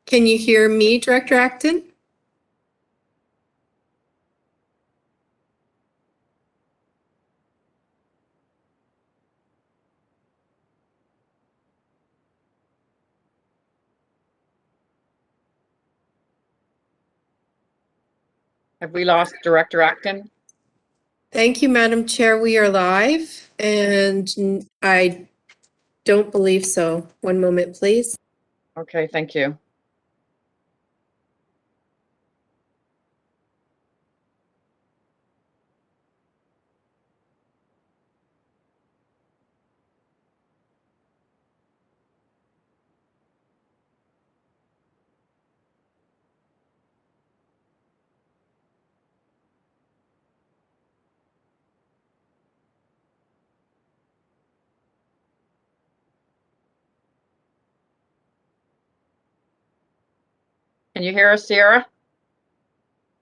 Can you hear me, Director Acton? Have we lost Director Acton? Thank you, Madam Chair. We are live, and I don't believe so. One moment, please. Okay, thank you. Can you hear us, Sierra?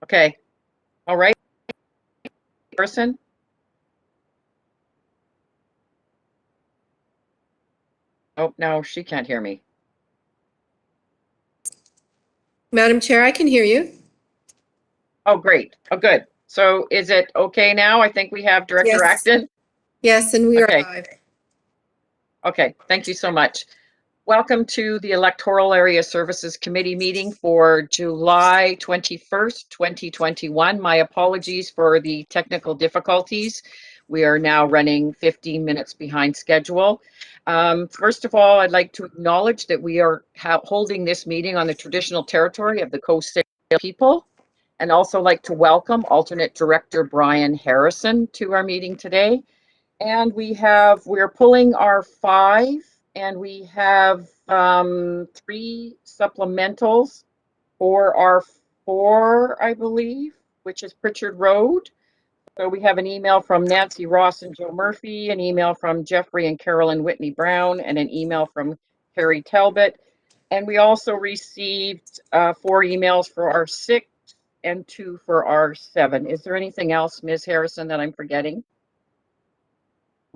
Okay. All right. Person? Oh, no, she can't hear me. Madam Chair, I can hear you. Oh, great. Oh, good. So is it okay now? I think we have Director Yes. Acton. Yes, and we Okay. are live. Okay, thank you so much. Welcome to the Electoral Area Services Committee meeting for July 21st, 2021. My apologies for the technical difficulties. We are now running 15 minutes behind schedule. First of all, I'd like to acknowledge that we are holding this meeting on the traditional territory of the Coast Salish people, and also like to welcome alternate director Brian Harrison to our meeting today. And we're pulling our 5, and we have 3 supplementals for our 4, I believe, which is Pritchard Road. So we have an email from Nancy Ross and Joe Murphy, an email from Jeffrey and Carolyn Whitney Brown, and an email from Carrie Talbot. And we also received 4 emails for our 6 and 2 for our 7. Is there anything else, Ms. Harrison, that I'm forgetting?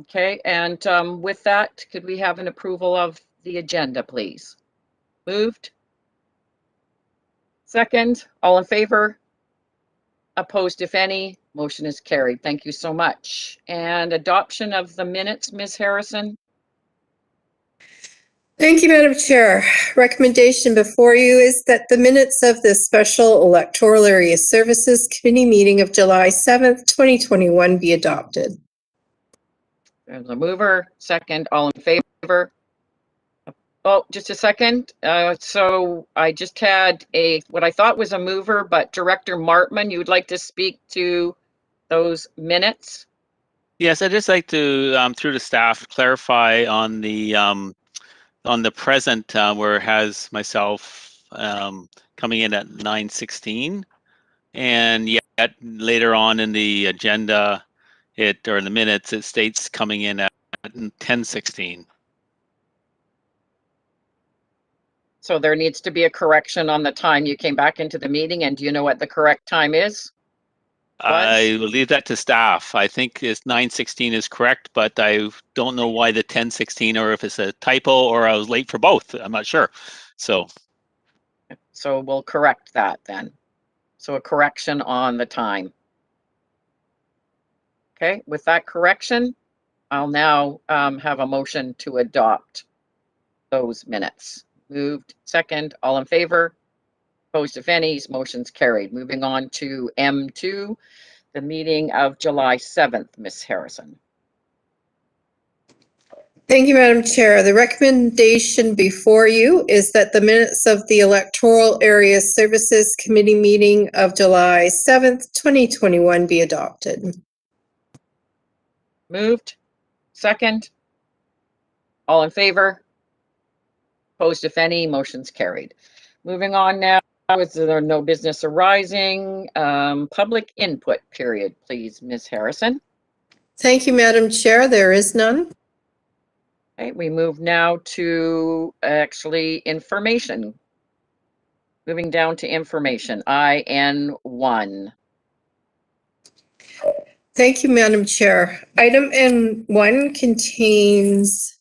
Okay, and with that, could we have an approval of the agenda, please? Moved. Second, all in favor? Opposed, if any? Motion is carried. Thank you so much. And adoption of the minutes, Ms. Harrison? Thank you, Madam Chair. Recommendation before you is that the minutes of the Special Electoral Area Services Committee meeting of July 7th, 2021 be adopted. There's a mover. Second, all in favor? Oh, just a second. So I just had what I thought was a mover, but Director Martman, you would like to speak to those minutes? Yes, I'd just like to, through the staff, clarify on the present where it has myself coming in at 9:16, and yet later on in the agenda, or in the minutes, it states coming in at 10:16. So there needs to be a correction on the time you came back into the meeting, and do you know what the correct time is? I will leave that to staff. I think it's 9:16 is correct, but I don't know why the 10:16, or if it's a typo or I was late for both. I'm not sure. So we'll correct that then. So a correction on the time. Okay, with that correction, I'll now have a motion to adopt those minutes. Moved. Second, all in favor? Opposed, if any? Motion's carried. Moving on to M2, the meeting of July 7th, Ms. Harrison. Thank you, Madam Chair. The recommendation before you is that the minutes of the Electoral Area Services Committee meeting of July 7th, 2021 be adopted. Moved. Second. All in favor? Opposed, if any? Motion's carried. Moving on now, is there no business arising? Public input period, please, Ms. Harrison. Thank you, Madam Chair. There is none. Okay, we move now to actually information. Moving down to information, IN1. Thank you, Madam Chair. Item N1 contains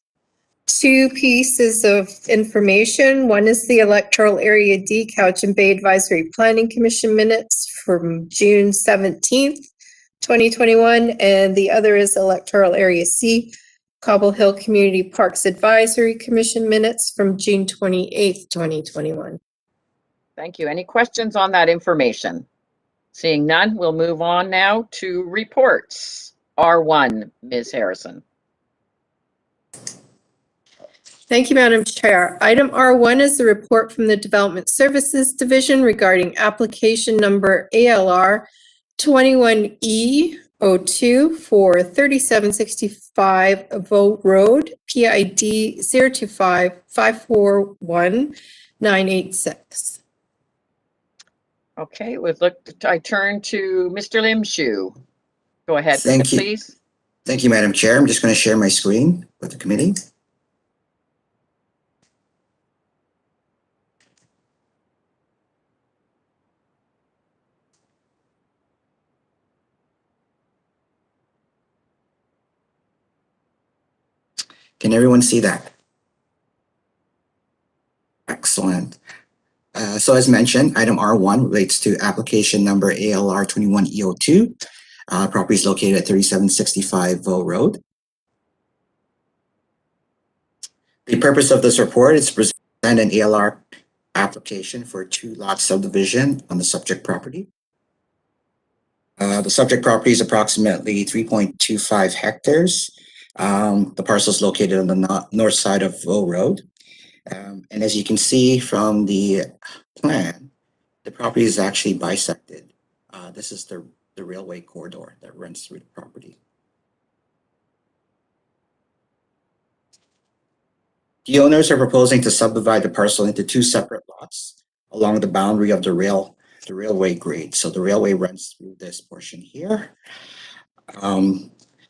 two pieces of information. One is the Electoral Area D Couch and Bay Advisory Planning Commission minutes from June 17th, 2021, and the other is Electoral Area C Cobble Hill Community Parks Advisory Commission minutes from June 28th, 2021. Thank you. Any questions on that information? Seeing none, we'll move on now to reports. R1, Ms. Harrison. Thank you, Madam Chair. Item R1 is the report from the Development Services Division regarding application number ALR 21E02 for 3765 Vote Road, PID 025541986. Okay, I turn to Mr. Limshu. Go ahead, Thank you. please. Thank you, Madam Chair. I'm just going to share my screen with the committee. Can everyone see that? Excellent. So as mentioned, item R1 relates to application number ALR 21E02. Property is located at 3765 Voe Road. The purpose of this report is to present an ALR application for a two-lot subdivision on the subject property. The subject property is approximately 3.25 hectares. The parcel is located on the north side of Voe Road. And as you can see from the plan, the property is actually bisected. This is the railway corridor that runs through the property. The owners are proposing to subdivide the parcel into two separate lots along the boundary of the railway grade. So the railway runs through this portion here.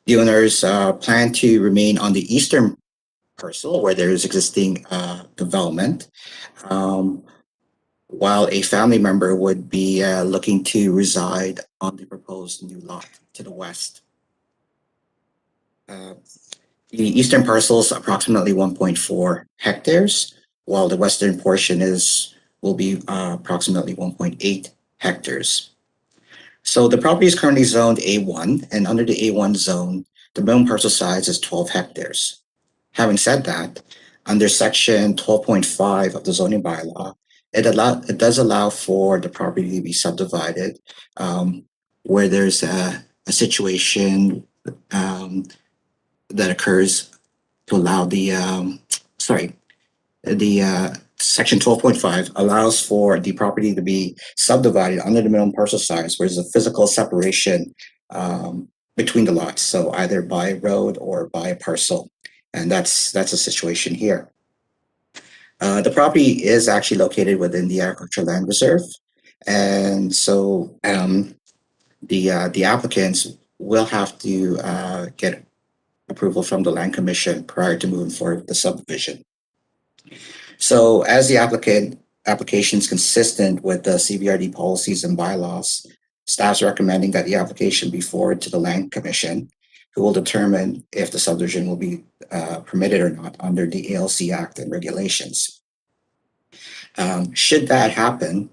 The owners plan to remain on the eastern parcel where there is existing development, while a family member would be looking to reside on the proposed new lot to the west. The eastern parcel is approximately 1.4 hectares, while the western portion will be approximately 1.8 hectares. So the property is currently zoned A1, and under the A1 zone, the minimum parcel size is 12 hectares. Having said that, under section 12.5 of the zoning bylaw, it does allow for the property to be subdivided where there's a situation that occurs to allow section 12.5 allows for the property to be subdivided under the minimum parcel size where there's a physical separation between the lots, so either by road or by a parcel. And that's a situation here. The property is actually located within the Agricultural Land Reserve. And so the applicants will have to get approval from the Land Commission prior to moving forward with the subdivision. So as the application is consistent with the CBRD policies and bylaws, staff's recommending that the application be forwarded to the Land Commission, who will determine if the subdivision will be permitted or not under the ALC Act and regulations. Should that happen,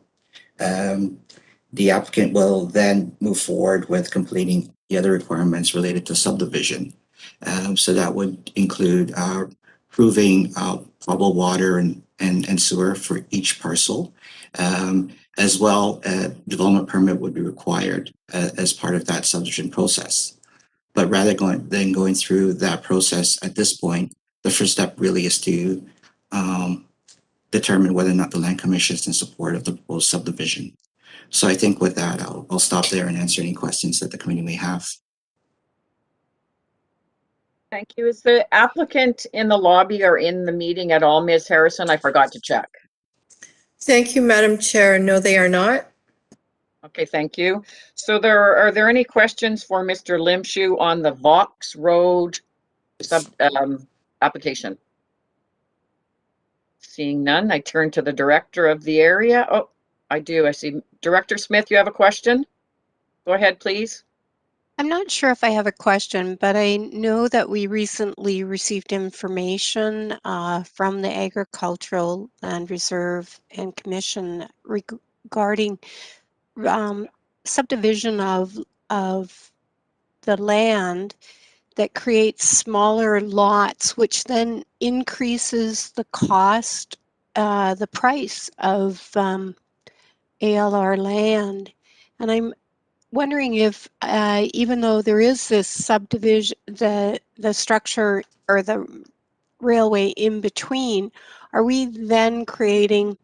the applicant will then move forward with completing the other requirements related to subdivision. So that would include proving potable water and sewer for each parcel. As well, a development permit would be required as part of that subdivision process. But rather than going through that process at this point, the first step really is to determine whether or not the Land Commission is in support of the proposed subdivision. So I think with that, I'll stop there and answer any questions that the committee may have. Thank you. Is the applicant in the lobby or in the meeting at all, Ms. Harrison? I forgot to check. Thank you, Madam Chair. No, they are not. Okay, thank you. So are there any questions for Mr. Limshu on the Vox Road application? Seeing none, I turn to the director of the area. Oh, I do. I see Director Smith, you have a question? Go ahead, please. I'm not sure if I have a question, but I know that we recently received information from the Agricultural Land Reserve and Commission regarding subdivision of the land that creates smaller lots, which then increases the cost, the price of ALR land. And I'm wondering if, even though there is this subdivision, the structure or the railway in between, are we then creating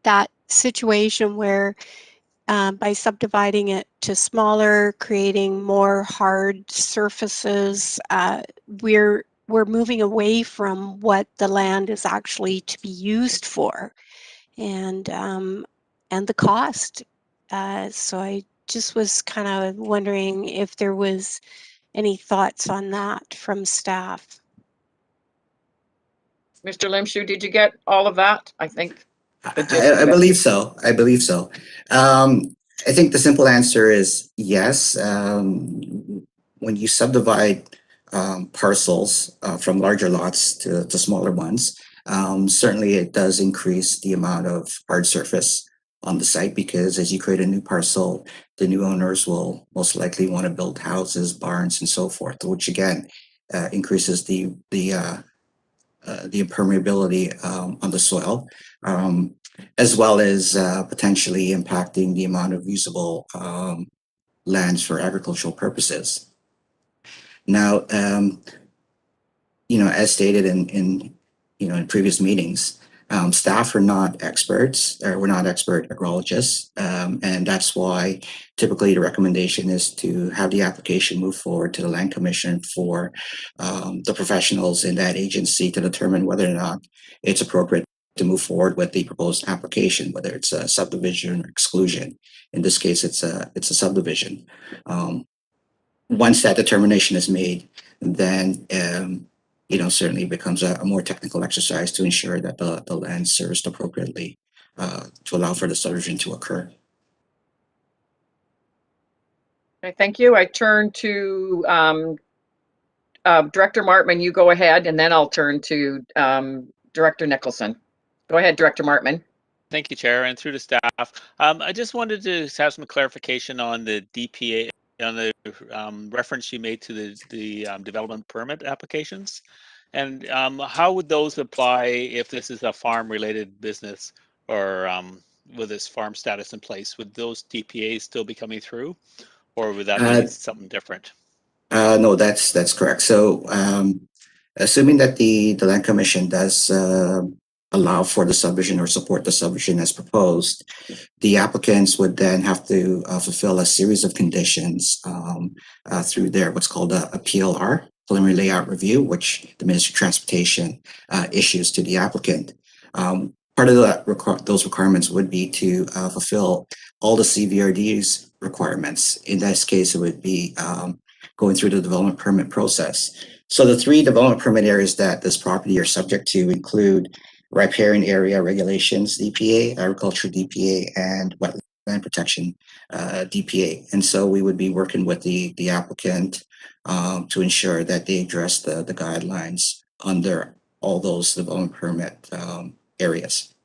that situation where by subdividing it to smaller, creating more hard surfaces, we're moving away from what the land is actually to be used for, and the cost. So I just was kind of wondering if there was any thoughts on that from staff. Mr. Limshu, did you get all of that? I think. I believe so. I believe so. I think the simple answer is yes. When you subdivide parcels from larger lots to smaller ones, certainly it does increase the amount of hard surface on the site, because as you create a new parcel, the new owners will most likely want to build houses, barns, and so forth, which again increases the impermeability on the soil, as well as potentially impacting the amount of usable lands for agricultural purposes. Now, as stated in previous meetings, staff are not experts, or we're not expert agrologists, and that's why typically the recommendation is to have the application move forward to the Land Commission for the professionals in that agency to determine whether or not it's appropriate to move forward with the proposed application, whether it's a subdivision or exclusion. In this case, it's a subdivision. Once that determination is made, then certainly becomes a more technical exercise to ensure that the land is serviced appropriately to allow for the subdivision to occur. Okay, thank you. I turn to Director Martman. You go ahead, and then I'll turn to Director Nicholson. Go ahead, Director Martman. Thank you, Chair, and through the staff. I just wanted to have some clarification on the DPA, on the reference you made to the development permit applications. And how would those apply if this is a farm-related business, or with this farm status in place? Would those DPAs still be coming through, or would that be something different? No, that's correct. So assuming that the Land Commission does allow for the subdivision or support the subdivision as proposed, the applicants would then have to fulfill a series of conditions through their what's called a PLR, preliminary layout review, which the Ministry of Transportation issues to the applicant. Part of those requirements would be to fulfill all the CVRD's requirements. In this case, it would be going through the development permit process. So the 3 development permit areas that this property are subject to include riparian area regulations, DPA, agriculture DPA, and wetland protection DPA. And so we would be working with the applicant to ensure that they address the guidelines under all those development permit areas.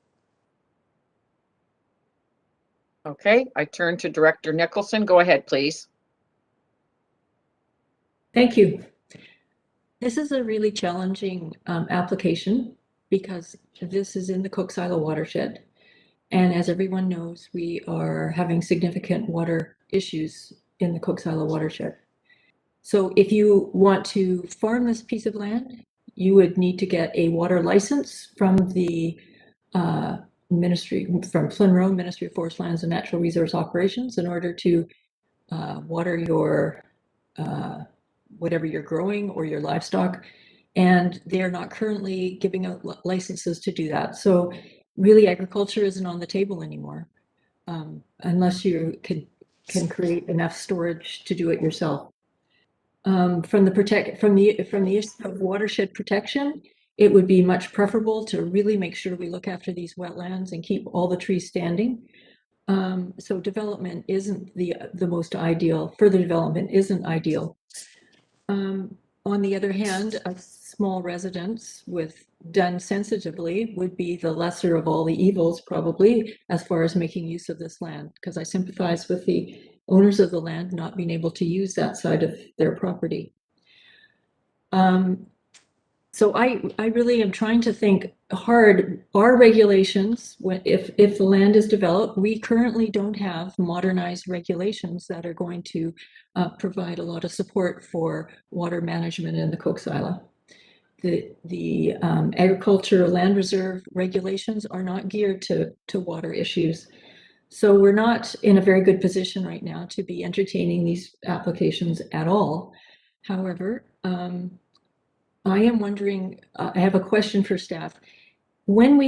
Okay, I turn to Director Nicholson. Go ahead, please. Thank you. This is a really challenging application because this is in the Cook Silo watershed. And as everyone knows, we are having significant water issues in the Cook Silo watershed. So if you want to farm this piece of land, you would need to get a water license from the Ministry, from Flynn Road, Ministry of Forest Lands and Natural Resource Operations, in order to water your whatever you're growing or your livestock, and they are not currently giving out licenses to do that. So really agriculture isn't on the table anymore, unless you can create enough storage to do it yourself. From the issue of watershed protection, it would be much preferable to really make sure we look after these wetlands and keep all the trees standing. So development isn't the most ideal, further development isn't ideal. On the other hand, a small residence with done sensitively would be the lesser of all the evils, probably, as far as making use of this land, because I sympathize with the owners of the land not being able to use that side of their property. So I really am trying to think hard. Our regulations, if the land is developed, we currently don't have modernized regulations that are going to provide a lot of support for water management in the Coxsila. The agriculture land reserve regulations are not geared to water issues. So we're not in a very good position right now to be entertaining these applications at all. However, I am wondering, I have a question for staff. When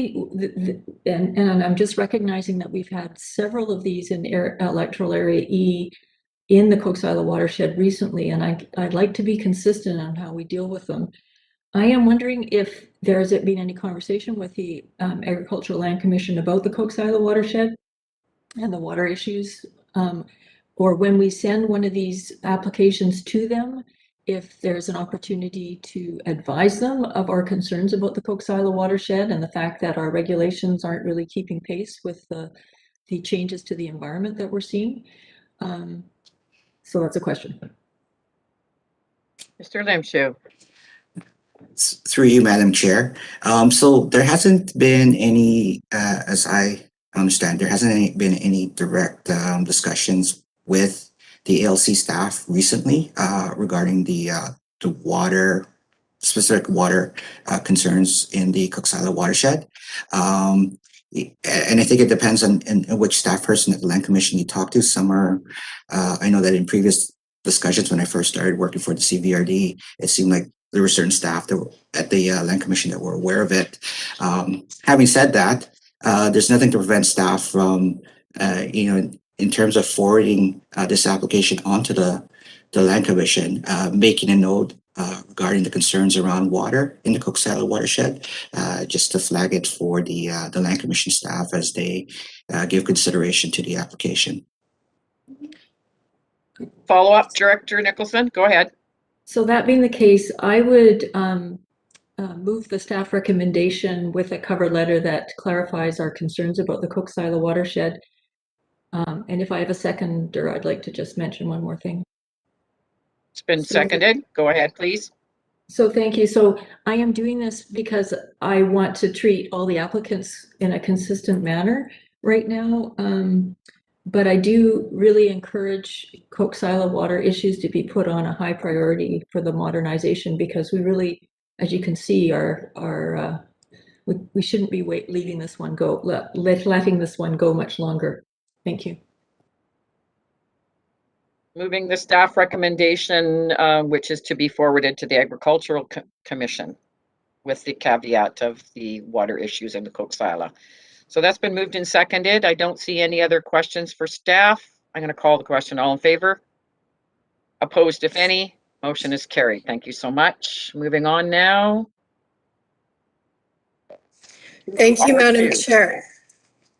and I'm just recognizing that we've had several of these in electoral area E in the Coxsila watershed recently, and I'd like to be consistent on how we deal with them. I am wondering if there's been any conversation with the Agricultural Land Commission about the Coxsila watershed and the water issues, or when we send one of these applications to them, if there's an opportunity to advise them of our concerns about the Coxsila watershed and the fact that our regulations aren't really keeping pace with the changes to the environment that we're seeing. So that's a question. Mr. Limshu. Through you, Madam Chair. So there hasn't been any, as I understand, there hasn't been any direct discussions with the ALC staff recently regarding the water, specific water concerns in the Coxsila watershed. And I think it depends on which staff person at the Land Commission you talk to. Some are, I know that in previous discussions when I first started working for the CVRD, it seemed like there were certain staff that were at the Land Commission that were aware of it. Having said that, there's nothing to prevent staff from, in terms of forwarding this application onto the Land Commission, making a note regarding the concerns around water in the Coxsila watershed, just to flag it for the Land Commission staff as they give consideration to the application. Follow up, Director Nicholson, go ahead. So that being the case, I would move the staff recommendation with a cover letter that clarifies our concerns about the Coxsila watershed. And if I have a seconder, I'd like to just mention one more thing. It's been seconded. Go ahead, please. So thank you. So I am doing this because I want to treat all the applicants in a consistent manner right now. But I do really encourage Coxsila water issues to be put on a high priority for the modernization, because we really, as you can see, we shouldn't be letting this one go much longer. Thank you. Moving the staff recommendation, which is to be forwarded to the Agricultural Commission with the caveat of the water issues in the Coxsila. So that's been moved and seconded. I don't see any other questions for staff. I'm going to call the question. All in favor? Opposed, if any? Motion is carried. Thank you so much. Moving on now. Thank you, Madam Chair.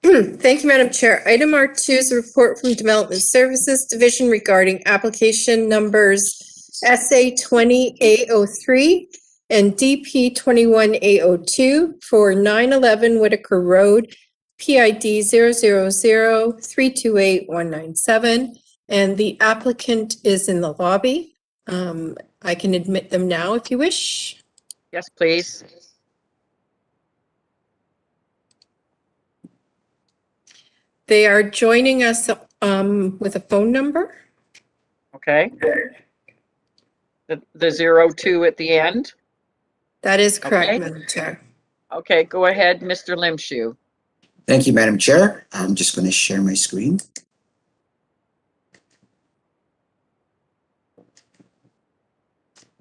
Thank you, Madam Chair. Item R2 is a report from Development Services Division regarding application numbers SA20A03 and DP21A02 for 911 Whitaker Road, PID 000328197, and the applicant is in the lobby. I can admit them now if you wish. Yes, please. They are joining us with a phone number. Okay. The 02 at the end. That is correct, Okay. Madam Chair. Okay, go ahead, Mr. Limshu. Thank you, Madam Chair. I'm just going to share my screen.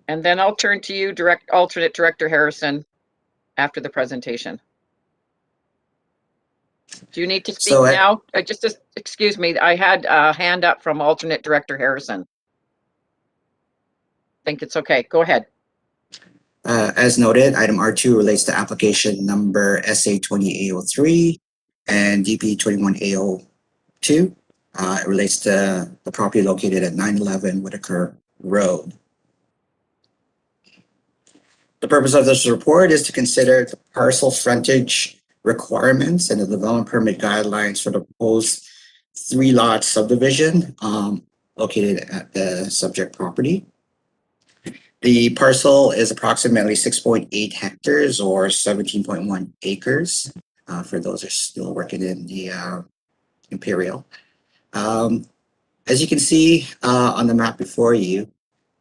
And then I'll turn to you, Alternate Director Harrison, after the presentation. Do you need to speak now? Just excuse me, I had a hand up from Alternate Director Harrison. I think it's okay. Go ahead. As noted, item R2 relates to application number SA20A03 and DP21A02 2. It relates to the property located at 911 Whitaker Road. The purpose of this report is to consider the parcel frontage requirements and the development permit guidelines for the proposed 3-lot subdivision located at the subject property. The parcel is approximately 6.8 hectares or 17.1 acres for those who are still working in the Imperial. As you can see on the map before you,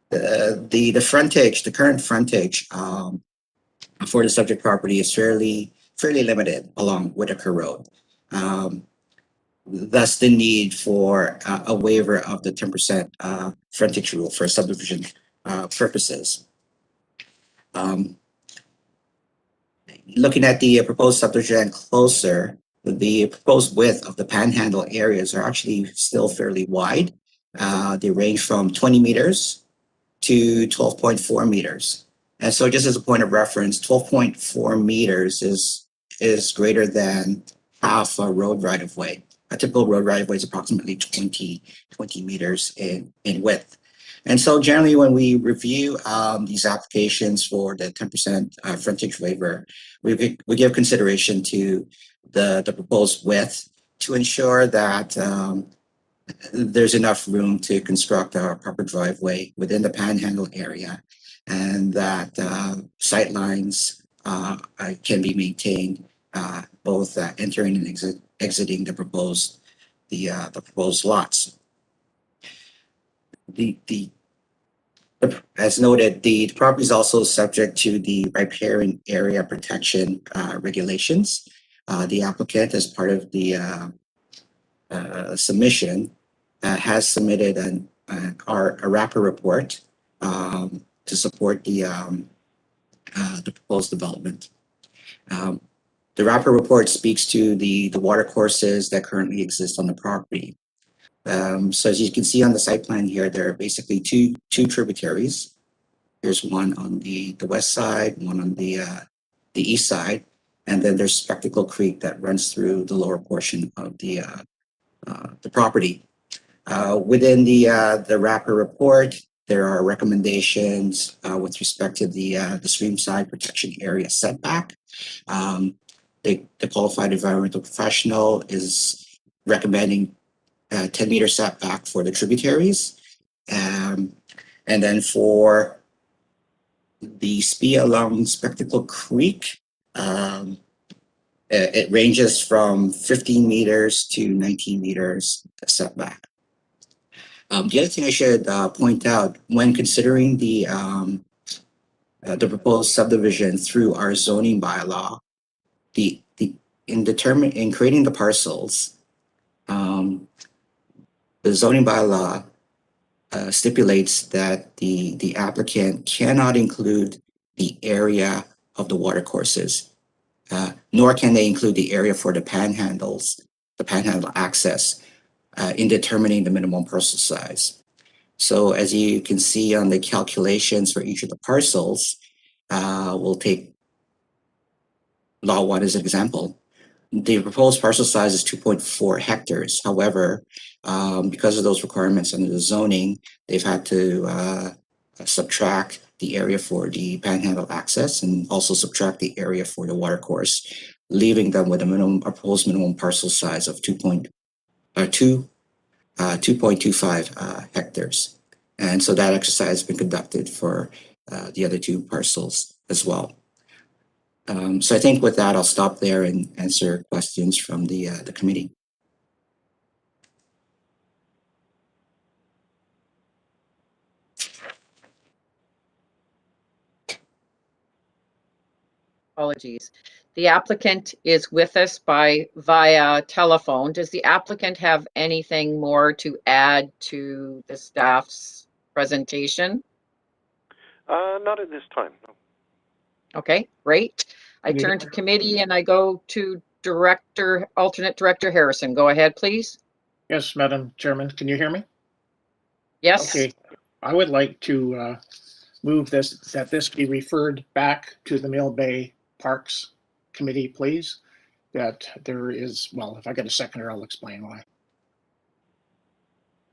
the frontage, the current frontage for the subject property is fairly limited along Whitaker Road. Thus the need for a waiver of the 10% frontage rule for subdivision purposes. Looking at the proposed subdivision closer, the proposed width of the panhandle areas are actually still fairly wide. They range from 20 meters to 12.4 meters. And so just as a point of reference, 12.4 meters is greater than half a road right of way. A typical road right of way is approximately 20 meters in width. And so generally when we review these applications for the 10% frontage waiver, we give consideration to the proposed width to ensure that there's enough room to construct a proper driveway within the panhandle area, and that sight lines can be maintained both entering and exiting the proposed lots. As noted, the property is also subject to the riparian area protection regulations. The applicant, as part of the submission, has submitted a wrapper report to support the proposed development. The wrapper report speaks to the water courses that currently exist on the property. So as you can see on the site plan here, there are basically two tributaries. There's one on the west side, one on the east side, and then there's Spectacle Creek that runs through the lower portion of the property. Within the wrapper report, there are recommendations with respect to the stream side protection area setback. The qualified environmental professional is recommending 10-meter setback for the tributaries. And then for the SPIA along Spectacle Creek, it ranges from 15 meters to 19 meters setback. The other thing I should point out when considering the proposed subdivision through our zoning bylaw, in creating the parcels, the zoning bylaw stipulates that the applicant cannot include the area of the water courses, nor can they include the area for the panhandle access in determining the minimum parcel size. So as you can see on the calculations for each of the parcels, we'll take Lot 1 as an example. The proposed parcel size is 2.4 hectares. However, because of those requirements under the zoning, they've had to subtract the area for the panhandle access and also subtract the area for the water course, leaving them with a proposed minimum parcel size of 2.25 hectares. And so that exercise has been conducted for the other two parcels as well. So I think with that, I'll stop there and answer questions from the committee. Apologies. The applicant is with us via telephone. Does the applicant have anything more to add to the staff's presentation? Not at this time, no. Okay, great. I turn to committee and I go to alternate director Harrison. Go ahead, please. Yes, Madam Chairman, can you hear me? Yes. Okay, I would like to move that this be referred back to the Mill Bay Parks Committee, please. That there is, well, if I get a seconder, I'll explain why.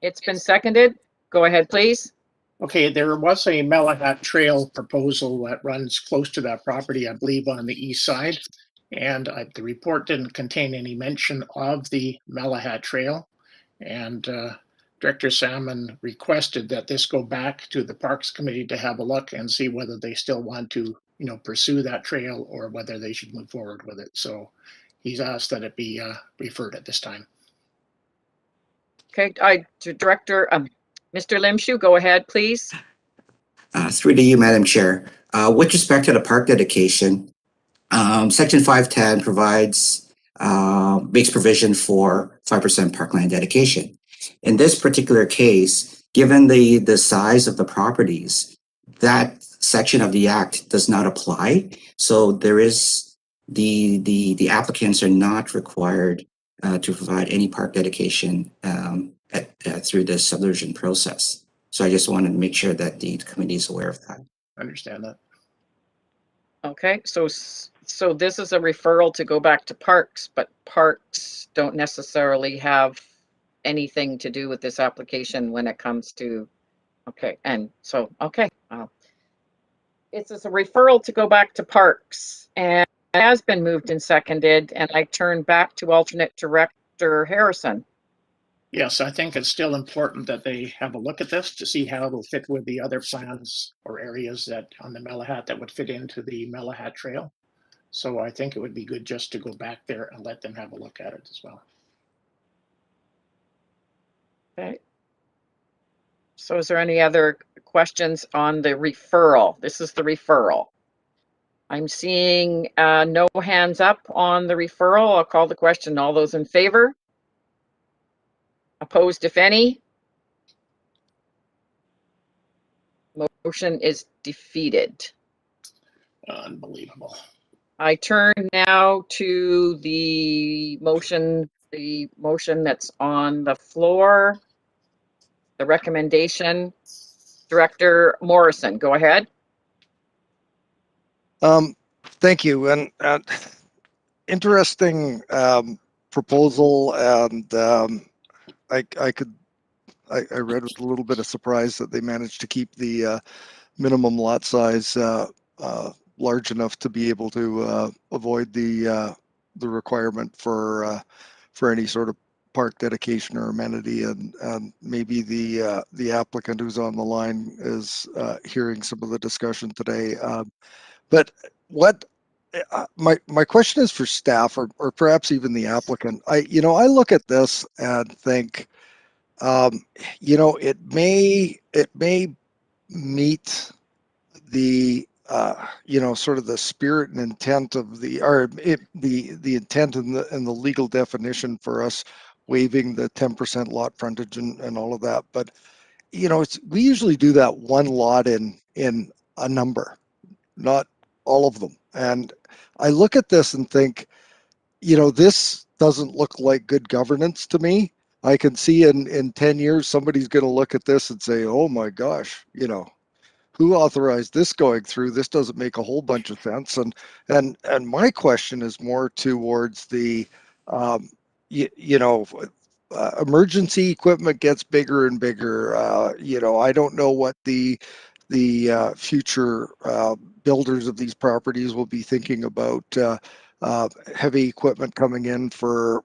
It's been seconded. Go ahead, please. Okay, there was a Malahat Trail proposal that runs close to that property, I believe on the east side. And the report didn't contain any mention of the Malahat Trail. And Director Salmon requested that this go back to the Parks Committee to have a look and see whether they still want to, pursue that trail or whether they should move forward with it. So he's asked that it be referred at this time. Okay, Director, Mr. Limshu, go ahead, please. Through to you, Madam Chair. With respect to the park dedication, Section 510 makes provision for 5% parkland dedication. In this particular case, given the size of the properties, that section of the Act does not apply. So there is the applicants are not required to provide any park dedication through the subdivision process. So I just wanted to make sure that the committee is aware of that. Understand that. Okay, so this is a referral to go back to parks, but parks don't necessarily have anything to do with this application when it comes to, okay, and so, okay. It's a referral to go back to parks, and it has been moved and seconded, and I turn back to alternate Director Harrison. Yes, I think it's still important that they have a look at this to see how it'll fit with the other plans or areas that on the Malahat that would fit into the Malahat Trail. So I think it would be good just to go back there and let them have a look at it as well. Okay. So is there any other questions on the referral? This is the referral. I'm seeing no hands up on the referral. I'll call the question. All those in favor? Opposed, if any? Motion is defeated. Unbelievable. I turn now to the motion that's on the floor, the recommendation. Director Morrison, go ahead. Thank you. And interesting proposal, and I read with a little bit of surprise that they managed to keep the minimum lot size large enough to be able to avoid the requirement for any sort of park dedication or amenity, and maybe the applicant who's on the line is hearing some of the discussion today. But what my question is for staff, or perhaps even the applicant. I look at this and think, it may meet the sort of the spirit and intent of the intent and the legal definition for us waiving the 10% lot frontage and all of that. But we usually do that one lot in a number, not all of them. And I look at this and think, this doesn't look like good governance to me. I can see in 10 years, somebody's going to look at this and say, oh my gosh, who authorized this going through? This doesn't make a whole bunch of sense. And my question is more towards the, emergency equipment gets bigger and bigger. I don't know what the future builders of these properties will be thinking about heavy equipment coming in for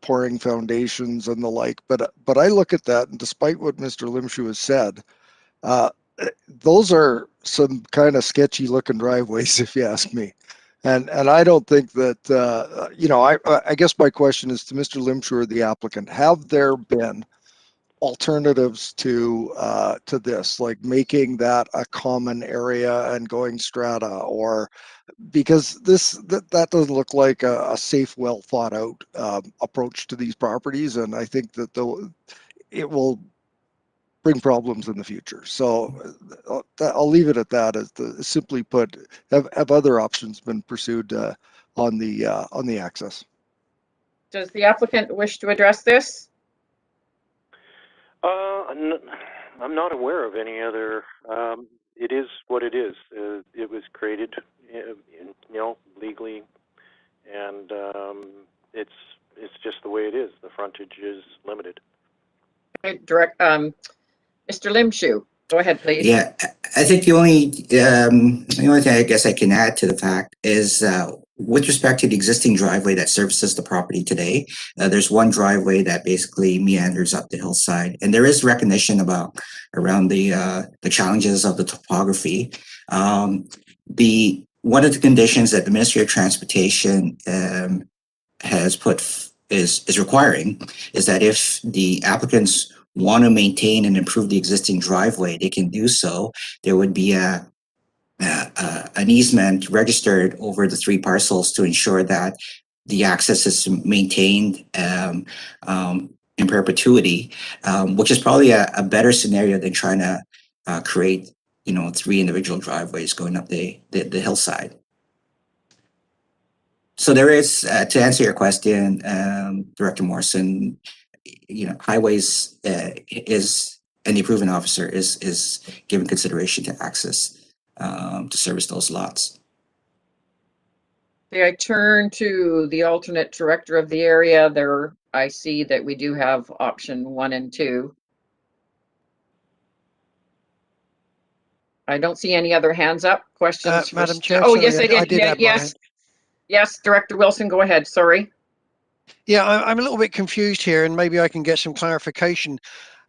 pouring foundations and the like. But I look at that, and despite what Mr. Limshu has said, those are some kind of sketchy looking driveways, if you ask me. And I don't think that, I guess my question is to Mr. Limshu or the applicant, have there been alternatives to this, like making that a common area and going strata, or because that doesn't look like a safe, well thought out approach to these properties, and I think that it will bring problems in the future. So I'll leave it at that. As simply put, have other options been pursued on the access? Does the applicant wish to address this? I'm not aware of any other. It is what it is. It was created, legally, and it's just the way it is. The frontage is limited. Okay, Mr. Limshu, go ahead, please. Yeah, I think the only thing I guess I can add to the fact is with respect to the existing driveway that services the property today, there's one driveway that basically meanders up the hillside, and there is recognition around the challenges of the topography. The one of the conditions that the Ministry of Transportation has is requiring is that if the applicants want to maintain and improve the existing driveway, they can do so. There would be an easement registered over the 3 parcels to ensure that the access is maintained in perpetuity, which is probably a better scenario than trying to create 3 individual driveways going up the hillside. So there is, to answer your question, Director Morrison, highways is, and the approving officer is given consideration to access to service those lots. Okay, I turn to the alternate director of the area. There, I see that we do have option 1 and 2. I don't see any other hands up. Questions? Madam Chair, Oh, sorry, yes, I did. I did have my Yes. hand. Yes, Director Wilson, go ahead. Sorry. Yeah, I'm a little bit confused here, and maybe I can get some clarification.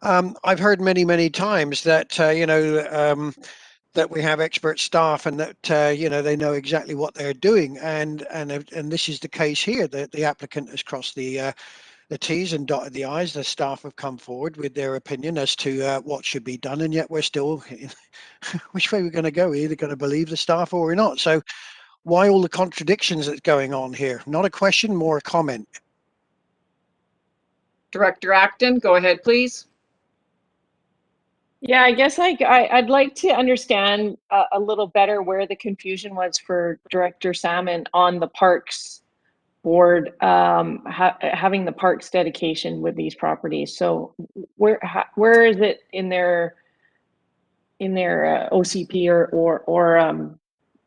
I've heard many, many times that that we have expert staff, and that they know exactly what they're doing, and this is the case here. That the applicant has crossed the T's and dotted the I's. The staff have come forward with their opinion as to what should be done, and yet we're still which way we're going to go. We're either going to believe the staff or we're not. So why all the contradictions that's going on here? Not a question, more a comment. Director Acton, go ahead, please. Yeah, I guess I'd like to understand a little better where the confusion was for Director Salmon on the Parks Board having the parks dedication with these properties. So where is it in their OCP or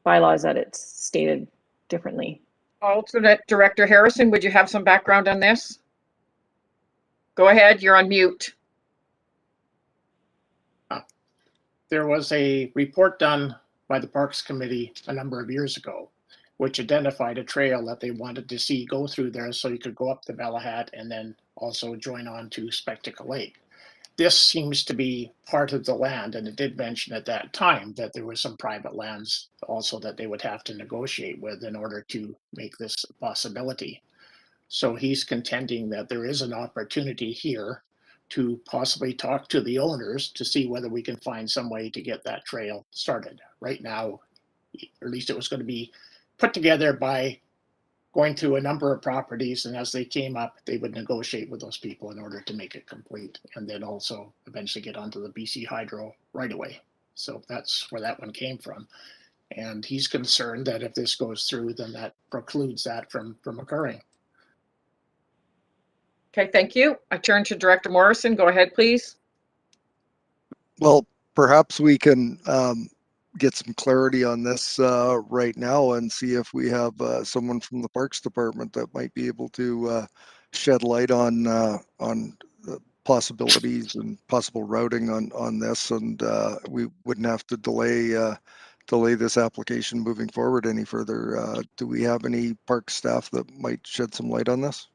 bylaws that it's stated differently? Alternate Director Harrison, would you have some background on this? Go ahead, you're on mute. There was a report done by the Parks Committee a number of years ago, which identified a trail that they wanted to see go through there so you could go up the Malahat and then also join on to Spectacle Lake. This seems to be part of the land, and it did mention at that time that there were some private lands also that they would have to negotiate with in order to make this a possibility. So he's contending that there is an opportunity here to possibly talk to the owners to see whether we can find some way to get that trail started. Right now, or at least it was going to be put together by going through a number of properties, and as they came up, they would negotiate with those people in order to make it complete, and then also eventually get onto the BC Hydro right away. So that's where that one came from. And he's concerned that if this goes through, then that precludes that from occurring. Okay, thank you. I turn to Director Morrison. Go ahead, please. Well, perhaps we can get some clarity on this right now and see if we have someone from the Parks Department that might be able to shed light on possibilities and possible routing on this, and we wouldn't have to delay this application moving forward any further. Do we have any park staff that might shed some light on this?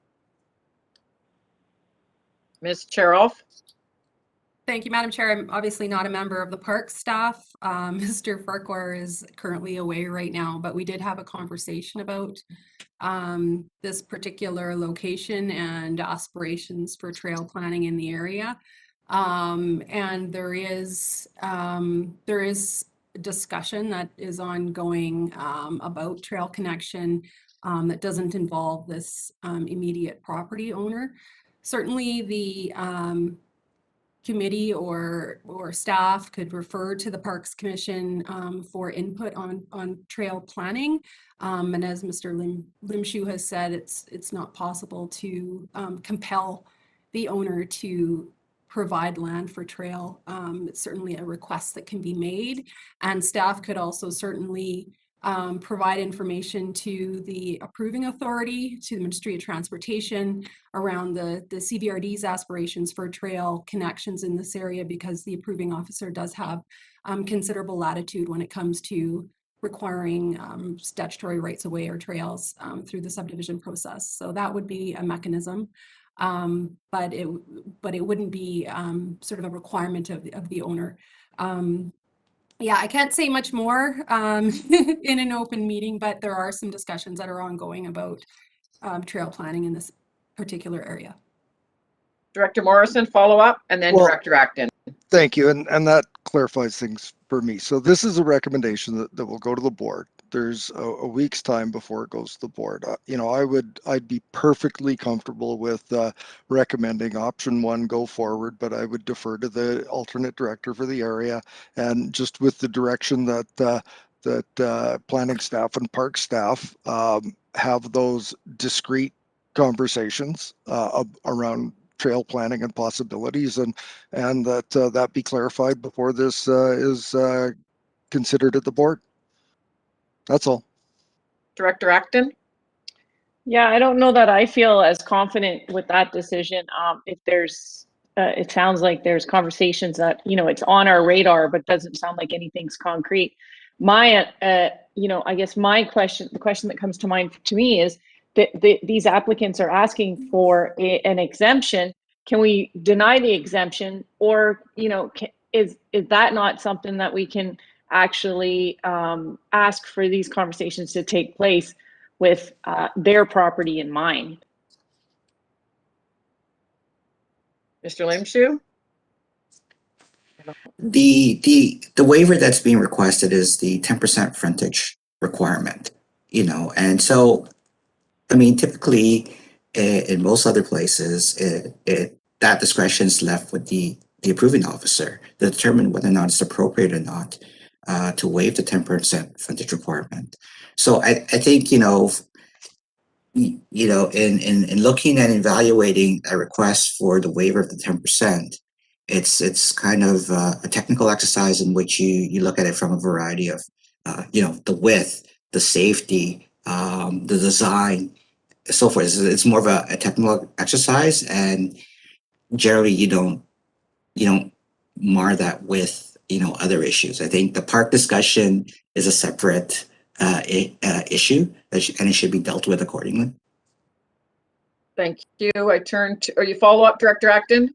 Ms. Cheroff. Thank you, Madam Chair. I'm obviously not a member of the park staff. Mr. Farquhar is currently away right now, but we did have a conversation about this particular location and aspirations for trail planning in the area. And there is discussion that is ongoing about trail connection that doesn't involve this immediate property owner. Certainly the committee or staff could refer to the Parks Commission for input on trail planning. And as Mr. Limshu has said, it's not possible to compel the owner to provide land for trail. It's certainly a request that can be made, and staff could also certainly provide information to the approving authority, to the Ministry of Transportation around the CBRD's aspirations for trail connections in this area, because the approving officer does have considerable latitude when it comes to requiring statutory rights of way or trails through the subdivision process. So that would be a mechanism, but it wouldn't be sort of a requirement of the owner. Yeah, I can't say much more in an open meeting, but there are some discussions that are ongoing about trail planning in this particular area. Director Morrison, follow up, and then Well, Director Acton. Thank you, and that clarifies things for me. So this is a recommendation that will go to the board. There's a week's time before it goes to the board. You know, I'd be perfectly comfortable with recommending option 1 go forward, but I would defer to the alternate director for the area, and just with the direction that planning staff and park staff have those discrete conversations around trail planning and possibilities, and that be clarified before this is considered at the board. That's all. Director Acton? Yeah, I don't know that I feel as confident with that decision. If there's, it sounds like there's conversations that, you know, it's on our radar, but doesn't sound like anything's concrete. My, you know, I guess my question, the question that comes to mind to me is that these applicants are asking for an exemption. Can we deny the exemption, or, you know, is that not something that we can actually ask for these conversations to take place with their property in mind? Mr. Limshu? The waiver that's being requested is the 10% frontage requirement, you know, and so, I mean, typically in most other places, that discretion is left with the approving officer to determine whether or not it's appropriate or not to waive the 10% frontage requirement. So I think, you know, in looking and evaluating a request for the waiver of the 10%, it's kind of a technical exercise in which you look at it from a variety of, you know, the width, the safety, the design, so forth. It's more of a technical exercise, and generally you don't mar that with, you know, other issues. I think the park discussion is a separate issue, and it should be dealt with accordingly. Thank you. I turn to, or you follow up, Director Acton?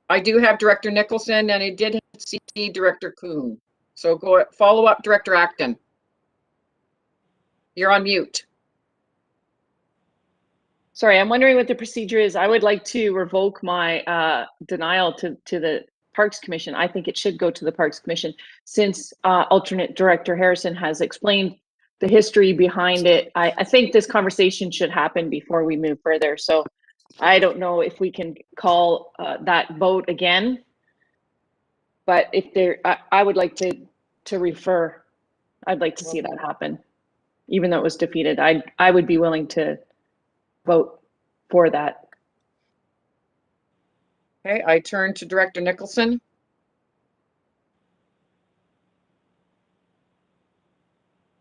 I do have Director Nicholson, and I did see Director Kuhn. So go follow up, Director Acton. You're on mute. Sorry, I'm wondering what the procedure is. I would like to revoke my denial to the Parks Commission. I think it should go to the Parks Commission, since alternate Director Harrison has explained the history behind it. I think this conversation should happen before we move further. So I don't know if we can call that vote again, but if there, I would like to refer. I'd like to see that happen, even though it was defeated. I would be willing to vote for that. Okay, I turn to Director Nicholson.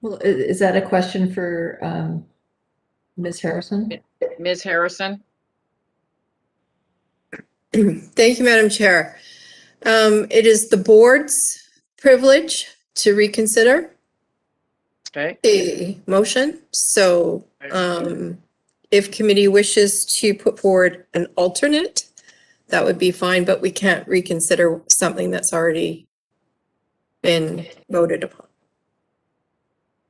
Well, is that a question for Ms. Harrison? Ms. Harrison? Thank you, Madam Chair. It is the board's privilege to reconsider Okay. the motion. So if committee wishes to put forward an alternate, that would be fine, but we can't reconsider something that's already been voted upon.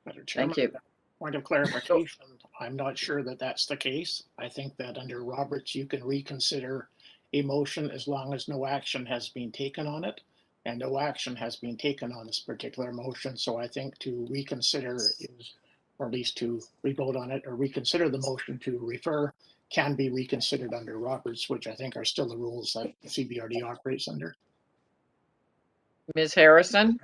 Madam Chairman, Thank you. point of clarification, I'm not sure that that's the case. I think that under Roberts, you can reconsider a motion as long as no action has been taken on it, and no action has been taken on this particular motion. So I think to reconsider is, or at least to re-vote on it or reconsider the motion to refer, can be reconsidered under Roberts, which I think are still the rules that CBRD operates under. Ms. Harrison?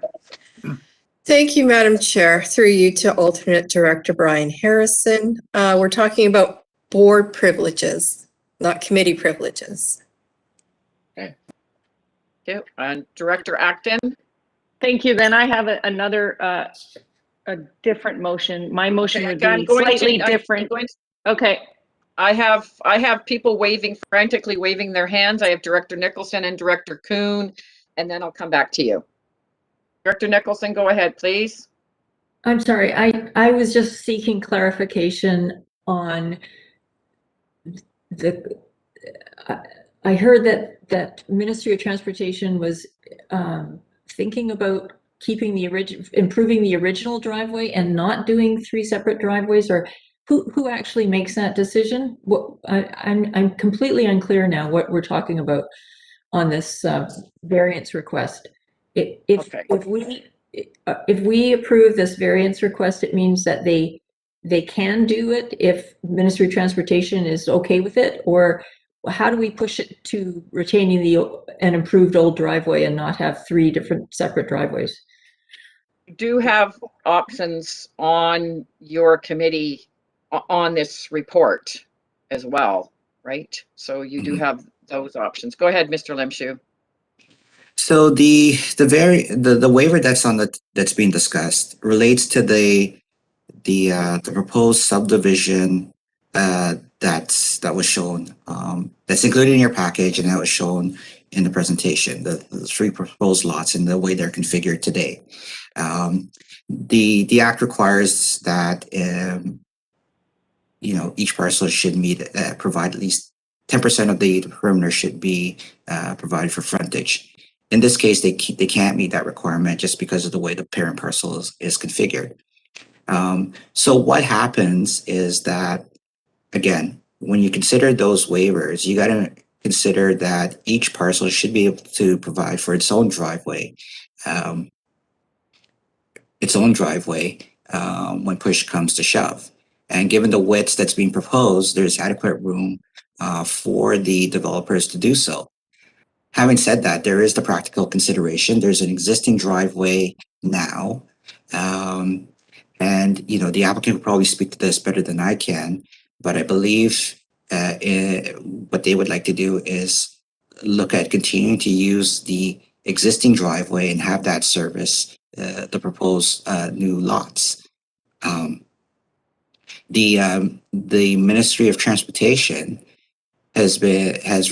Thank you, Madam Chair. Through you to alternate Director Brian Harrison. We're talking about board privileges, not committee privileges. Okay. And Director Acton? Thank you. Then I have another a different motion. My motion Okay, would I'm be going to- slightly I'm different. going to- Okay, I have people frantically waving their hands. I have Director Nicholson and Director Kuhn, and then I'll come back to you. Director Nicholson, go ahead, please. I'm sorry, I was just seeking clarification on the, I heard that Ministry of Transportation was thinking about keeping the improving the original driveway and not doing 3 separate driveways, or who actually makes that decision? I'm completely unclear now what we're talking about on this variance request. If we approve this variance request, it means that they can do it if Ministry of Transportation is okay with it, or how do we push it to retaining an improved old driveway and not have 3 different separate driveways? You do have options on your committee on this report as well, right? So you do have those options. Go ahead, Mr. Lemshu. So the waiver that's being discussed relates to the proposed subdivision that was shown, that's included in your package, and that was shown in the presentation, the 3 proposed lots and the way they're configured today. The act requires that each parcel should provide at least 10% of the perimeter should be provided for frontage. In this case, they can't meet that requirement just because of the way the parent parcel is configured. So what happens is that, again, when you consider those waivers, you got to consider that each parcel should be able to provide for its own driveway, when push comes to shove. And given the width that's being proposed, there's adequate room for the developers to do so. Having said that, there is the practical consideration. There's an existing driveway now. And the applicant will probably speak to this better than I can, but I believe what they would like to do is look at continuing to use the existing driveway and have that service the proposed new lots. The Ministry of Transportation has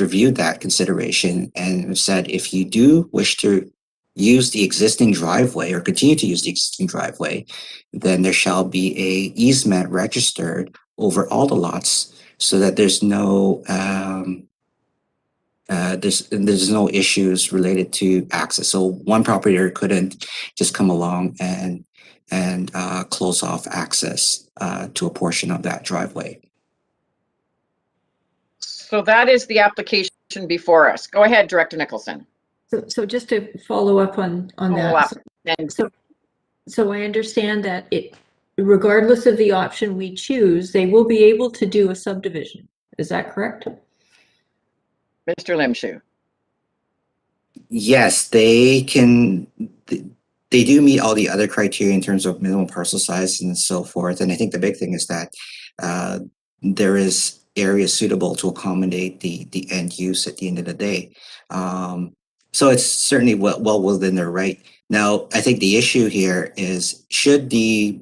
reviewed that consideration and said if you do wish to use the existing driveway or continue to use the existing driveway, then there shall be a easement registered over all the lots so that there's no there's no issues related to access. So one property owner couldn't just come along and close off access to a portion of that driveway. So that is the application before us. Go ahead, Director Nicholson. So just to follow up on that. And So I understand that regardless of the option we choose, they will be able to do a subdivision. Is that correct? Mr. Lemshu. Yes, they can. They do meet all the other criteria in terms of minimum parcel size and so forth. And I think the big thing is that there is area suitable to accommodate the end use at the end of the day. So it's certainly well within their right. Now, I think the issue here is should the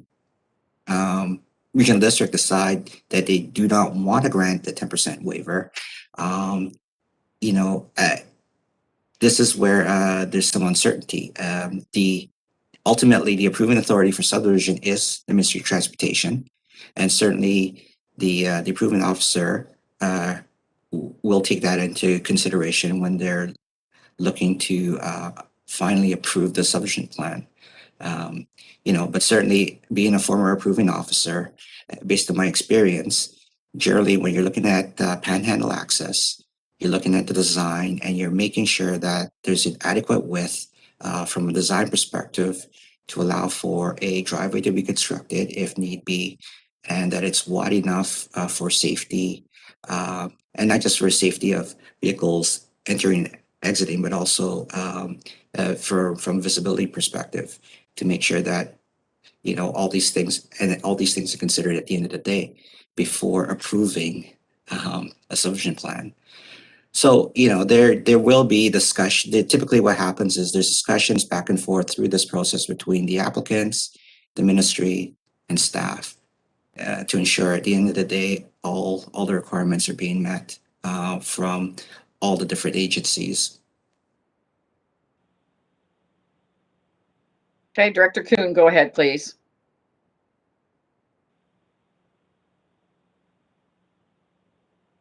regional district decide that they do not want to grant the 10% waiver, this is where there's some uncertainty. Ultimately, the approving authority for subdivision is the Ministry of Transportation, and certainly the approving officer will take that into consideration when they're looking to finally approve the subdivision plan. But certainly being a former approving officer, based on my experience, generally when you're looking at panhandle access, you're looking at the design and you're making sure that there's an adequate width from a design perspective to allow for a driveway to be constructed if need be, and that it's wide enough for safety, and not just for safety of vehicles entering and exiting, but also from visibility perspective to make sure that all these things are considered at the end of the day before approving a subdivision plan. So, there will be discussion. Typically what happens is there's discussions back and forth through this process between the applicants the ministry, and staff to ensure at the end of the day, all the requirements are being met from all the different agencies. Okay, Director Kuhn, go ahead, please.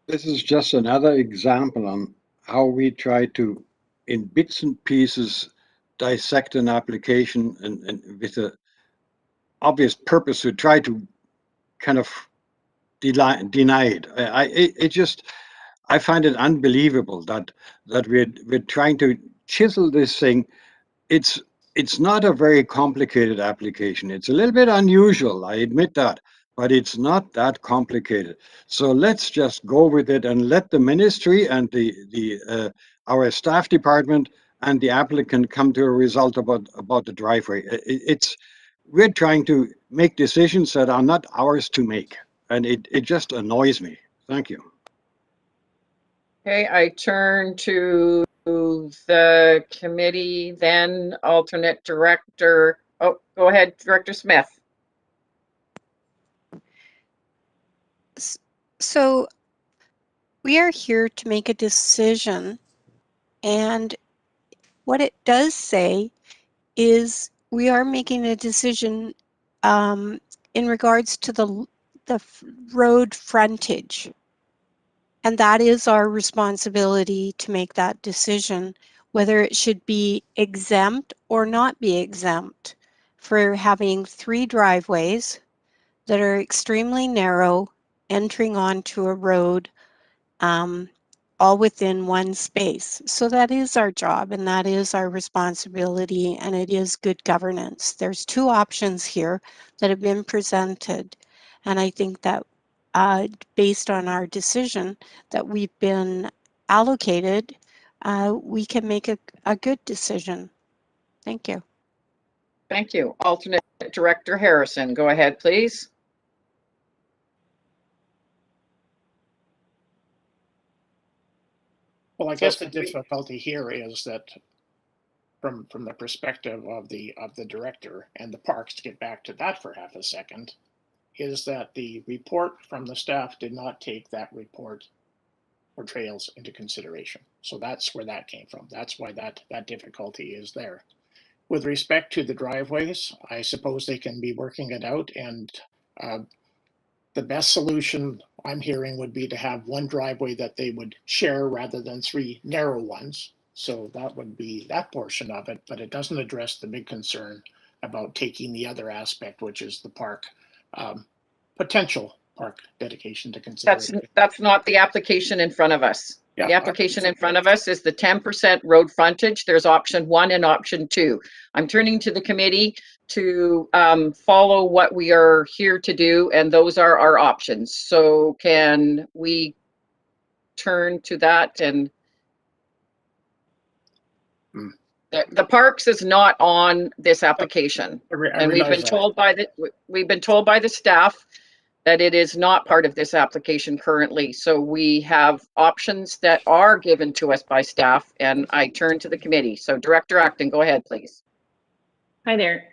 This is just another example on how we try to, in bits and pieces, dissect an application and with a obvious purpose to try to kind of deny it. I find it unbelievable that we're trying to chisel this thing. It's not a very complicated application. It's a little bit unusual, I admit that, but it's not that complicated. So let's just go with it and let the ministry and our staff department and the applicant come to a result about the driveway. We're trying to make decisions that are not ours to make, and it just annoys me. Thank you. Okay, I turn to the committee, then alternate director. Oh, go ahead, Director Smith. So we are here to make a decision, and what it does say is we are making a decision in regards to the road frontage. And that is our responsibility to make that decision, whether it should be exempt or not be exempt for having 3 driveways that are extremely narrow, entering onto a road, all within one space. So that is our job and that is our responsibility, and it is good governance. There's 2 options here that have been presented, and I think that based on our decision that we've been allocated, we can make a good decision. Thank you. Thank you. Alternate Director Harrison, go ahead, please. Well, I guess the difficulty here is that from the perspective of the director and the parks, to get back to that for half a second, is that the report from the staff did not take that report for trails into consideration. So that's where that came from. That's why that difficulty is there. With respect to the driveways, I suppose they can be working it out, and the best solution I'm hearing would be to have one driveway that they would share rather than 3 narrow ones. So that would be that portion of it, but it doesn't address the big concern about taking the other aspect, which is the park, potential park dedication to consideration. That's not the application in front of us. Yeah, the application in front of us is the 10% road frontage. There's option 1 and option 2. I'm turning to the committee to follow what we are here to do, and those are our options. So can we turn to that? And the parks is not on this application, and we've been told by the staff that it is not part of this application currently. So we have options that are given to us by staff, and I turn to the committee. So Director Acton, go ahead, please. Hi there.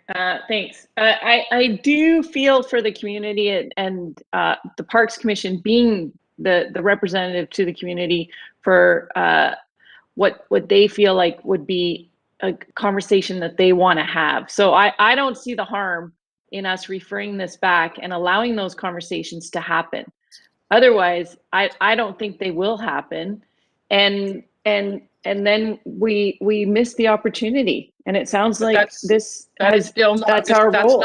Thanks. I do feel for the community and the Parks Commission being the representative to the community for what they feel like would be a conversation that they want to have. So I don't see the harm in us referring this back and allowing those conversations to happen. Otherwise, I don't think they will happen. And then we miss the opportunity. And it sounds like that's our role.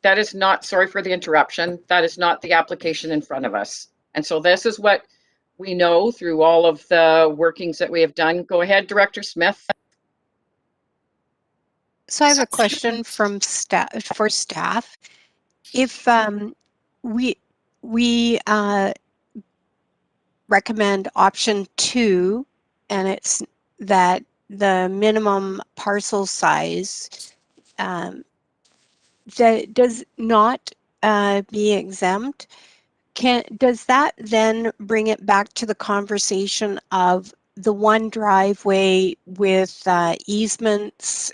That is not, sorry for the interruption, that is not the application in front of us. And so this is what we know through all of the workings that we have done. Go ahead, Director Smith. So I have a question from staff. If we recommend option 2, and it's that the minimum parcel size that does not be exempt, does that then bring it back to the conversation of the one driveway with easements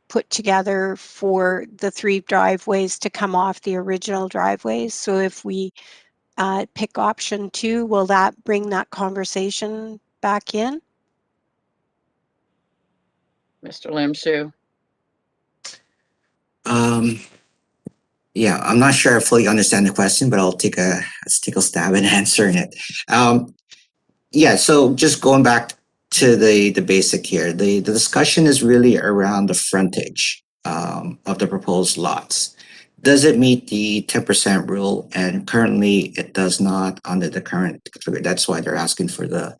put together for the 3 driveways to come off the original driveways. So if we pick option 2, will that bring that conversation back in? Mr. Limshu. Yeah, I'm not sure I fully understand the question, but let's take a stab at answering it. Yeah, so just going back to the basic here, the discussion is really around the frontage of the proposed lots. Does it meet the 10% rule? And currently it does not under the current, that's why they're asking for the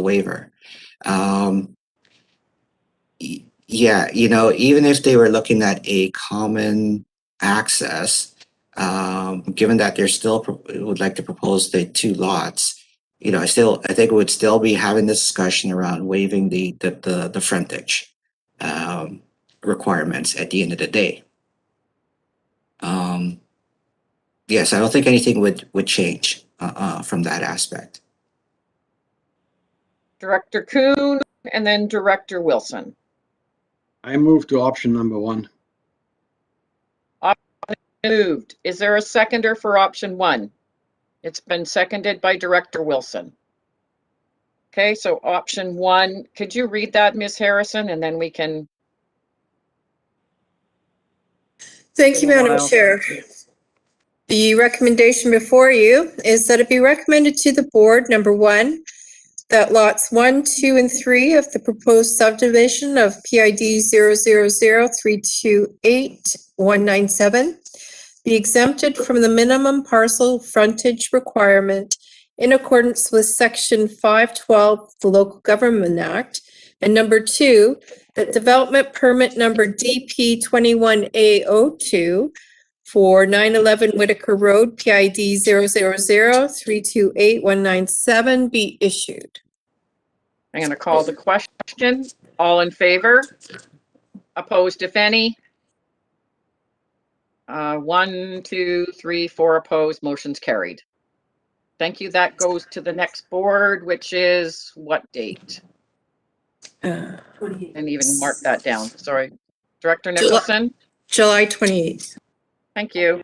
waiver. Yeah, even if they were looking at a common access, given that they're still would like to propose the 2 lots, I think we would still be having this discussion around waiving the frontage requirements at the end of the day. Yes, I don't think anything would change from that aspect. Director Kuhn and then Director Wilson. I move to option number 1. Moved. Is there a seconder for option 1? It's been seconded by Director Wilson. Okay, so option 1, could you read that, Ms. Harrison, and then we can. Thank you, Madam Chair. The recommendation before you is that it be recommended to the board, number 1, that lots 1, 2, and 3 of the proposed subdivision of PID 000328197 be exempted from the minimum parcel frontage requirement in accordance with Section 512 of the Local Government Act. And number 2, that development permit number DP 21A02 for 911 Whitaker Road, PID 000328197 be issued. I'm going to call the question. All in favor? Opposed, if any? 1, 2, 3, 4 opposed. Motion's carried. Thank you. That goes to the next board, which is what date? And even mark that down. Sorry. Director Nicholson? July 28th. Thank you.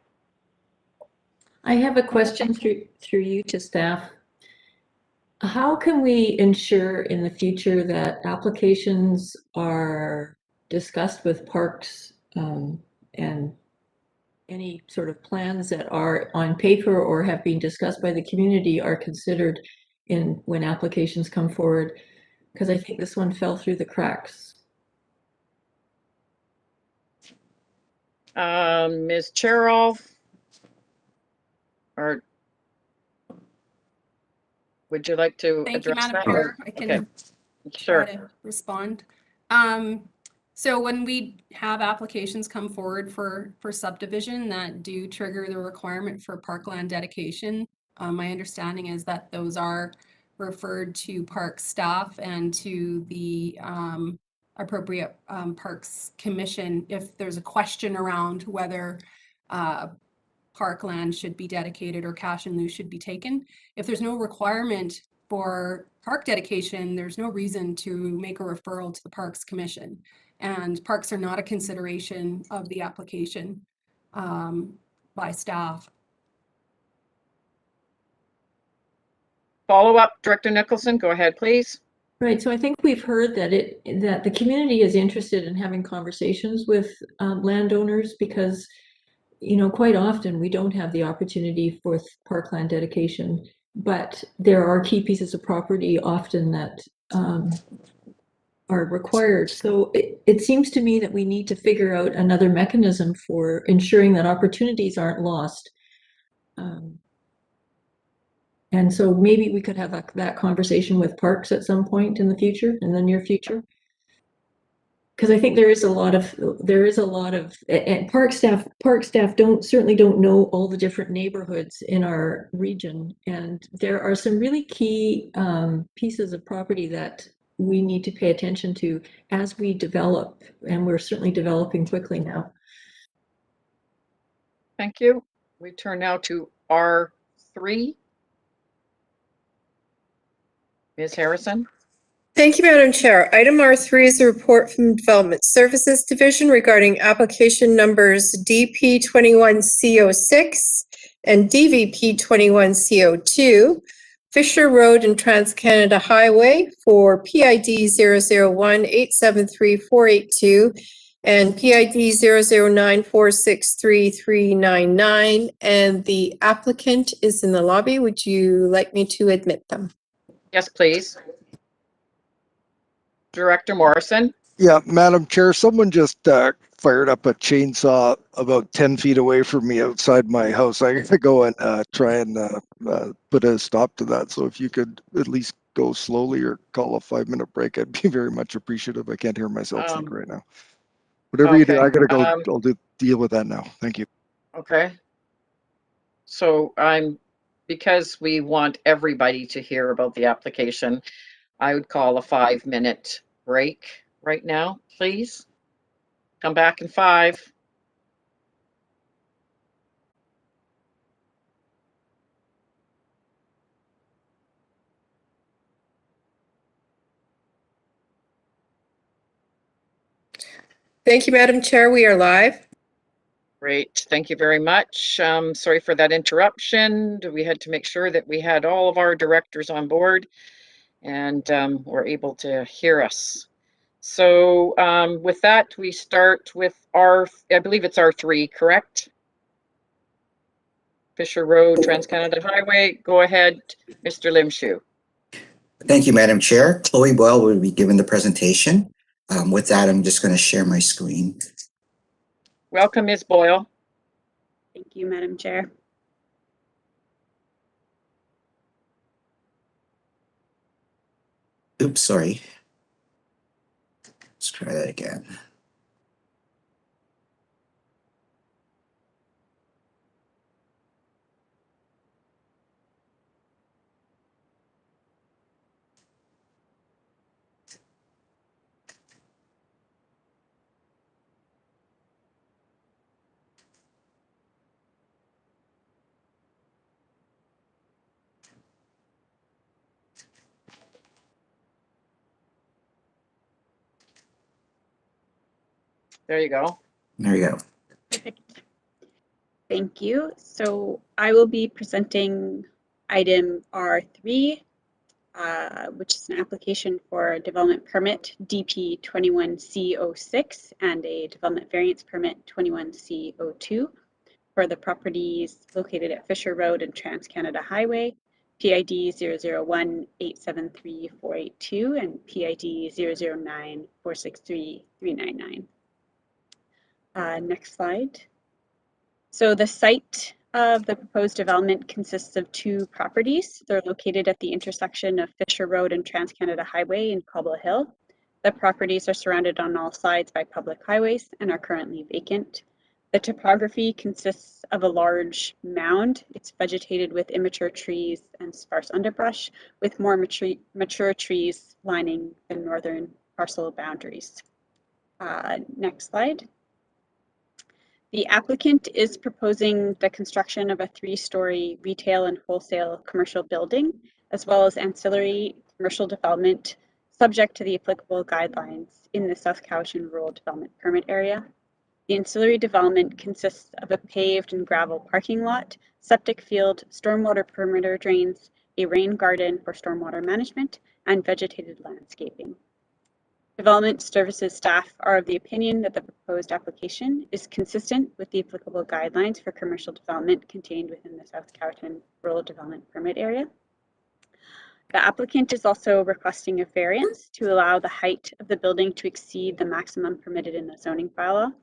I have a question through you to staff. How can we ensure in the future that applications are discussed with parks and any sort of plans that are on paper or have been discussed by the community are considered when applications come forward? Because I think this one fell through the cracks. Ms. Cherrill? Or would you like to Thank you, address Madam that? Chair. I can Okay. Sure. try to respond. So when we have applications come forward for subdivision that do trigger the requirement for parkland dedication, my understanding is that those are referred to park staff and to the appropriate parks commission if there's a question around whether parkland should be dedicated or cash in lieu should be taken. If there's no requirement for park dedication, there's no reason to make a referral to the Parks Commission. And parks are not a consideration of the application by staff. Follow up, Director Nicholson, go ahead, please. Right, so I think we've heard that the community is interested in having conversations with landowners because, quite often we don't have the opportunity for parkland dedication, but there are key pieces of property often that are required. So it seems to me that we need to figure out another mechanism for ensuring that opportunities aren't lost. And so maybe we could have that conversation with parks at some point in the future, in the near future. Because I think there is a lot of, and park staff certainly don't know all the different neighborhoods in our region. And there are some really key pieces of property that we need to pay attention to as we develop, and we're certainly developing quickly now. Thank you. We turn now to R3. Ms. Harrison? Thank you, Madam Chair. Item R3 is a report from Development Services Division regarding application numbers DP 21C06 and DVP 21C02, Fisher Road and Trans-Canada Highway for PID 001-873-482 and PID 009-463-399. And the applicant is in the lobby. Would you like me to admit them? Yes, please. Director Morrison? Yeah, Madam Chair, someone just fired up a chainsaw about 10 feet away from me outside my house. I gotta go and try and put a stop to that. So if you could at least go slowly or call a 5-minute break, I'd be very much appreciative. I can't hear myself think right now. Whatever you do, I gotta go. I'll deal with that now. Thank you. Okay. So because we want everybody to hear about the application, I would call a 5-minute break right now, please. Come back in 5. Thank you, Madam Chair. We are live. Great, thank you very much. Sorry for that interruption. We had to make sure that we had all of our directors on board and were able to hear us. So with that, we start with I believe it's R3, correct? Fisher Road, Trans-Canada Highway. Go ahead, Mr. Limshu. Thank you, Madam Chair. Chloe Boyle will be giving the presentation. With that, I'm just going to share my screen. Welcome, Ms. Boyle. Thank you, Madam Chair. Oops, sorry. Let's try that again. There you go. There you go. Perfect. Thank you. So I will be presenting item R3, which is an application for a development permit DP 21C06 and a development variance permit 21C02 for the properties located at Fisher Road and Trans-Canada Highway, PID 001-873-482 and PID 009-463-399. Next slide. So the site of the proposed development consists of 2 properties. They're located at the intersection of Fisher Road and Trans-Canada Highway in Cobble Hill. The properties are surrounded on all sides by public highways and are currently vacant. The topography consists of a large mound. It's vegetated with immature trees and sparse underbrush, with more mature trees lining the northern parcel boundaries. Next slide. The applicant is proposing the construction of a 3-story retail and wholesale commercial building, as well as ancillary commercial development subject to the applicable guidelines in the South Cowichan Rural Development Permit Area. The ancillary development consists of a paved and gravel parking lot, septic field, stormwater perimeter drains, a rain garden for stormwater management, and vegetated landscaping. Development Services staff are of the opinion that the proposed application is consistent with the applicable guidelines for commercial development contained within the South Cowichan Rural Development Permit Area. The applicant is also requesting a variance to allow the height of the building to exceed the maximum permitted in the zoning bylaw.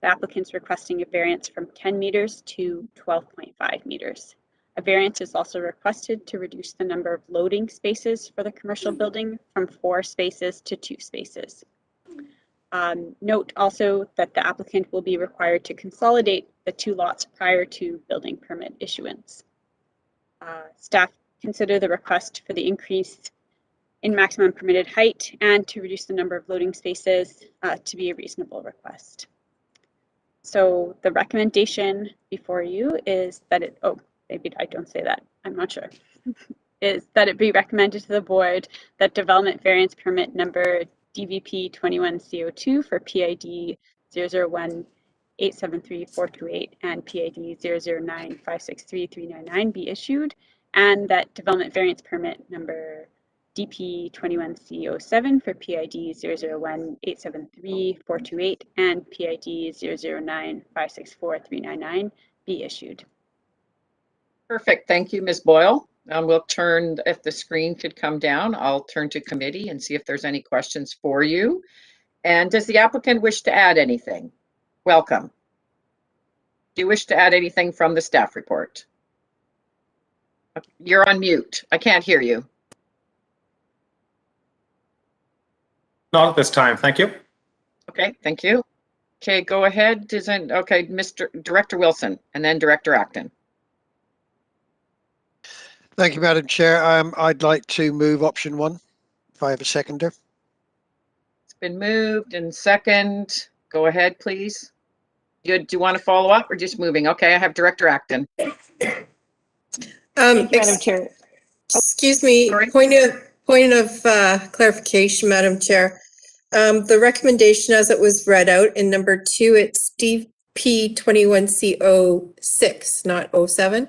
The applicant's requesting a variance from 10 meters to 12.5 meters. A variance is also requested to reduce the number of loading spaces for the commercial building from 4 spaces to 2 spaces. Note also that the applicant will be required to consolidate the 2 lots prior to building permit issuance. Staff consider the request for the increase in maximum permitted height and to reduce the number of loading spaces to be a reasonable request. So the recommendation before you is that maybe I don't say that, I'm not sure. is that it be recommended to the board that development variance permit number DVP 21CO2 for PID 001 873-428 and PID 009-563-399 be issued, and that development variance permit number DP 21C07 for PID 001 873-428 and PID 009-564-399 be issued. Perfect. Thank you, Ms. Boyle. We'll turn, if the screen could come down, I'll turn to committee and see if there's any questions for you. And does the applicant wish to add anything? Welcome. Do you wish to add anything from the staff report? You're on mute. I can't hear you. Not at this time. Thank you. Okay, thank you. Okay, go ahead. Okay, Mr. Director Wilson and then Director Acton. Thank you, Madam Chair. I'd like to move option 1, if I have a seconder. It's been moved and second. Go ahead, please. Do you want to follow up or just moving? Okay, I have Director Acton. Thank you, Madam Chair. Excuse me, Sorry. point of clarification, Madam Chair. The recommendation as it was read out in number 2, it's DP 21C06, not 07.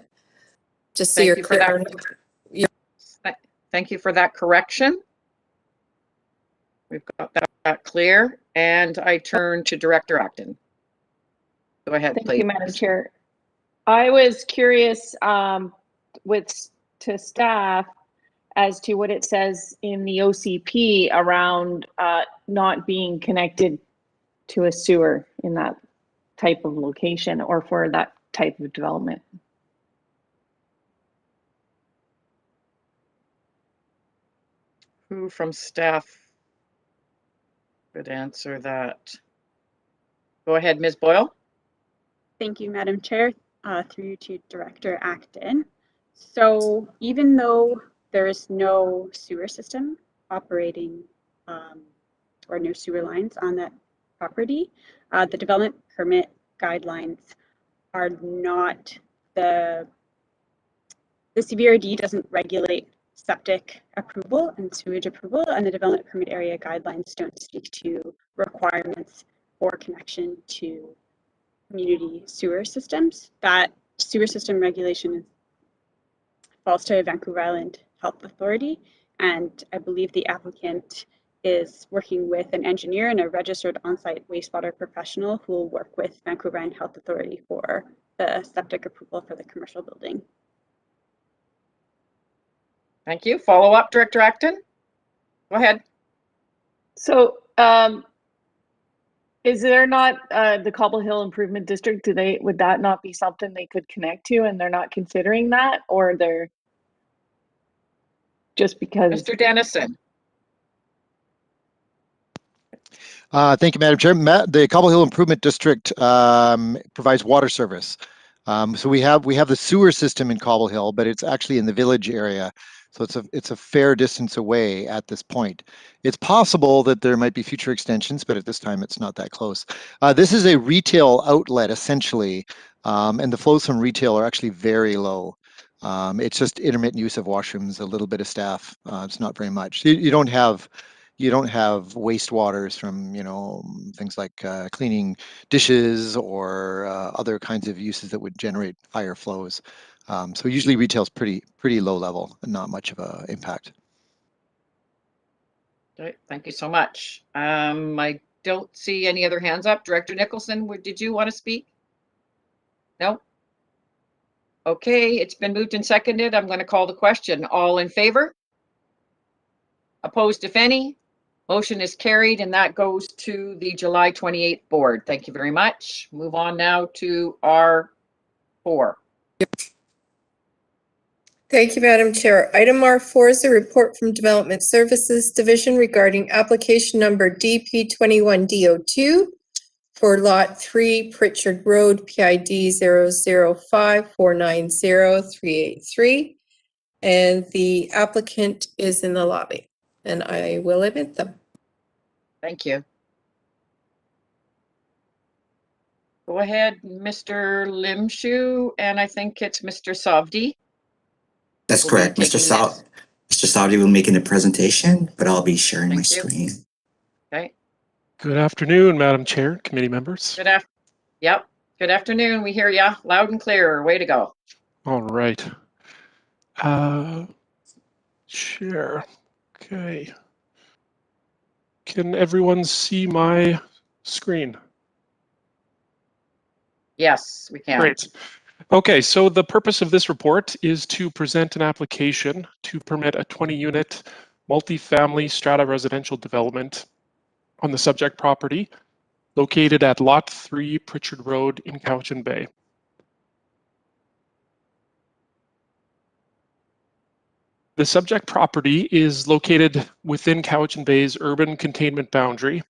Just so Thank you're you for clear. Thank you for that correction. We've got that clear. And I turn to Director Acton. Go ahead, Thank please. you, Madam Chair. I was curious to staff as to what it says in the OCP around not being connected to a sewer in that type of location or for that type of development. Who from staff could answer that? Go ahead, Ms. Boyle. Thank you, Madam Chair, through to Director Acton. So even though there is no sewer system operating or no sewer lines on that property, the development permit guidelines are not the CBRD doesn't regulate septic approval and sewage approval, and the development permit area guidelines don't speak to requirements for connection to community sewer systems. That sewer system regulation falls to Vancouver Island Health Authority, and I believe the applicant is working with an engineer and a registered on-site wastewater professional who will work with Vancouver Island Health Authority for the septic approval for the commercial building. Thank you. Follow up, Director Acton. Go ahead. So is there not the Cobble Hill Improvement District? Would that not be something they could connect to, and they're not considering that, or they're just because? Mr. Dennison. Thank you, Madam Chair. The Cobble Hill Improvement District provides water service. So we have the sewer system in Cobble Hill, but it's actually in the village area. So it's a fair distance away at this point. It's possible that there might be future extensions, but at this time it's not that close. This is a retail outlet essentially, and the flows from retail are actually very low. It's just intermittent use of washrooms, a little bit of staff. It's not very much. You don't have wastewaters from things like cleaning dishes or other kinds of uses that would generate higher flows. So usually retail's pretty low level and not much of an impact. Okay, thank you so much. I don't see any other hands up. Director Nicholson, did you want to speak? No? Okay, it's been moved and seconded. I'm going to call the question. All in favor? Opposed, if any? Motion is carried, and that goes to the July 28th board. Thank you very much. Move on now to R4. Thank you, Madam Chair. Item R4 is a report from Development Services Division regarding application number DP21D02 for Lot 3, Pritchard Road, PID 005490383. And the applicant is in the lobby, and I will admit them. Thank you. Go ahead, Mr. Limshu, and I think it's Mr. Savdi. That's will be correct. taking this. Mr. Saudi will be making the presentation, but I'll be sharing my Thank you. screen. Okay. Good afternoon, Madam Chair, committee members. Yep. Good afternoon. We hear ya loud and clear. Way to go. All right. Share. Okay. Can everyone see my screen? Yes, we can. Great. Okay, so the purpose of this report is to present an application to permit a 20-unit multifamily strata residential development on the subject property located at Lot 3 Pritchard Road in Cowichan Bay. The subject property is located within Cowichan Bay's urban containment boundary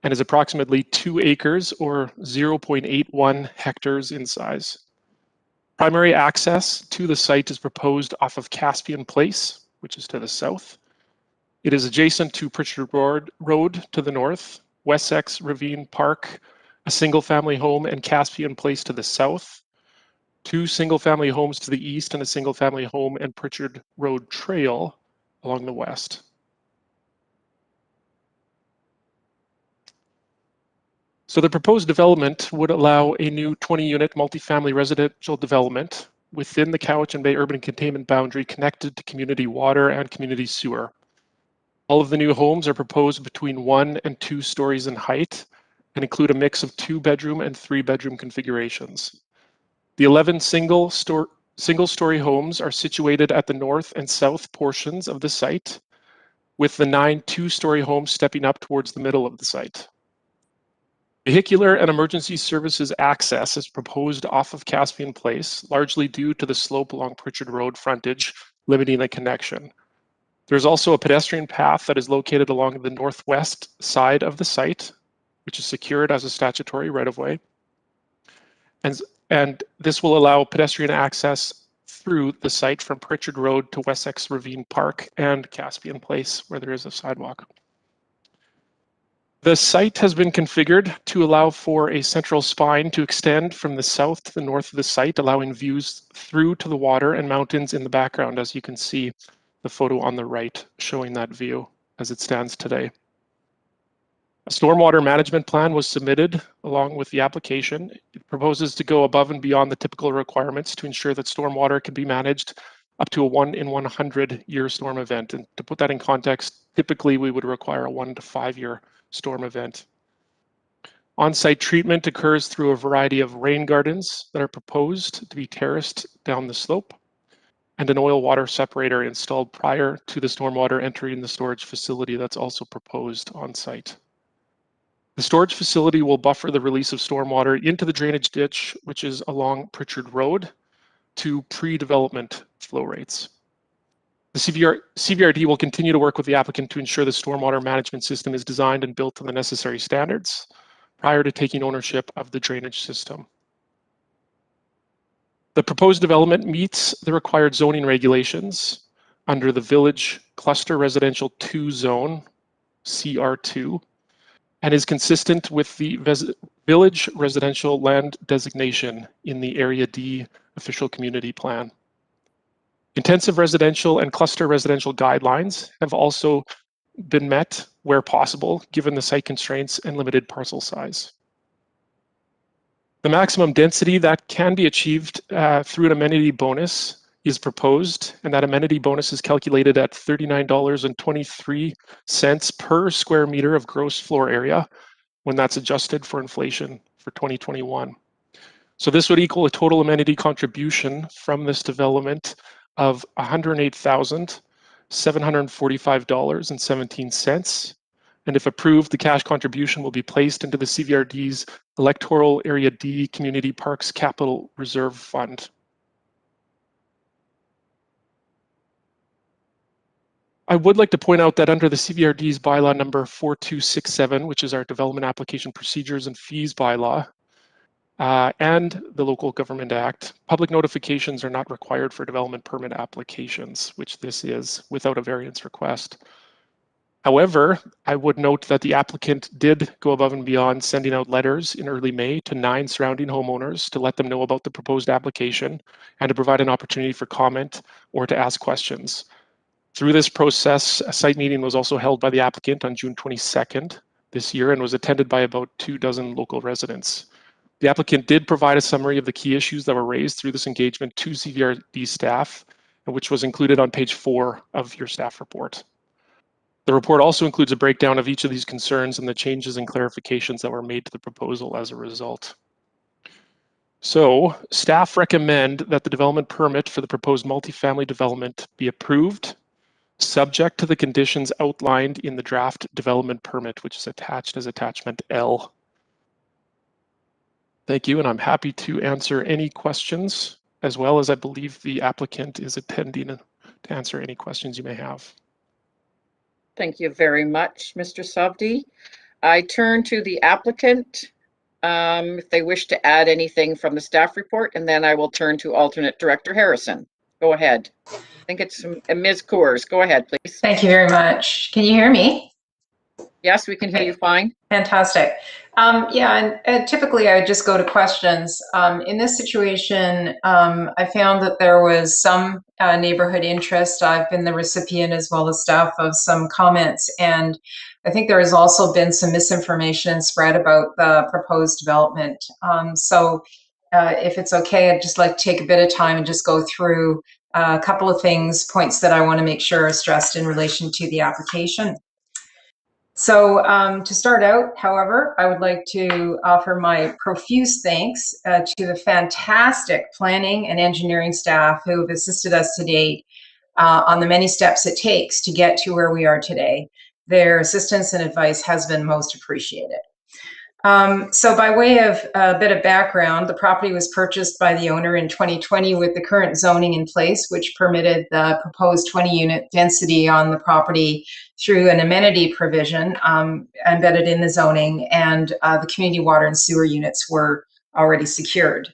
and is approximately 2 acres or 0.81 hectares in size. Primary access to the site is proposed off of Caspian Place, which is to the south. It is adjacent to Pritchard Road to the north, Wessex Ravine Park, a single-family home, and Caspian Place to the south, 2 single-family homes to the east, and a single-family home and Pritchard Road Trail along the west. So the proposed development would allow a new 20-unit multifamily residential development within the Cowichan Bay urban containment boundary connected to community water and community sewer. All of the new homes are proposed between 1 and 2 stories in height and include a mix of 2-bedroom and 3-bedroom configurations. The 11 single-story homes are situated at the north and south portions of the site, with the 9 2-story homes stepping up towards the middle of the site. Vehicular and emergency services access is proposed off of Caspian Place, largely due to the slope along Pritchard Road frontage, limiting the connection. There's also a pedestrian path that is located along the northwest side of the site, which is secured as a statutory right-of-way. And this will allow pedestrian access through the site from Pritchard Road to Wessex Ravine Park and Caspian Place, where there is a sidewalk. The site has been configured to allow for a central spine to extend from the south to the north of the site, allowing views through to the water and mountains in the background, as you can see the photo on the right showing that view as it stands today. A stormwater management plan was submitted along with the application. It proposes to go above and beyond the typical requirements to ensure that stormwater can be managed up to a 1 in 100 year storm event. And to put that in context, typically we would require a 1 to 5 year storm event. On-site treatment occurs through a variety of rain gardens that are proposed to be terraced down the slope, and an oil water separator installed prior to the stormwater entering the storage facility that's also proposed on site. The storage facility will buffer the release of stormwater into the drainage ditch, which is along Pritchard Road, to pre-development flow rates. The CVRD will continue to work with the applicant to ensure the stormwater management system is designed and built to the necessary standards prior to taking ownership of the drainage system. The proposed development meets the required zoning regulations under the Village Cluster Residential 2 Zone, CR2, and is consistent with the Village Residential Land Designation in the Area D Official Community Plan. Intensive residential and cluster residential guidelines have also been met where possible, given the site constraints and limited parcel size. The maximum density that can be achieved through an amenity bonus is proposed, and that amenity bonus is calculated at $39.23 per square meter of gross floor area when that's adjusted for inflation for 2021. So this would equal a total amenity contribution from this development of $108,745.17. And if approved, the cash contribution will be placed into the CVRD's Electoral Area D Community Parks Capital Reserve Fund. I would like to point out that under the CVRD's bylaw number 4267, which is our Development Application Procedures and Fees bylaw, and the Local Government Act, public notifications are not required for development permit applications, which this is, without a variance request. However, I would note that the applicant did go above and beyond sending out letters in early May to 9 surrounding homeowners to let them know about the proposed application and to provide an opportunity for comment or to ask questions. Through this process, a site meeting was also held by the applicant on June 22nd this year and was attended by about 24 local residents. The applicant did provide a summary of the key issues that were raised through this engagement to CVRD staff, which was included on page 4 of your staff report. The report also includes a breakdown of each of these concerns and the changes and clarifications that were made to the proposal as a result. So, staff recommend that the development permit for the proposed multifamily development be approved, subject to the conditions outlined in the draft development permit, which is attached as attachment L. Thank you, and I'm happy to answer any questions, as well as I believe the applicant is attending to answer any questions you may have. Thank you very much, Mr. Savdi. I turn to the applicant if they wish to add anything from the staff report, and then I will turn to alternate Director Harrison. Go ahead. I think it's Ms. Coors. Go ahead, please. Thank you very much. Can you hear me? Yes, we can hear you fine. Fantastic. Yeah, and typically I would just go to questions. In this situation, I found that there was some neighborhood interest. I've been the recipient as well as staff of some comments, and I think there has also been some misinformation spread about the proposed development. If it's okay, I'd just like to take a bit of time and just go through a couple of points that I want to make sure are stressed in relation to the application. So to start out, however, I would like to offer my profuse thanks to the fantastic planning and engineering staff who have assisted us to date on the many steps it takes to get to where we are today. Their assistance and advice has been most appreciated. So by way of a bit of background, the property was purchased by the owner in 2020 with the current zoning in place, which permitted the proposed 20-unit density on the property through an amenity provision embedded in the zoning, and the community water and sewer units were already secured.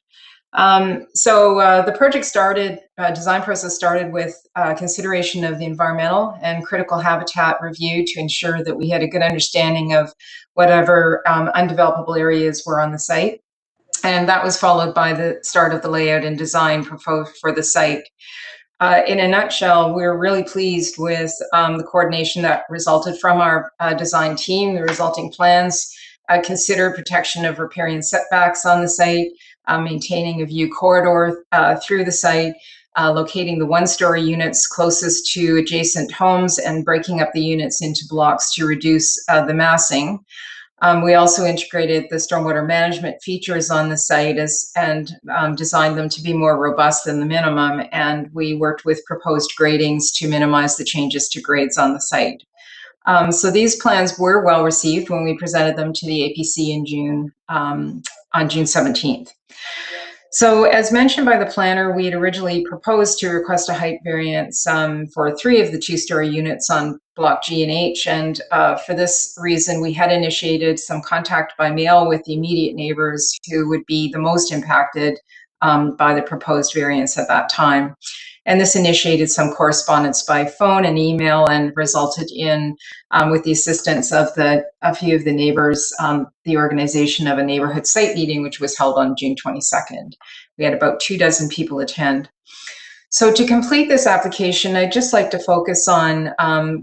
The project started, design process started with consideration of the environmental and critical habitat review to ensure that we had a good understanding of whatever undevelopable areas were on the site. And that was followed by the start of the layout and design proposed for the site. In a nutshell, we're really pleased with the coordination that resulted from our design team. The resulting plans consider protection of riparian setbacks on the site, maintaining a view corridor through the site, locating the one-story units closest to adjacent homes and breaking up the units into blocks to reduce the massing. We also integrated the stormwater management features on the site and designed them to be more robust than the minimum, and we worked with proposed gradings to minimize the changes to grades on the site. So these plans were well received when we presented them to the APC in June, on June 17th. So as mentioned by the planner, we had originally proposed to request a height variance for 3 of the 2-story units on block G and H. And for this reason, we had initiated some contact by mail with the immediate neighbors who would be the most impacted by the proposed variance at that time. And this initiated some correspondence by phone and email and resulted in, with the assistance of a few of the neighbors, the organization of a neighborhood site meeting, which was held on June 22nd. We had about 24 people attend. So to complete this application, I'd just like to focus on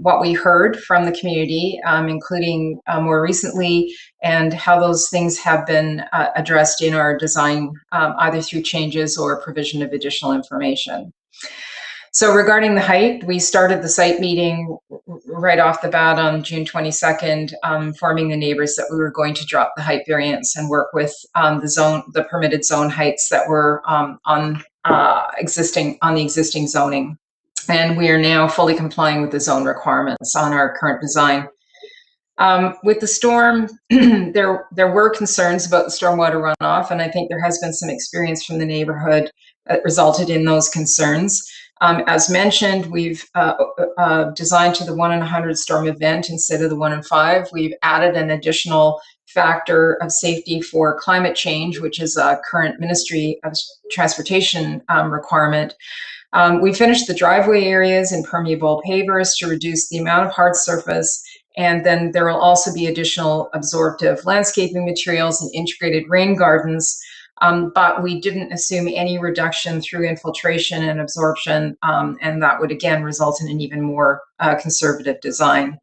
what we heard from the community, including more recently, and how those things have been addressed in our design, either through changes or provision of additional information. So regarding the height, we started the site meeting right off the bat on June 22nd, informing the neighbors that we were going to drop the height variance and work with the permitted zone heights that were on the existing zoning. And we are now fully complying with the zone requirements on our current design. With the storm, there were concerns about the stormwater runoff, and I think there has been some experience from the neighborhood that resulted in those concerns. As mentioned, we've designed to the 1 in 100 storm event instead of the 1 in 5. We've added an additional factor of safety for climate change, which is a current Ministry of Transportation requirement. We finished the driveway areas in permeable pavers to reduce the amount of hard surface And then there will also be additional absorptive landscaping materials and integrated rain gardens. But we didn't assume any reduction through infiltration and absorption, and that would again result in an even more conservative design.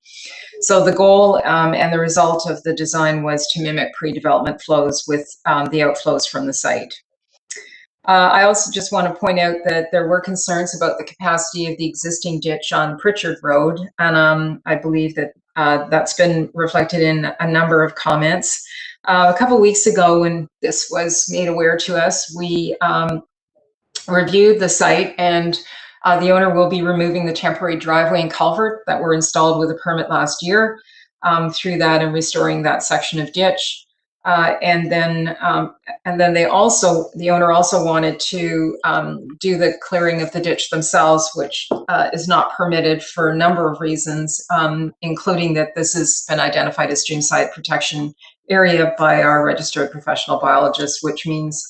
So the goal and the result of the design was to mimic pre-development flows with the outflows from the site. I also just want to point out that there were concerns about the capacity of the existing ditch on Pritchard Road, and I believe that that's been reflected in a number of comments. A couple of weeks ago, when this was made aware to us, we reviewed the site, and the owner will be removing the temporary driveway and culvert that were installed with a permit last year through that and restoring that section of ditch. And then the owner also wanted to do the clearing of the ditch themselves, which is not permitted for a number of reasons, including that this has been identified as streamside protection area by our registered professional biologist, which means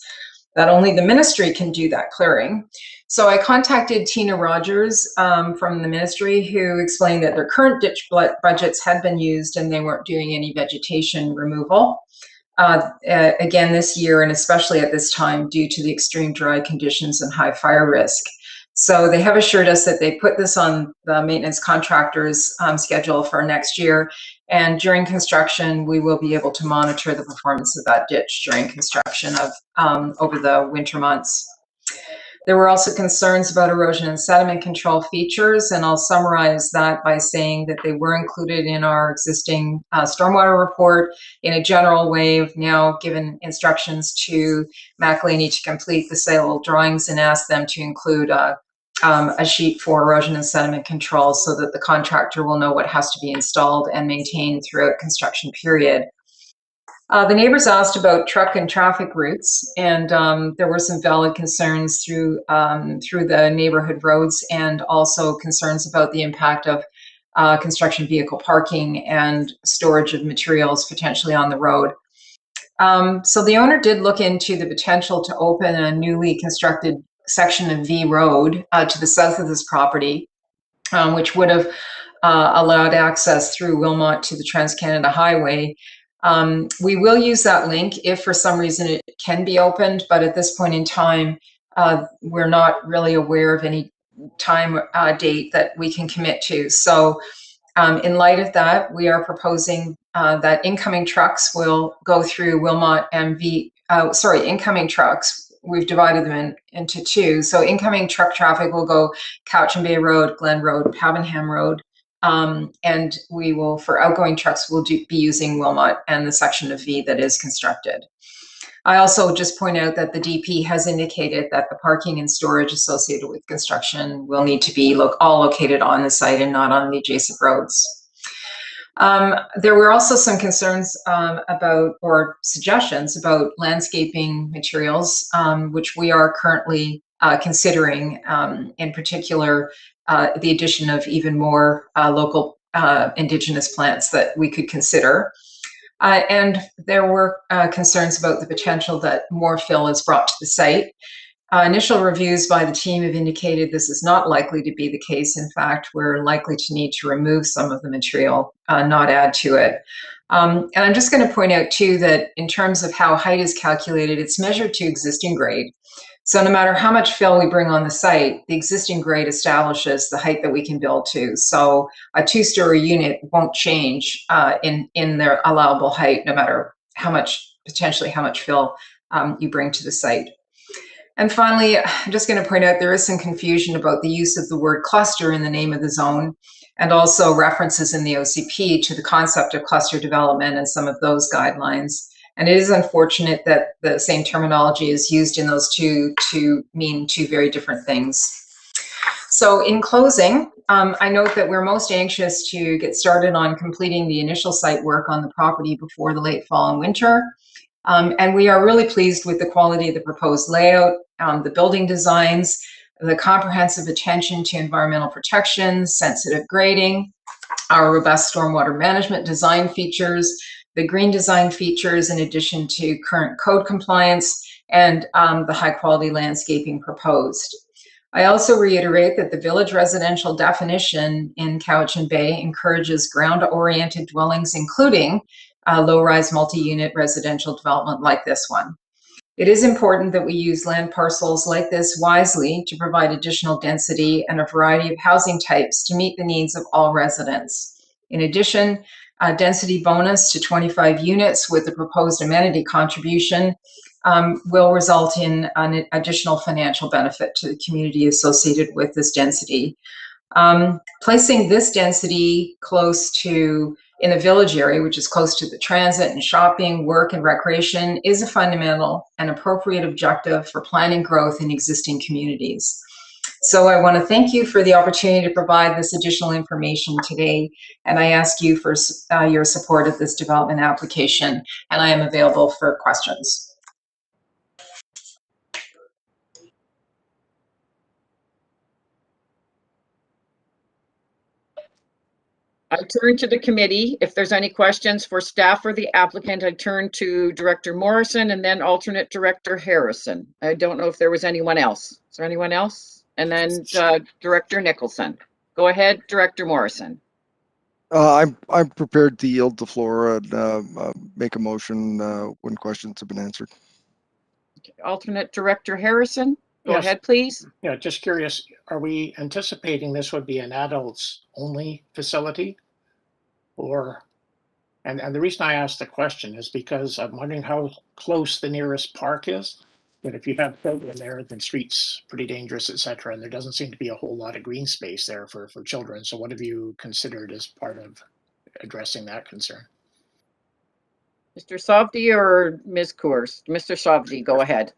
that only the ministry can do that clearing. So I contacted Tina Rogers from the ministry, who explained that their current ditch budgets had been used and they weren't doing any vegetation removal. Again this year, and especially at this time, due to the extreme dry conditions and high fire risk. So they have assured us that they put this on the maintenance contractor's schedule for next year, and during construction we will be able to monitor the performance of that ditch during construction of over the winter months. There were also concerns about erosion and sediment control features, and I'll summarize that by saying that they were included in our existing stormwater report in a general way. We've now given instructions to McElhaney to complete the site drawings and ask them to include a sheet for erosion and sediment control so that the contractor will know what has to be installed and maintained throughout construction period. The neighbors asked about truck and traffic routes, and there were some valid concerns through the neighborhood roads, and also concerns about the impact of construction vehicle parking and storage of materials potentially on the road. So the owner did look into the potential to open a newly constructed section of V Road to the south of this property, which would have allowed access through Wilmot to the Trans-Canada Highway. We will use that link if for some reason it can be opened, but at this point in time, we're not really aware of any time date that we can commit to. So in light of that, we are proposing that incoming trucks will go through Wilmot and incoming trucks, we've divided them into two. So incoming truck traffic will go Couch and Bay Road, Glen Road, Pavenham Road. And we will, for outgoing trucks, we'll be using Wilmot and the section of V that is constructed. I also just point out that the DP has indicated that the parking and storage associated with construction will need to be all located on the site and not on the adjacent roads. There were also some concerns about, or suggestions about, landscaping materials, which we are currently considering, in particular, the addition of even more local indigenous plants that we could consider. And there were concerns about the potential that more fill is brought to the site. Initial reviews by the team have indicated this is not likely to be the case. In fact, we're likely to need to remove some of the material, not add to it. And I'm just going to point out too that in terms of how height is calculated, it's measured to existing grade. So no matter how much fill we bring on the site, the existing grade establishes the height that we can build to. So a two-story unit won't change in their allowable height, no matter potentially how much fill you bring to the site. And finally, I'm just going to point out there is some confusion about the use of the word cluster in the name of the zone, and also references in the OCP to the concept of cluster development and some of those guidelines. And it is unfortunate that the same terminology is used in those two to mean two very different things. So in closing, I note that we're most anxious to get started on completing the initial site work on the property before the late fall and winter. And we are really pleased with the quality of the proposed layout, the building designs, the comprehensive attention to environmental protection, sensitive grading, our robust stormwater management design features, the green design features in addition to current code compliance, and the high quality landscaping proposed. I also reiterate that the village residential definition in Cowichan Bay encourages ground-oriented dwellings, including low-rise multi-unit residential development like this one. It is important that we use land parcels like this wisely to provide additional density and a variety of housing types to meet the needs of all residents. In addition, a density bonus to 25 units with the proposed amenity contribution will result in an additional financial benefit to the community associated with this density. Placing this density close to, in the village area, which is close to the transit and shopping, work, and recreation, is a fundamental and appropriate objective for planning growth in existing communities. So I want to thank you for the opportunity to provide this additional information today, and I ask you for your support of this development application, and I am available for questions. I turn to the committee. If there's any questions for staff or the applicant, I turn to Director Morrison and then alternate Director Harrison. I don't know if there was anyone else. Is there anyone else? And then Director Nicholson. Go ahead, Director Morrison. I'm prepared to yield the floor and make a motion when questions have been answered. Alternate Director Harrison, go Yes. ahead, please. Yeah, just curious, are we anticipating this would be an adults only facility? Or, and the reason I asked the question is because I'm wondering how close the nearest park is. But if you have children there, then streets pretty dangerous, et cetera, and there doesn't seem to be a whole lot of green space there for children. So what have you considered as part of addressing that concern? Mr. Savdi or Ms. Coors? Mr. Savdi, go ahead.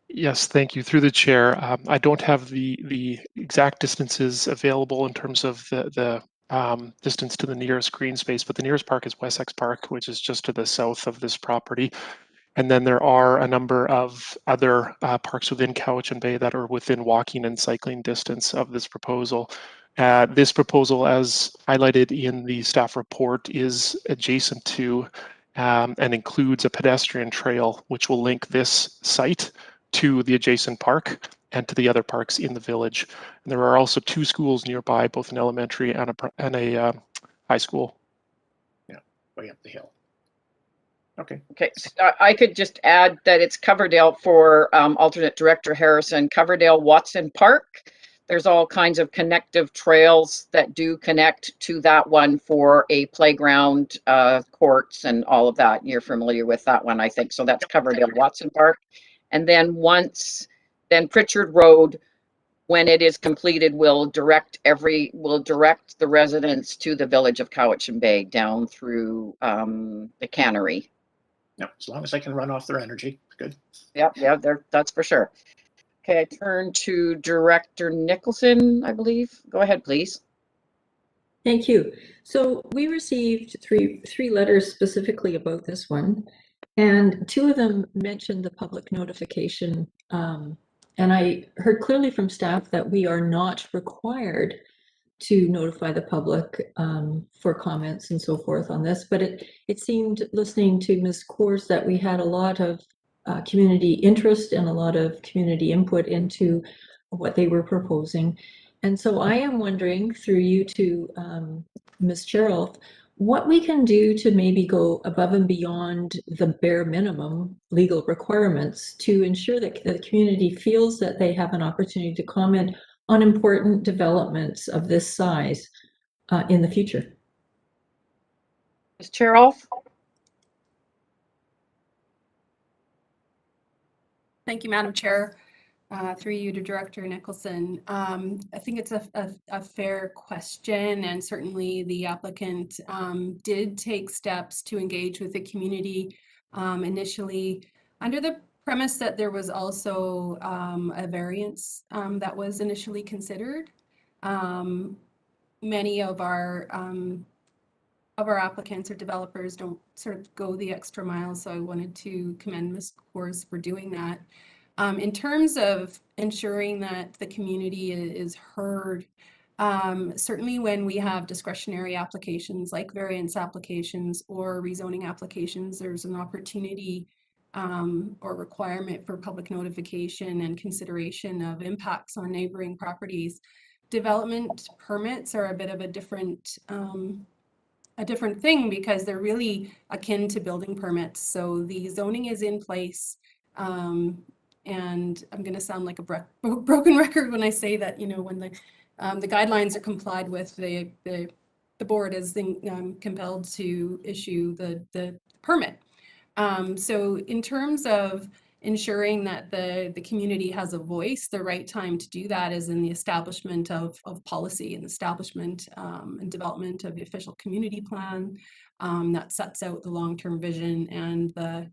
Yes, thank you. Through the chair, I don't have the exact distances available in terms of the distance to the nearest green space, but the nearest park is Wessex Park, which is just to the south of this property. And then there are a number of other parks within Cowichan Bay that are within walking and cycling distance of this proposal. This proposal, as highlighted in the staff report, is adjacent to and includes a pedestrian trail, which will link this site to the adjacent park and to the other parks in the village. And there are also two schools nearby, both an elementary and a high school. Yeah, way up the hill. Okay. Okay, so I could just add that it's Coverdale for alternate Director Harrison, Coverdale Watson Park. There's all kinds of connective trails that do connect to that one for a playground, courts and all of that. You're familiar with that one, I think. So that's Coverdale Watson Park. And then then Pritchard Road, when it is completed, will direct the residents to the village of Cowichan Bay down through the cannery. Yeah, as long as they can run off their energy, good. Yeah, that's for sure. Okay, I turn to Director Nicholson, I believe. Go ahead, please. Thank you. So we received three letters specifically about this one, and two of them mentioned the public notification. And I heard clearly from staff that we are not required to notify the public for comments and so forth on this, but it seemed, listening to Ms. Coors, that we had a lot of community interest and a lot of community input into what they were proposing. And so I am wondering, through you to Ms. Cheryl, what we can do to maybe go above and beyond the bare minimum legal requirements to ensure that the community feels that they have an opportunity to comment on important developments of this size in the future. Ms. Cheryl? Thank you, Madam Chair. Through you to Director Nicholson. I think it's a fair question, and certainly the applicant did take steps to engage with the community initially under the premise that there was also a variance that was initially considered. Many of our applicants or developers don't sort of go the extra mile, so I wanted to commend Ms. Coors for doing that. In terms of ensuring that the community is heard, certainly when we have discretionary applications like variance applications or rezoning applications, there's an opportunity or requirement for public notification and consideration of impacts on neighboring properties. Development permits are a bit of a different thing because they're really akin to building permits. So the zoning is in place. And I'm going to sound like a broken record when I say that, you know, when the guidelines are complied with, the board is compelled to issue the permit. So in terms of ensuring that the community has a voice, the right time to do that is in the establishment of policy and establishment and development of the official community plan that sets out the long-term vision and the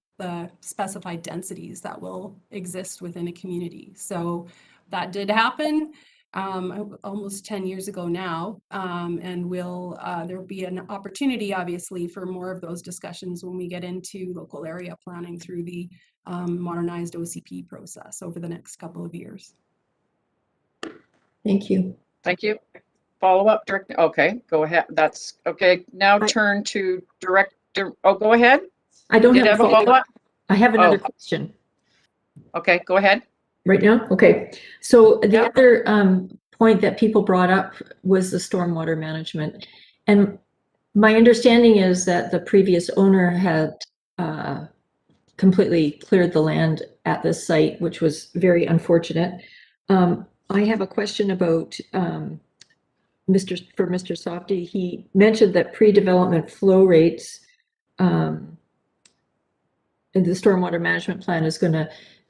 specified densities that will exist within a community. So that did happen almost 10 years ago now, and there'll be an opportunity obviously for more of those discussions when we get into local area planning through the modernized OCP process over the next couple of years. Thank you. Thank you. Follow up, Director. Okay, go ahead. That's okay. Now turn to Director. Oh, go ahead. I don't have a follow up. I have another question. Okay, go ahead. Right now? Okay. So the other point that people brought up was the stormwater management. And my understanding is that the previous owner had completely cleared the land at this site, which was very unfortunate. I have a question about Mr. Softy. He mentioned that pre-development flow rates and the stormwater management plan is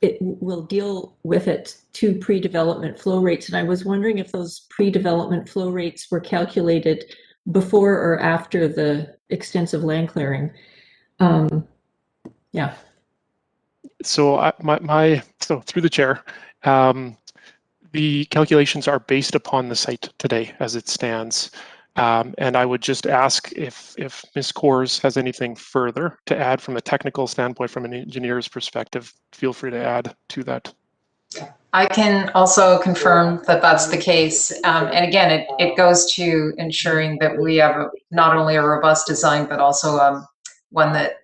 it will deal with it to pre-development flow rates. And I was wondering if those pre-development flow rates were calculated before or after the extensive land clearing. Yeah. So so through the chair, the calculations are based upon the site today as it stands. And I would just ask if Ms. Kors has anything further to add from a technical standpoint, from an engineer's perspective, feel free to add to that. I can also confirm that that's the case. And again, it goes to ensuring that we have not only a robust design, but also one that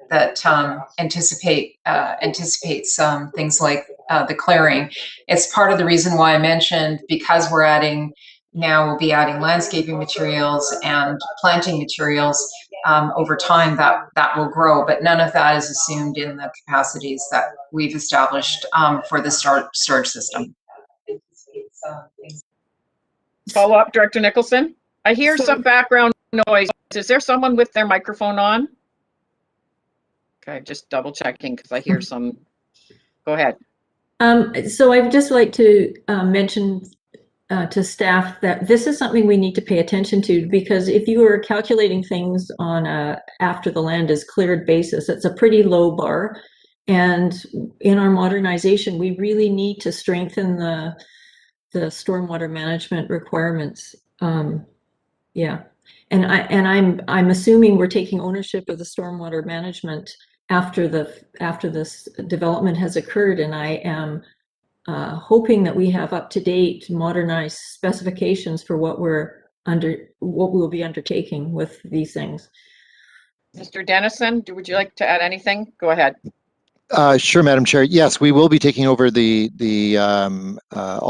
anticipates things like the clearing. It's part of the reason why I mentioned, because we'll be adding landscaping materials and planting materials over time, that will grow, but none of that is assumed in the capacities that we've established for the storage system. Follow up, Director Nicholson. I hear some background noise. Is there someone with their microphone on? Okay, just double checking because I hear some. Go ahead. So I'd just like to mention to staff that this is something we need to pay attention to, because if you are calculating things on a after the land is cleared basis, it's a pretty low bar. And in our modernization, we really need to strengthen the stormwater management requirements. Yeah, and I'm assuming we're taking ownership of the stormwater management after this development has occurred, and I am hoping that we have up-to-date modernized specifications for what we'll be undertaking with these things. Mr. Dennison, would you like to add anything? Go ahead. Sure, Madam Chair. Yes, we will be taking over all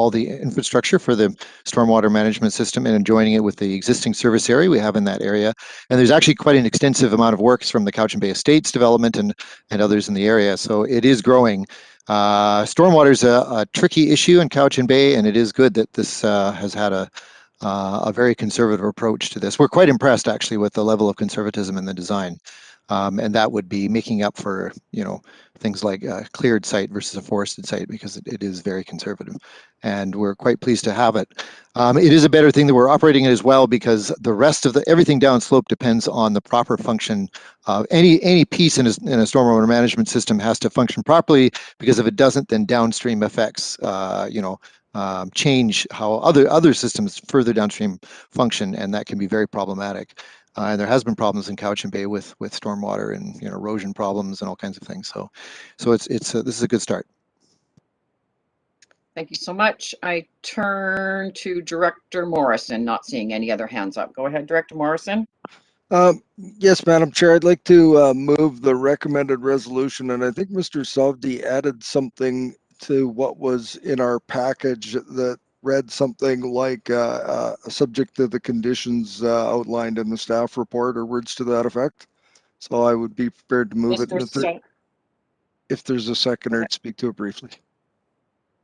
the infrastructure for the stormwater management system and joining it with the existing service area we have in that area. And there's actually quite an extensive amount of works from the Cowichan Bay Estates development and others in the area. So it is growing. Stormwater is a tricky issue in Cowichan Bay, and it is good that this has had a very conservative approach to this. We're quite impressed actually with the level of conservatism in the design. And that would be making up for, things like a cleared site versus a forested site, because it is very conservative, and we're quite pleased to have it. It is a better thing that we're operating it as well, because the rest of everything downslope depends on the proper function. Any piece in a stormwater management system has to function properly, because if it doesn't, then downstream effects, change how other systems further downstream function, and that can be very problematic. And there has been problems in Cowichan Bay with stormwater and erosion problems and all kinds of things. So this is a good start. Thank you so much. I turn to Director Morrison, not seeing any other hands up. Go ahead, Director Morrison. Yes, Madam Chair, I'd like to move the recommended resolution, and I think Mr. Savdi added something to what was in our package that read something like subject to the conditions outlined in the staff report or words to that effect. So I would be prepared to move it. If there's a seconder, to speak to it briefly.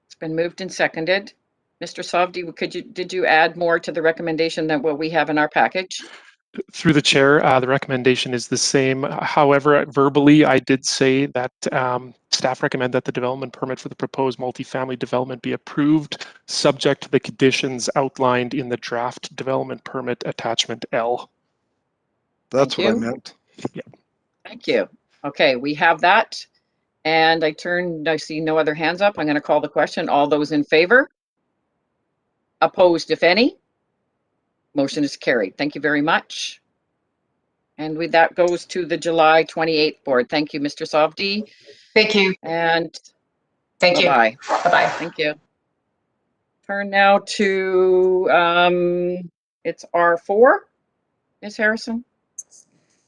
It's been moved and seconded. Mr. Savdi, did you add more to the recommendation than what we have in our package? Through the chair, the recommendation is the same. However, verbally, I did say that staff recommend that the development permit for the proposed multifamily development be approved, subject to the conditions outlined in the draft development permit attachment L. That's what I meant. Yeah. Thank you. Okay, we have that. And I see no other hands up. I'm going to call the question. All those in favor? Opposed, if any? Motion is carried. Thank you very much. And with that goes to the July 28th board. Thank you, Mr. Savdi. Thank you. And Thank you. bye-bye. Bye-bye. Thank you. Turn now to, it's R4, Ms. Harrison?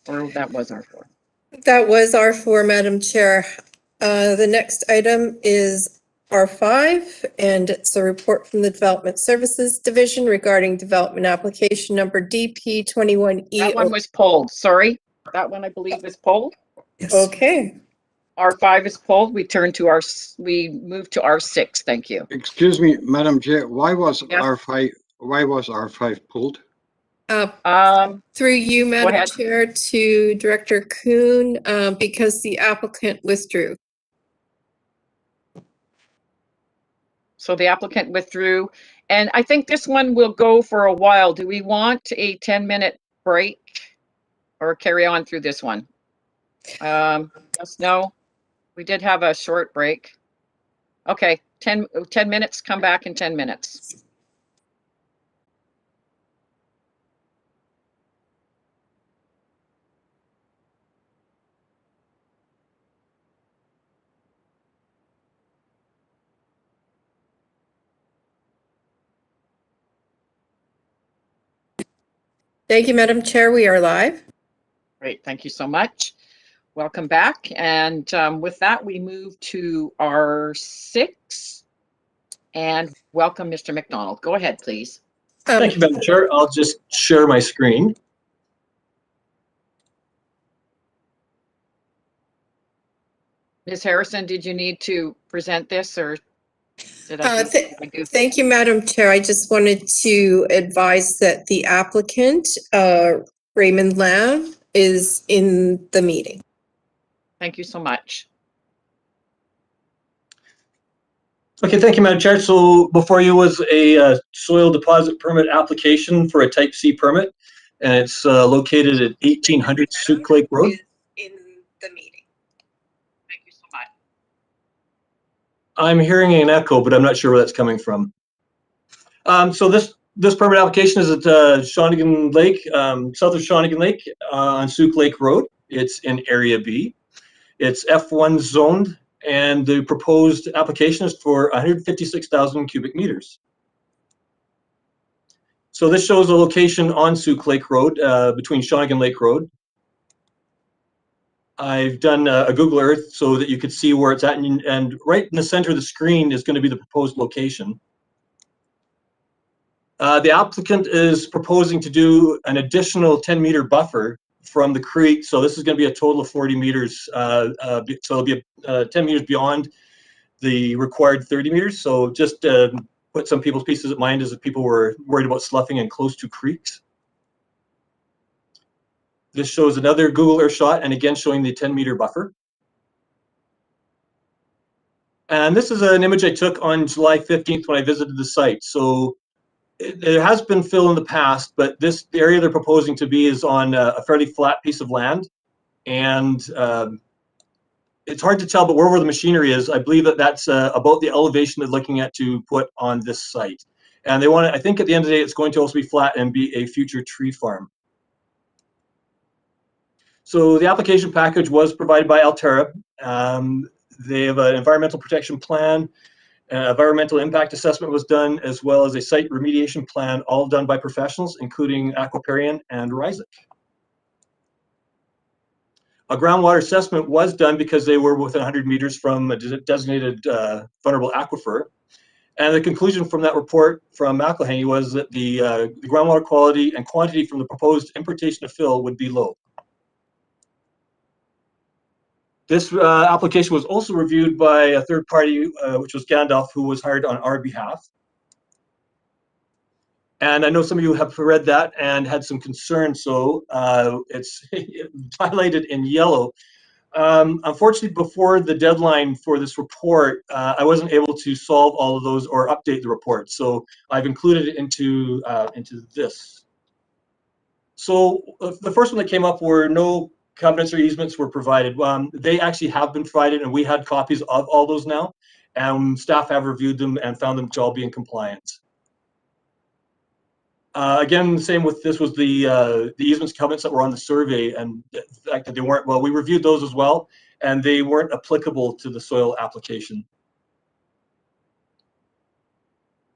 Or that was R4? That was R4, Madam Chair. The next item is R5, and it's a report from the Development Services Division regarding development application number DP 21E. That one was pulled, sorry. That one I believe is pulled. Okay. R5 is pulled. We move to R6. Thank you. Excuse me, Madam Chair, why was R5 pulled? Through you, Madam ahead. Chair, to Director Kuhn, because the applicant withdrew. So the applicant withdrew, and I think this one will go for a while. Do we want a 10-minute break or carry on through this one? Yes, no, we did have a short break. Okay, 10 minutes, come back in 10 minutes. Thank you, Madam Chair. We are live. Great, thank you so much. Welcome back. And with that, we move to R6 and welcome Mr. McDonald. Go ahead, please. Thank you, Madam Chair. I'll just share my screen. Ms. Harrison, did you need to present this or did I Thank you, Madam Chair. I just wanted to advise that the applicant, Raymond Lamb, is in the meeting. Thank you so much. Okay, thank you, Madam Chair. So before you was a soil deposit permit application for a Type C permit, and it's located at 1800 Souk Lake Road. In the meeting. Thank you so much. I'm hearing an echo, but I'm not sure where that's coming from. So this permit application is at Shawnigan Lake, south of Shawnigan Lake on Souk Lake Road. It's in Area B. It's F1 zoned, and the proposed application is for 156,000 cubic meters. So this shows a location on Souk Lake Road, between Shawnigan Lake Road. I've done a Google Earth so that you could see where it's at, and right in the center of the screen is going to be the proposed location. The applicant is proposing to do an additional 10-meter buffer from the creek, so this is going to be a total of 40 meters. So it'll be 10 meters beyond the required 30 meters. So just put some people's pieces of mind as if people were worried about sloughing in close to creeks. This shows another Google Earth shot, and again showing the 10-meter buffer. And this is an image I took on July 15th when I visited the site. So there has been fill in the past, but the area they're proposing to be is on a fairly flat piece of land. And it's hard to tell, but wherever the machinery is, I believe that that's about the elevation they're looking at to put on this site. And they want to, I think at the end of the day, it's going to also be flat and be a future tree farm. So the application package was provided by Altera. They have an environmental protection plan, environmental impact assessment was done, as well as a site remediation plan, all done by professionals, including Aquaparian and Rcmp. A groundwater assessment was done because they were within 100 meters from a designated vulnerable aquifer. And the conclusion from that report from McElhaney was that the groundwater quality and quantity from the proposed importation of fill would be low. This application was also reviewed by a third party, which was Gandalf, who was hired on our behalf. And I know some of you have read that and had some concerns, so it's highlighted in yellow. Unfortunately, before the deadline for this report, I wasn't able to solve all of those or update the report. So I've included it into this. So the first one that came up were no covenants or easements were provided. They actually have been provided, and we had copies of all those now. And staff have reviewed them and found them to all be in compliance. Again, the same with this was the easements covenants that were on the survey, and the fact that they weren't, well, we reviewed those as well, and they weren't applicable to the soil application.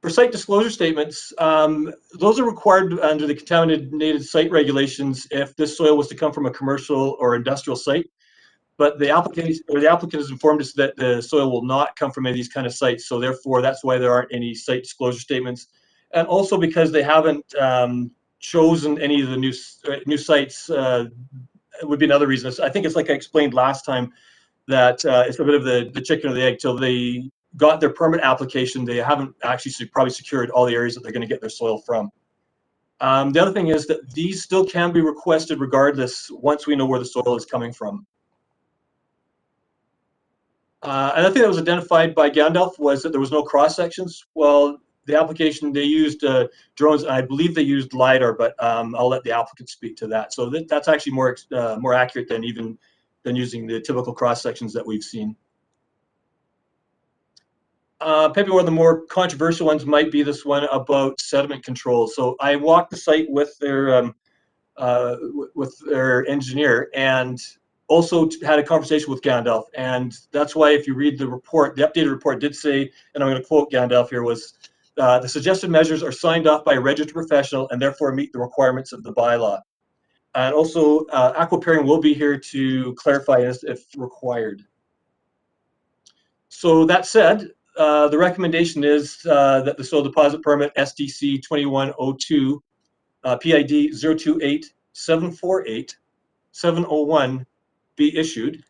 For site disclosure statements, those are required under the contaminated site regulations if this soil was to come from a commercial or industrial site. But the applicant has informed us that the soil will not come from any of these kind of sites, so therefore that's why there aren't any site disclosure statements. And also because they haven't chosen any of the new sites would be another reason. I think it's like I explained last time that it's a bit of the chicken or the egg. Till they got their permit application, they haven't actually probably secured all the areas that they're going to get their soil from. The other thing is that these still can be requested regardless once we know where the soil is coming from. Another thing that was identified by Gandalf was that there was no cross sections. Well, the application, they used drones, and I believe they used LiDAR, but I'll let the applicant speak to that. So that's actually more accurate than using the typical cross sections that we've seen. Maybe one of the more controversial ones might be this one about sediment control. So I walked the site with their engineer, and also had a conversation with Gandalf. And that's why if you read the report, the updated report did say, and I'm going to quote Gandalf here, was the suggested measures are signed off by a registered professional and therefore meet the requirements of the bylaw. And also Aquaparium will be here to clarify this if required. So that said, the recommendation is that the soil deposit permit SDC 2102 PID 028748701 be issued.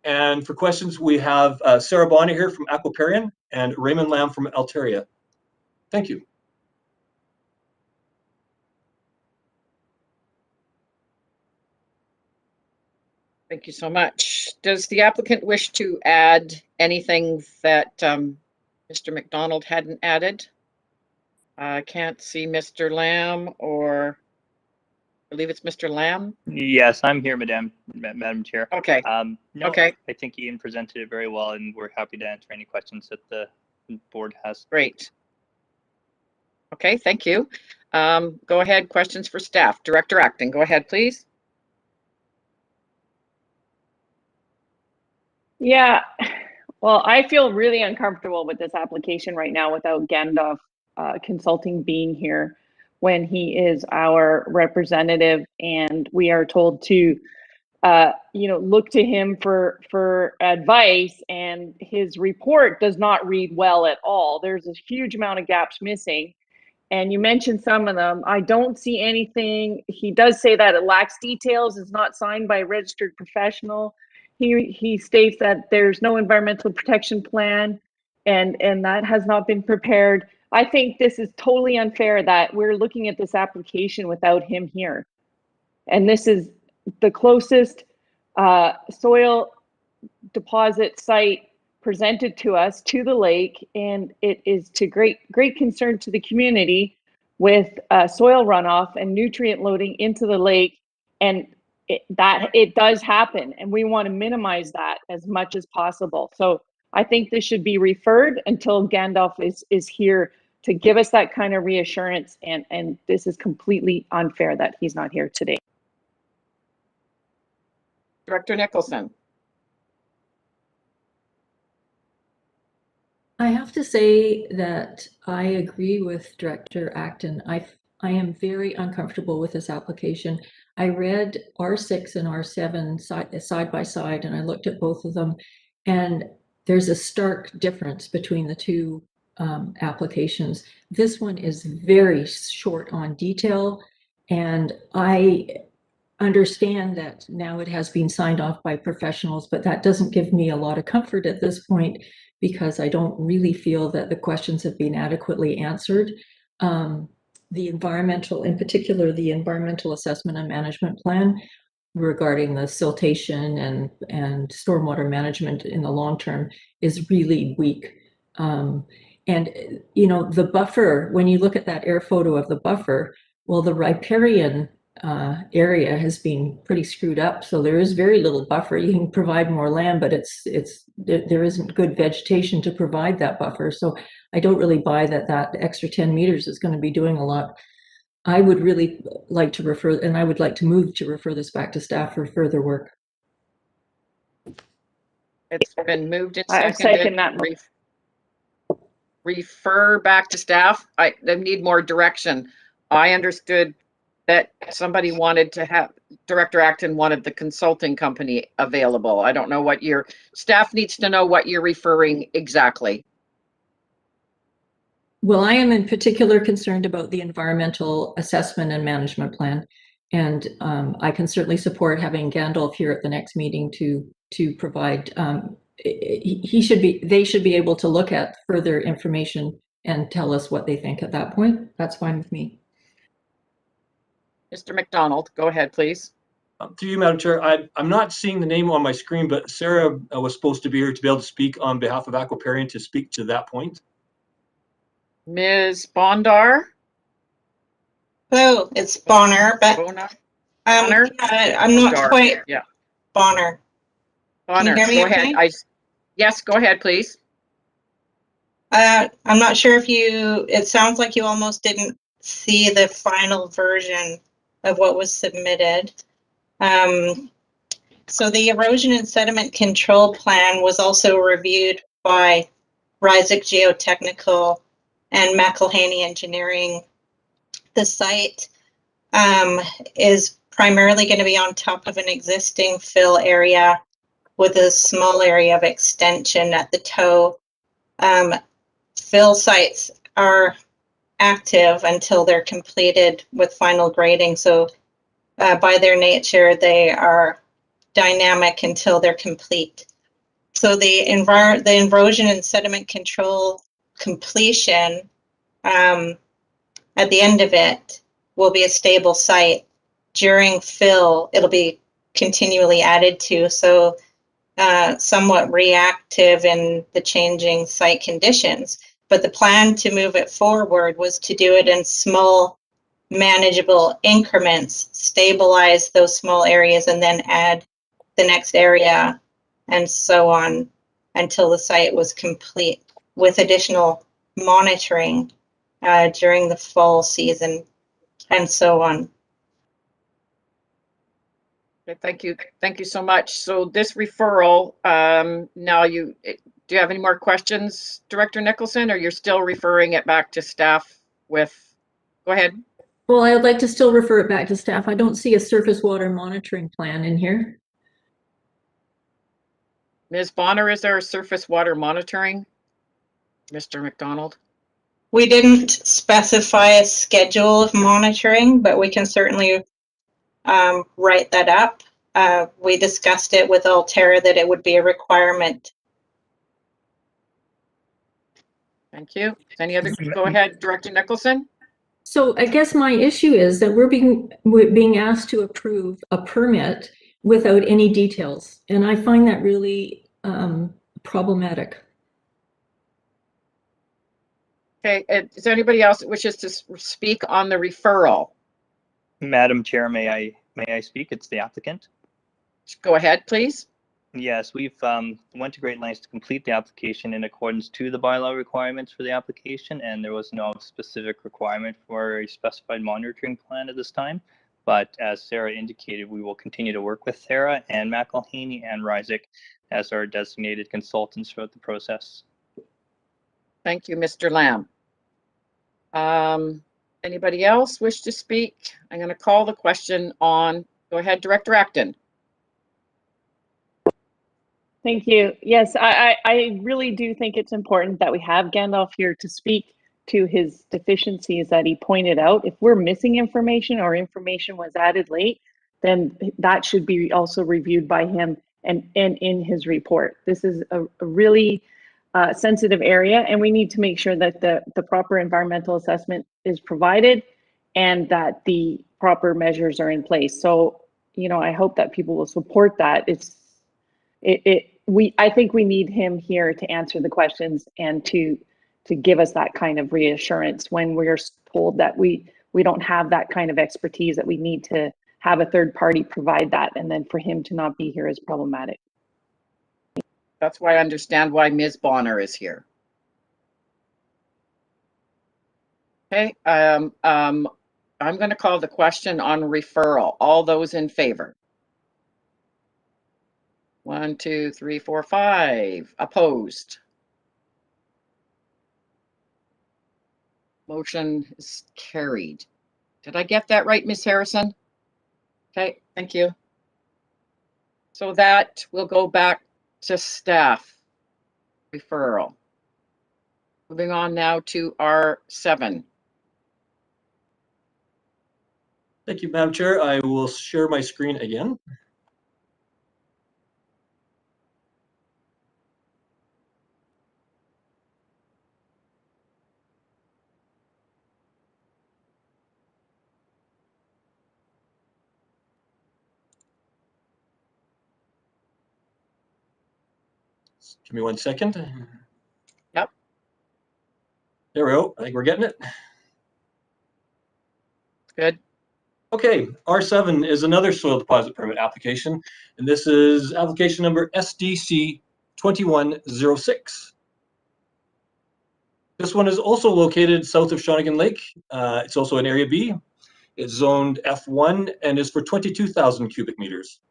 And for questions, we have Sarah Bonnie here from Aquaparium and Raymond Lamb from Alteria. Thank you. Thank you so much. Does the applicant wish to add anything that Mr. McDonald hadn't added? I can't see Mr. Lamb, or I believe it's Mr. Lamb. Yes, I'm here, Madam Chair. Okay. No, okay. I think Ian presented it very well, and we're happy to answer any questions that the board has. Great. Okay, thank you. Go ahead, questions for staff. Director Acton, go ahead, please. Yeah, well, I feel really uncomfortable with this application right now without Gandalf Consulting being here when he is our representative, and we are told to look to him for advice, and his report does not read well at all. There's a huge amount of gaps missing, and you mentioned some of them. I don't see anything. He does say that it lacks details, it's not signed by a registered professional. He states that there's no environmental protection plan, and that has not been prepared. I think this is totally unfair that we're looking at this application without him here. And this is the closest soil deposit site presented to us to the lake, and it is to great concern to the community with soil runoff and nutrient loading into the lake, and it does happen, and we want to minimize that as much as possible. So I think this should be referred until Gandalf is here to give us that kind of reassurance, and this is completely unfair that he's not here today. Director Nicholson. I have to say that I agree with Director Acton. I am very uncomfortable with this application. I read R6 and R7 side by side, and I looked at both of them, and there's a stark difference between the two applications. This one is very short on detail, and I understand that now it has been signed off by professionals, but that doesn't give me a lot of comfort at this point because I don't really feel that the questions have been adequately answered. The environmental, in particular, the environmental assessment and management plan regarding the siltation and stormwater management in the long term is really weak. And, you know, the buffer, when you look at that air photo of the buffer, well, the riparian area has been pretty screwed up. So there is very little buffer. You can provide more land, but there isn't good vegetation to provide that buffer. So I don't really buy that extra 10 meters is going to be doing a lot. I would really like to refer, and I would like to move to refer this back to staff for further work. It's been moved and I seconded. second that. Refer back to staff. I need more direction. I understood that somebody wanted to have, Director Acton wanted the consulting company available. I don't know what your staff needs to know what you're referring exactly. Well, I am in particular concerned about the environmental assessment and management plan. And I can certainly support having Gandalf here at the next meeting to provide, they should be able to look at further information and tell us what they think at that point. That's fine with me. Mr. McDonald, go ahead, please. Through you, Madam Chair, I'm not seeing the name on my screen, but Sarah was supposed to be here to be able to speak on behalf of Aquaparian to speak to that point. Ms. Bondar? Hello, it's Bonner, but Bonner? I'm not quite. Yeah. Bonner. Bonner, Can you hear me go okay? ahead. Yes, go ahead, please. I'm not sure if it sounds like you almost didn't see the final version of what was submitted. So the erosion and sediment control plan was also reviewed by Rcmp Geotechnical and McElhaney Engineering. The site is primarily going to be on top of an existing fill area with a small area of extension at the toe. Fill sites are active until they're completed with final grading. So by their nature, they are dynamic until they're complete. So the erosion and sediment control completion at the end of it will be a stable site. During fill, it'll be continually added to, so somewhat reactive in the changing site conditions. But the plan to move it forward was to do it in small, manageable increments, stabilize those small areas, and then add the next area, and so on, until the site was complete, with additional monitoring during the fall season, and so on. Okay, thank you so much. So this referral, now do you have any more questions, Director Nicholson, or you're still referring it back to staff with, go ahead. Well, I would like to still refer it back to staff. I don't see a surface water monitoring plan in here. Ms. Bonner, is there a surface water monitoring? Mr. McDonald? We didn't specify a schedule of monitoring, but we can certainly write that up. We discussed it with Altera that it would be a requirement. Thank you. Any other? Go ahead, Director Nicholson. So I guess my issue is that we're being asked to approve a permit without any details, and I find that really problematic. Okay, is there anybody else that wishes to speak on the referral? Madam Chair, may I speak? It's the applicant. Go ahead, please. Yes, we've went to great lengths to complete the application in accordance to the bylaw requirements for the application, and there was no specific requirement for a specified monitoring plan at this time. But as Sarah indicated, we will continue to work with Sarah and McElhaney and Rcmp as our designated consultants throughout the process. Thank you, Mr. Lamb. Anybody else wish to speak? I'm going to call the question on. Go ahead, Director Acton. Thank you. Yes, I really do think it's important that we have Gandalf here to speak to his deficiencies that he pointed out. If we're missing information or information was added late, then that should be also reviewed by him and in his report. This is a really sensitive area, and we need to make sure that the proper environmental assessment is provided and that the proper measures are in place. So, you know, I hope that people will support that. I think we need him here to answer the questions and to give us that kind of reassurance when we're told that we don't have that kind of expertise, that we need to have a third party provide that, and then for him to not be here is problematic. That's why I understand why Ms. Bonner is here. Okay, I'm going to call the question on referral. All those in favor? 1, 2, 3, 4, 5. Opposed? Motion is carried. Did I get that right, Ms. Harrison? Okay, thank you. So that will go back to staff referral. Moving on now to R7. Thank you, Madam Chair. I will share my screen again. Give me 1 second. Yep. There we go. I think we're getting it. Good. Okay, R7 is another soil deposit permit application, and this is application number SDC 2106. This one is also located south of Shawnigan Lake. It's also in Area B. It's zoned F1 and is for 22,000 cubic meters.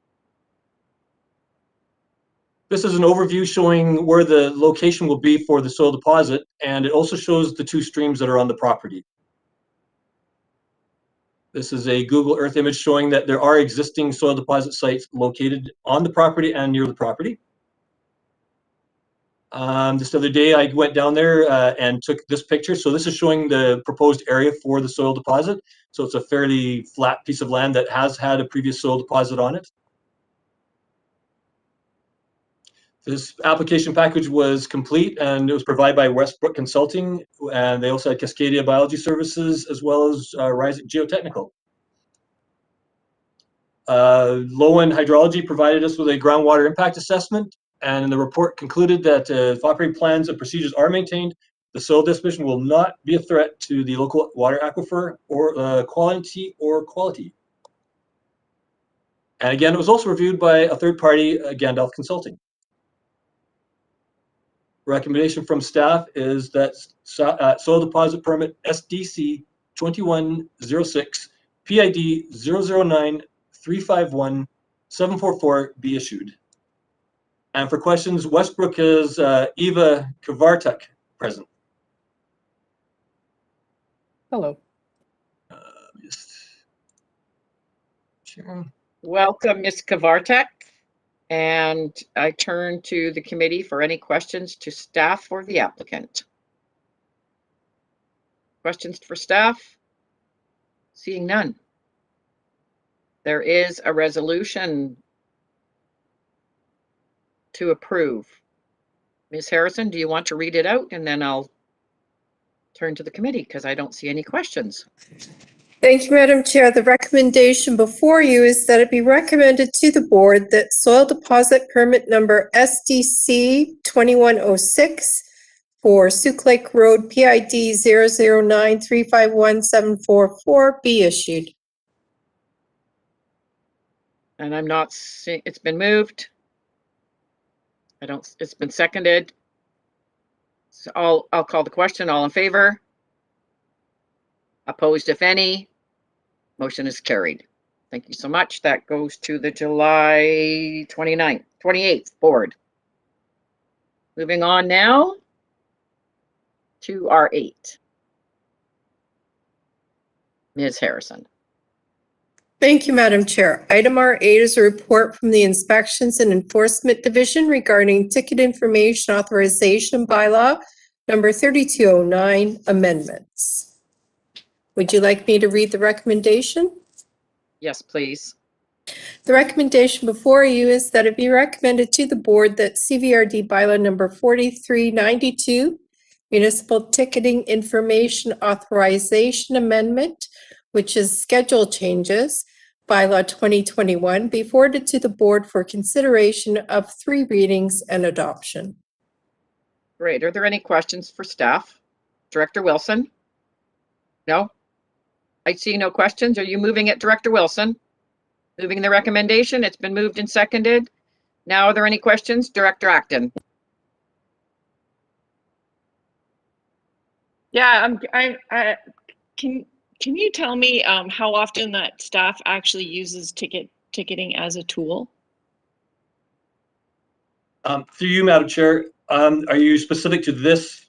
This is an overview showing where the location will be for the soil deposit, and it also shows the 2 streams that are on the property. This is a Google Earth image showing that there are existing soil deposit sites located on the property and near the property. This other day I went down there and took this picture. So this is showing the proposed area for the soil deposit. So it's a fairly flat piece of land that has had a previous soil deposit on it. This application package was complete and it was provided by Westbrook Consulting, and they also had Cascadia Biology Services as well as Rcmp Geotechnical. Lowen Hydrology provided us with a groundwater impact assessment, and the report concluded that if operating plans and procedures are maintained, the soil disposition will not be a threat to the local water aquifer or quality. And again, it was also reviewed by a third party, Gandalf Consulting. Recommendation from staff is that soil deposit permit SDC 2106 PID 009351744 be issued. And for questions, Westbrook is Eva Kavartuk present. Hello. Welcome, Ms. Kavartek. And I turn to the committee for any questions to staff or the applicant. Questions for staff? Seeing none. There is a resolution to approve. Ms. Harrison, do you want to read it out? And then I'll turn to the committee because I don't see any questions. Thank you, Madam Chair. The recommendation before you is that it be recommended to the board that soil deposit permit number SDC 2106 for Souk Lake Road PID 009351744 be issued. And I'm not seeing, it's been moved. It's been seconded. So I'll call the question. All in favor? Opposed, if any? Motion is carried. Thank you so much. That goes to the July 28th board. Moving on now to R8. Ms. Harrison. Thank you, Madam Chair. Item R8 is a report from the Inspections and Enforcement Division regarding ticket information authorization bylaw number 3209 amendments. Would you like me to read the recommendation? Yes, please. The recommendation before you is that it be recommended to the board that CVRD bylaw number 4392, municipal ticketing information authorization amendment, which is schedule changes, bylaw 2021, be forwarded to the board for consideration of 3 readings and adoption. Great. Are there any questions for staff? Director Wilson? No? I see no questions. Are you moving it, Director Wilson? Moving the recommendation? It's been moved and seconded. Now, are there any questions? Director Acton? Yeah, can you tell me how often that staff actually uses ticketing as a tool? Through you, Madam Chair, are you specific to this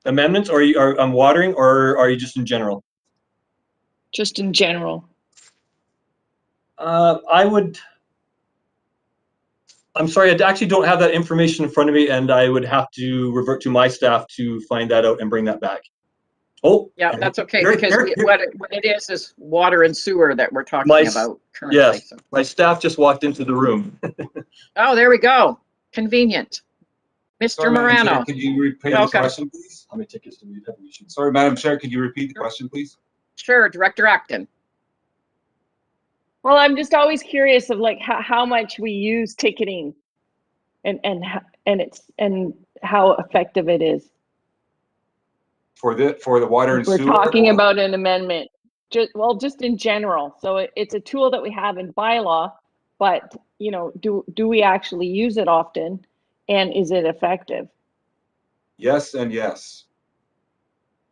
amendment, or are you watering, or are you just in general? Just in general. I'm sorry, I actually don't have that information in front of me, and I would have to revert to my staff to find that out and bring that back. Oh, yeah, that's okay, because what it is water and sewer that we're talking about currently. Yes, so. my staff just walked into the room. Oh, there we go. Convenient. Mr. Sorry, Morano. Madam Chair, could you repeat the question, please? How many tickets do we have? Sorry, Madam Chair, could you repeat the question, please? Sure, Director Acton. Well, I'm just always curious of like how much we use ticketing and how effective it is. For the water and sewer? We're talking about an amendment, just in general. So it's a tool that we have in bylaw, but you know, do we actually use it often, and is it effective? Yes and yes.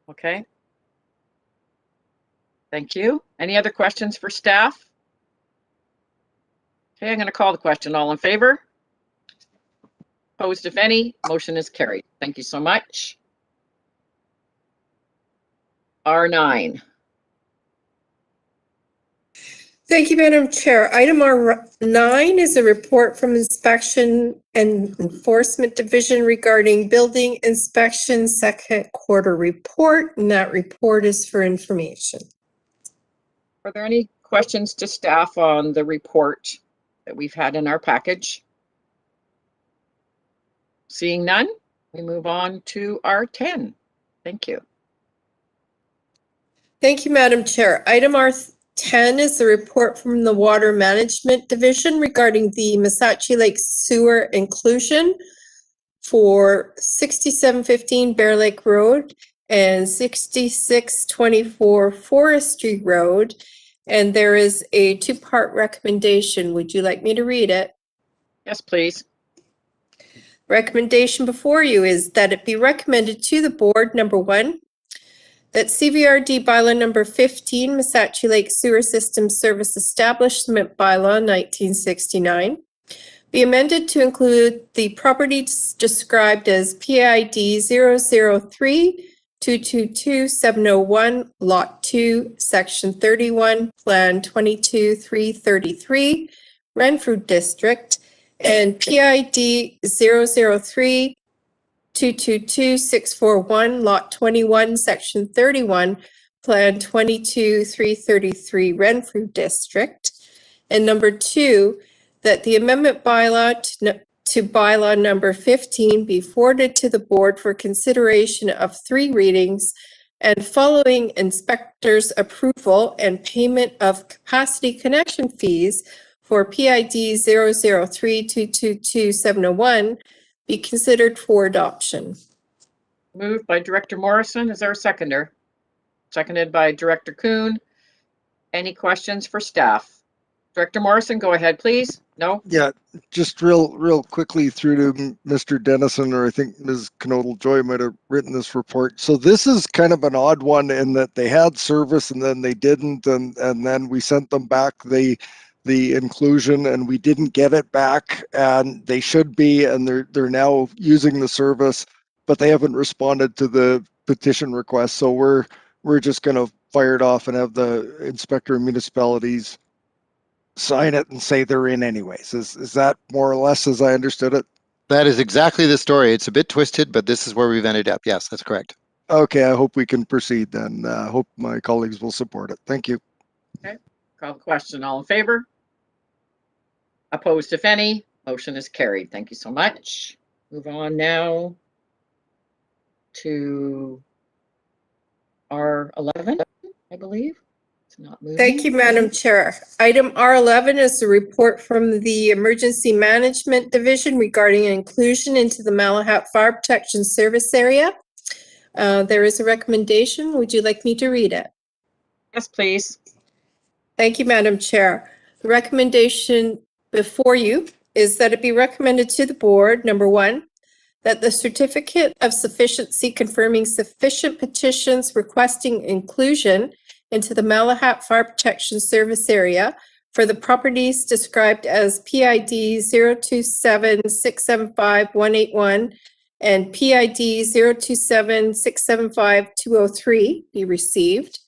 Okay. Thank you. Any other questions for staff? Okay, I'm going to call the question. All in favor? Opposed, if any? Motion is carried. Thank you so much. R9. Thank you, Madam Chair. Item R9 is a report from Inspection and Enforcement Division regarding building inspection second quarter report, and that report is for information. Are there any questions to staff on the report that we've had in our package? Seeing none, we move on to R10. Thank you. Thank you, Madam Chair. Item R10 is the report from the Water Management Division regarding the Massachi Lake sewer inclusion for 6715 Bear Lake Road and 6624 Forestry Road. And there is a 2-part recommendation. Would you like me to read it? Yes, please. Recommendation before you is that it be recommended to the board, number 1, that CVRD bylaw number 15, Massachi Lake Sewer System Service Establishment Bylaw 1969, be amended to include the properties described as PID 003-222-701, Lot 2, Section 31, Plan 22-333, Renfrew District, and PID 003-222-641, Lot 21, Section 31, Plan 22-333, Renfrew District. And number 2, that the amendment bylaw to bylaw number 15 be forwarded to the board for consideration of 3 readings and following inspector's approval and payment of capacity connection fees for PID 003-222-701 be considered for adoption. Moved by Director Morrison. Is there a seconder? Seconded by Director Kuhn. Any questions for staff? Director Morrison, go ahead, please. No? Yeah, just real quickly through to Mr. Dennison, or I think Ms. Knodel Joy might have written this report. So this is kind of an odd one in that they had service and then they didn't, and then we sent them back the inclusion and we didn't get it back, and they should be, and they're now using the service, but they haven't responded to the petition request. So we're just going to fired off and have the inspector of municipalities sign it and say they're in anyways. Is that more or less as I understood it? That is exactly the story. It's a bit twisted, but this is where we've ended up. Yes, that's correct. Okay, I hope we can proceed then. I hope my colleagues will support it. Thank you. Okay, call the question. All in favor? Opposed, if any? Motion is carried. Thank you so much. Move on now to R11, I believe. It's not moving. Thank you, Madam Chair. Item R11 is a report from the Emergency Management Division regarding inclusion into the Malahat Fire Protection Service Area. There is a recommendation. Would you like me to read it? Yes, please. Thank you, Madam Chair. The recommendation before you is that it be recommended to the board, number one, that the certificate of sufficiency confirming sufficient petitions requesting inclusion into the Malahat Fire Protection Service Area for the properties described as PID 027675181 and PID 027675203 be received.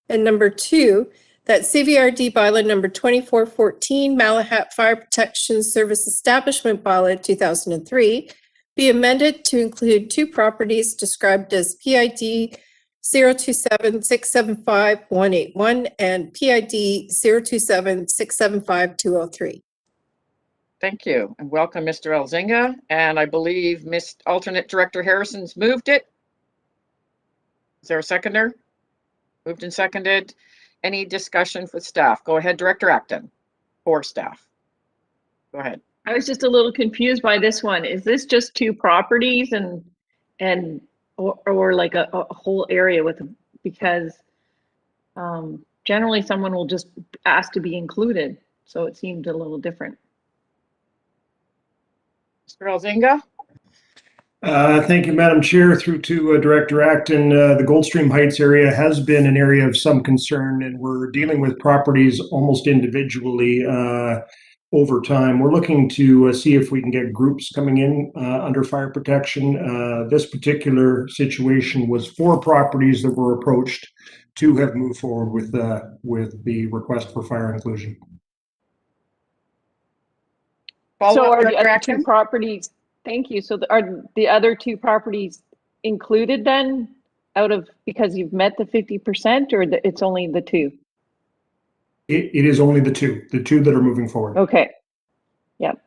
And number two, that CVRD Bylaw number 2414, Malahat Fire Protection Service Establishment Bylaw 2003, be amended to include two properties described as PID 027675181 and PID 027675203. Thank you, and welcome, Mr. Elzinga. And I believe Alternate Director Harrison's moved it. Is there a seconder? Moved and seconded. Any discussion for staff? Go ahead, Director Acton, or staff. Go ahead. I was just a little confused by this one. Is this just two properties or like a whole area with, because generally someone will just ask to be included. So it seemed a little different. Mr. Elzinga? Thank you, Madam Chair. Through to Director Acton. The Goldstream Heights area has been an area of some concern, and we're dealing with properties almost individually over time. We're looking to see if we can get groups coming in under fire protection. This particular situation was 4 properties that were approached. 2 have moved forward with the request for fire inclusion. So are the other 2 properties, thank you. So are the other 2 properties included then out of, because you've met the 50%, or it's only the 2? It is only the 2 that are moving forward. Okay. Yep.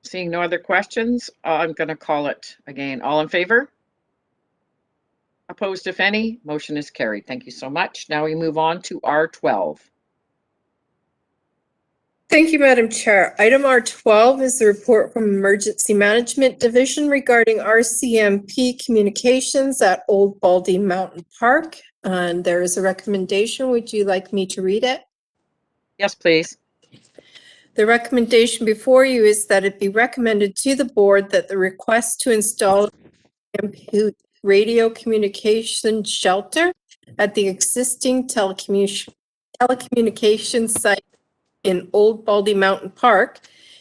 Seeing no other questions, I'm going to call it again. All in favor? Opposed, if any? Motion is carried. Thank you so much. Now we move on to R12. Thank you, Madam Chair. Item R12 is the report from Emergency Management Division regarding Rcmp communications at Old Baldy Mountain Park. And there is a recommendation. Would you like me to read it? Yes, please. The recommendation before you is that it be recommended to the board that the request to install radio communication shelter at the existing telecommunications site in Old Baldy Mountain Park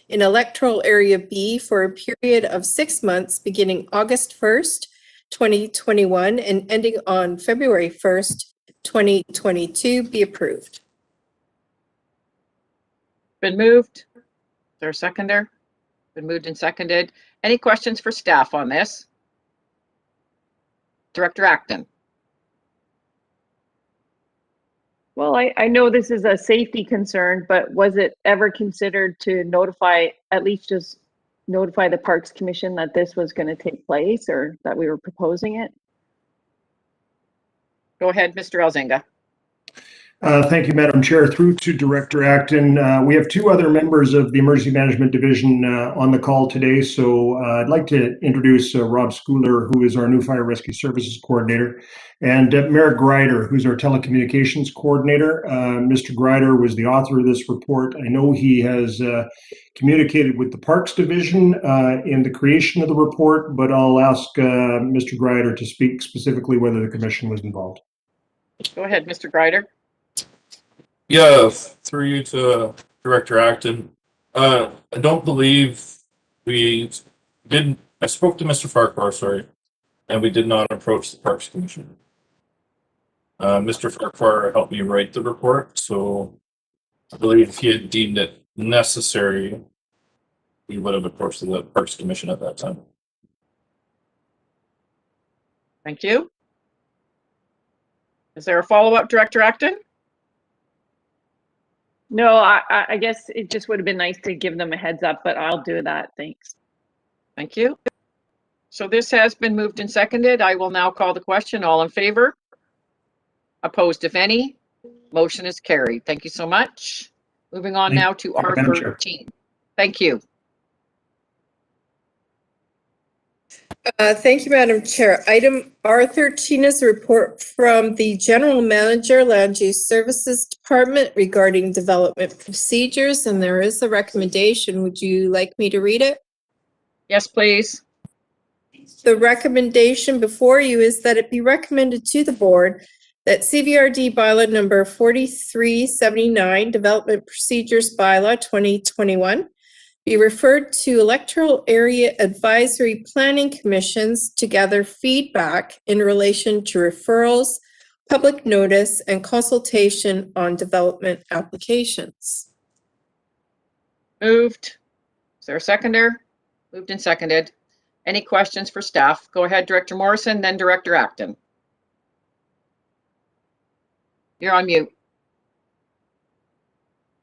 in Electoral Area B for a period of 6 months beginning August 1st, 2021 and ending on February 1st, 2022 be approved. Been moved. Is there a seconder? Been moved and seconded. Any questions for staff on this? Director Acton. Well, I know this is a safety concern, but was it ever considered to notify, at least just notify the Parks Commission that this was going to take place or that we were proposing it? Go ahead, Mr. Elzinga. Thank you, Madam Chair. Through to Director Acton. We have 2 other members of the Emergency Management Division on the call today. So I'd like to introduce Rob Schooler, who is our new Fire Rescue Services Coordinator, and Merrick Grider, who's our Telecommunications Coordinator. Mr. Grider was the author of this report. I know he has communicated with the Parks Division in the creation of the report, but I'll ask Mr. Grider to speak specifically whether the Commission was involved. Go ahead, Mr. Grider. Yeah, through you to Director Acton. I don't believe we didn't. I spoke to Mr. Farquhar, sorry, and we did not approach the Parks Commission. Mr. Farquhar helped me write the report, so I believe if he had deemed it necessary, we would have approached the Parks Commission at that time. Thank you. Is there a follow-up, Director Acton? No, I guess it just would have been nice to give them a heads up, but I'll do that. Thanks. Thank you. So this has been moved and seconded. I will now call the question. All in favor? Opposed, if any? Motion is carried. Thank you so much. Moving on now to Thank you, Madam Chair. R13. Thank you. Thank you, Madam Chair. Item R13 is a report from the General Manager, Land Use Services Department regarding development procedures, and there is a recommendation. Would you like me to read it? Yes, please. The recommendation before you is that it be recommended to the board that CVRD Bylaw number 4379, Development Procedures Bylaw 2021, be referred to Electoral Area Advisory Planning Commissions to gather feedback in relation to referrals, public notice, and consultation on development applications. Moved. Is there a seconder? Moved and seconded. Any questions for staff? Go ahead, Director Morrison, then Director Acton. You're on mute.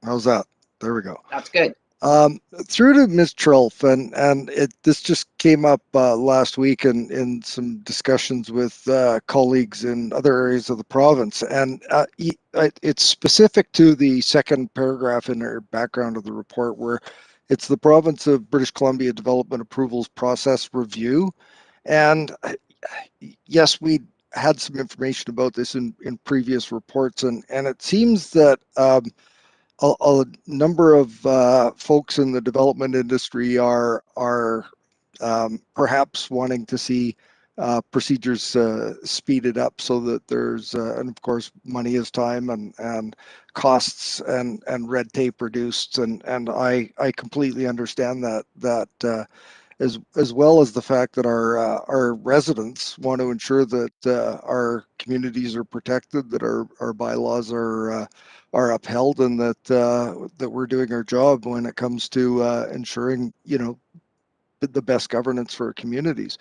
How's that? There we go. That's good. Through to Ms. Trulf, and this just came up last week in some discussions with colleagues in other areas of the province, and it's specific to the second paragraph in our background of the report, where it's the province of British Columbia Development Approvals Process Review. And yes, we had some information about this in previous reports, and it seems that a number of folks in the development industry are perhaps wanting to see procedures speeded up so that there's, and of course, money is time, and costs and red tape reduced. And I completely understand that as well as the fact that our residents want to ensure that our communities are protected, that our bylaws are upheld, and that we're doing our job when it comes to ensuring, you know, the best governance for our communities.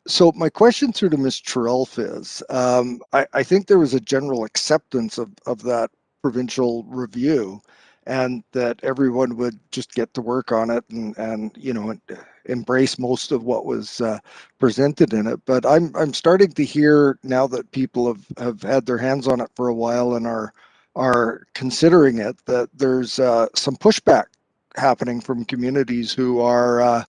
So my question through to Ms. Trulf is, I think there was a general acceptance of that provincial review, and that everyone would just get to work on it and you know, embrace most of what was presented in it. But I'm starting to hear now that people have had their hands on it for a while and are considering it, that there's some pushback happening from communities who are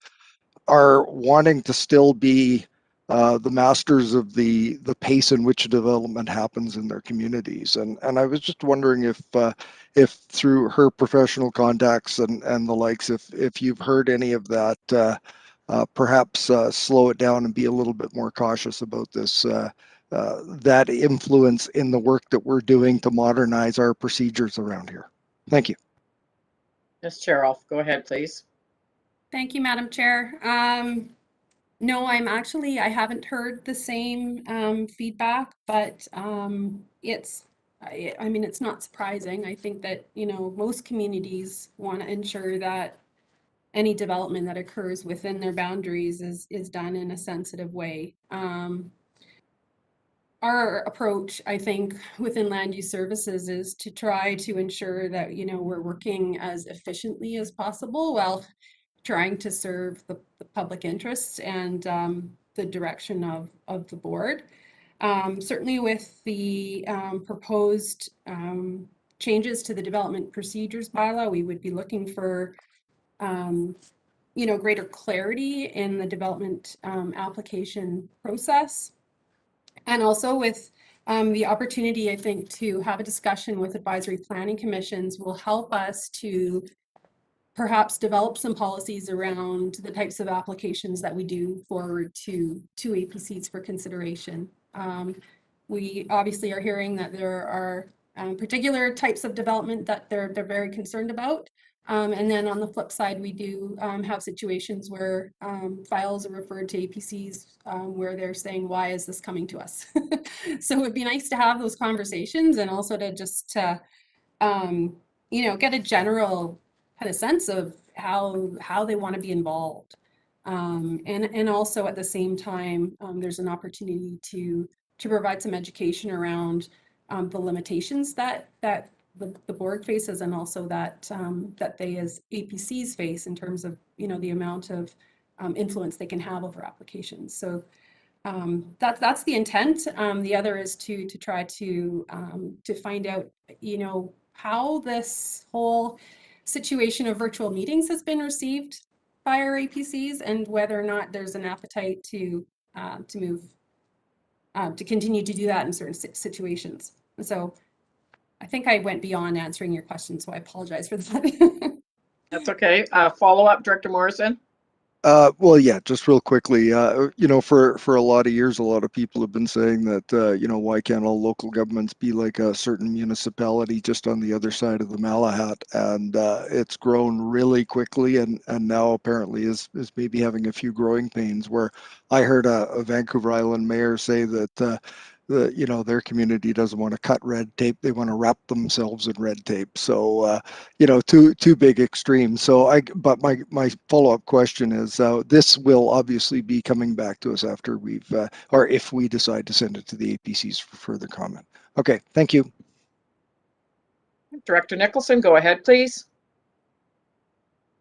wanting to still be the masters of the pace in which development happens in their communities. And I was just wondering if through her professional contacts and the likes, if you've heard any of that, perhaps slow it down and be a little bit more cautious about this, that influence in the work that we're doing to modernize our procedures around here. Thank you. Ms. Cheroff, go ahead, please. Thank you, Madam Chair. No, I haven't heard the same feedback, but I mean, it's not surprising. I think that, you know, most communities want to ensure that any development that occurs within their boundaries is done in a sensitive way. Our approach, I think, within land use services is to try to ensure that, you know, we're working as efficiently as possible while trying to serve the public interests and the direction of the board. Certainly with the proposed changes to the development procedures bylaw, we would be looking for you know, greater clarity in the development application process. And also with the opportunity, I think, to have a discussion with advisory planning commissions will help us to perhaps develop some policies around the types of applications that we do forward to APCs for consideration. We obviously are hearing that there are particular types of development that they're very concerned about. And then on the flip side, we do have situations where files are referred to APCs where they're saying, why is this coming to us? So it'd be nice to have those conversations and also to just you know, get a general kind of sense of how they want to be involved. And also at the same time, there's an opportunity to provide some education around the limitations that the board faces, and also that that they as APCs face in terms of, you know, the amount of influence they can have over applications. So that's the intent. The other is to try to find out, you know, how this whole situation of virtual meetings has been received by our APCs, and whether or not there's an appetite to move to continue to do that in certain situations. And so I think I went beyond answering your question, so I apologize for that. That's okay. Follow up, Director Morrison. Well, yeah, just real quickly, you know, for a lot of years, a lot of people have been saying that, you know, why can't all local governments be like a certain municipality just on the other side of the Malahat? And it's grown really quickly, and now apparently is maybe having a few growing pains, where I heard a Vancouver Island mayor say that you know, their community doesn't want to cut red tape, they want to wrap themselves in red tape. So you know, two big extremes. So but my follow-up question is, this will obviously be coming back to us after we've or if we decide to send it to the APCs for further comment. Okay, thank you. Director Nicholson, go ahead, please.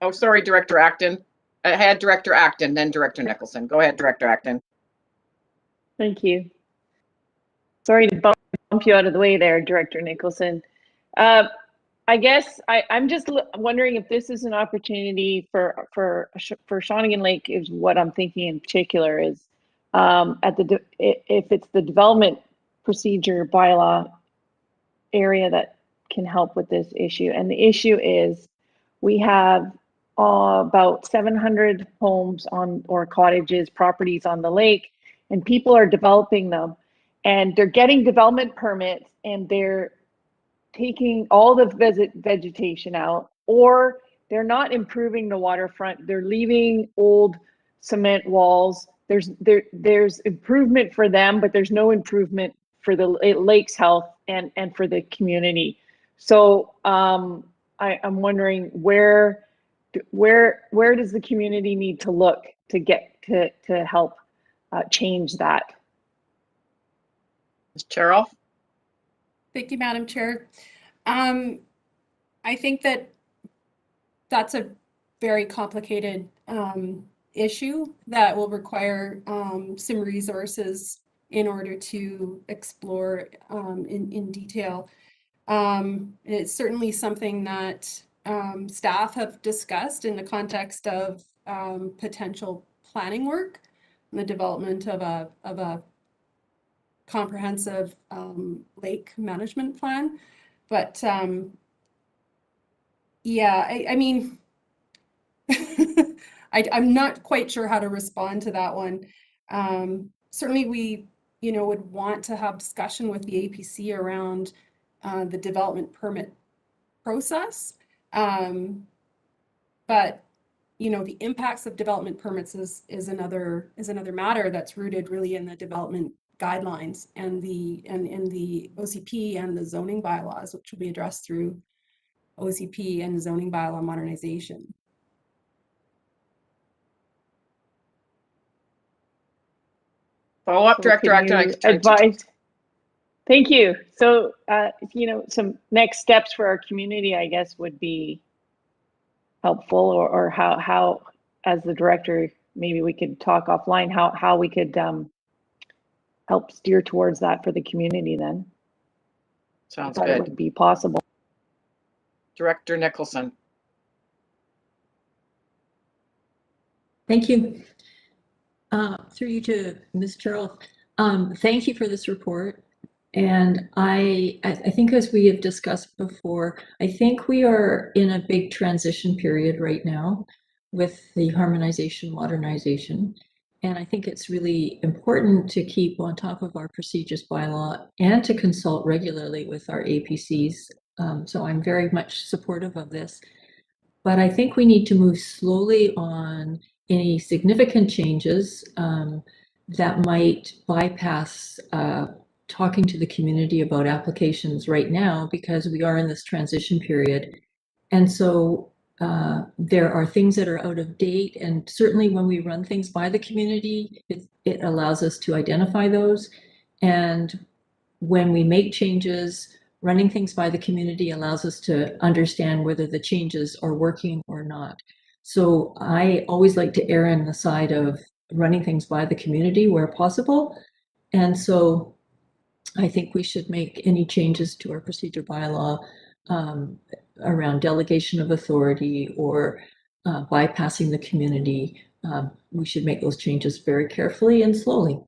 Oh, sorry, Director Acton. I had Director Acton, then Director Nicholson. Go ahead, Director Acton. Thank you. Sorry to bump you out of the way there, Director Nicholson. I guess I'm just wondering if this is an opportunity for Shawnigan Lake, is what I'm thinking in particular, is if it's the development procedure bylaw area that can help with this issue. And the issue is we have about 700 homes or cottages, properties on the lake, and people are developing them, and they're getting development permits, and they're taking all the vegetation out, or they're not improving the waterfront. They're leaving old cement walls. There's improvement for them, but there's no improvement for the lake's health and for the community. So I'm wondering where does the community need to look to get to help change that? Ms. Cheryl? Thank you, Madam Chair. I think that's a very complicated issue that will require some resources in order to explore in detail. It's certainly something that staff have discussed in the context of potential planning work and the development of a comprehensive lake management plan. But yeah, I mean, I'm not quite sure how to respond to that one. Certainly we, you know, would want to have discussion with the APC around the development permit process. But you know, the impacts of development permits is another matter that's rooted really in the development guidelines and in the OCP and the zoning bylaws, which will be addressed through OCP and the zoning bylaw modernization. Follow up, Director Acton. Advise. Thank you. So, you know, some next steps for our community, I guess, would be helpful, or how, as the director, maybe we could talk offline how we could help steer towards that for the community then. Sounds good. It would be possible. Director Nicholson. Thank you. Through you to Ms. Cheryl. Thank you for this report. And I think, as we have discussed before, I think we are in a big transition period right now with the harmonization, modernization. And I think it's really important to keep on top of our procedures bylaw and to consult regularly with our APCs. So I'm very much supportive of this. But I think we need to move slowly on any significant changes that might bypass talking to the community about applications right now, because we are in this transition period. And so there are things that are out of date, and certainly when we run things by the community, it allows us to identify those. And when we make changes, running things by the community allows us to understand whether the changes are working or not. So I always like to err on the side of running things by the community where possible. And so I think we should make any changes to our procedure bylaw around delegation of authority or bypassing the community. We should make those changes very carefully and slowly.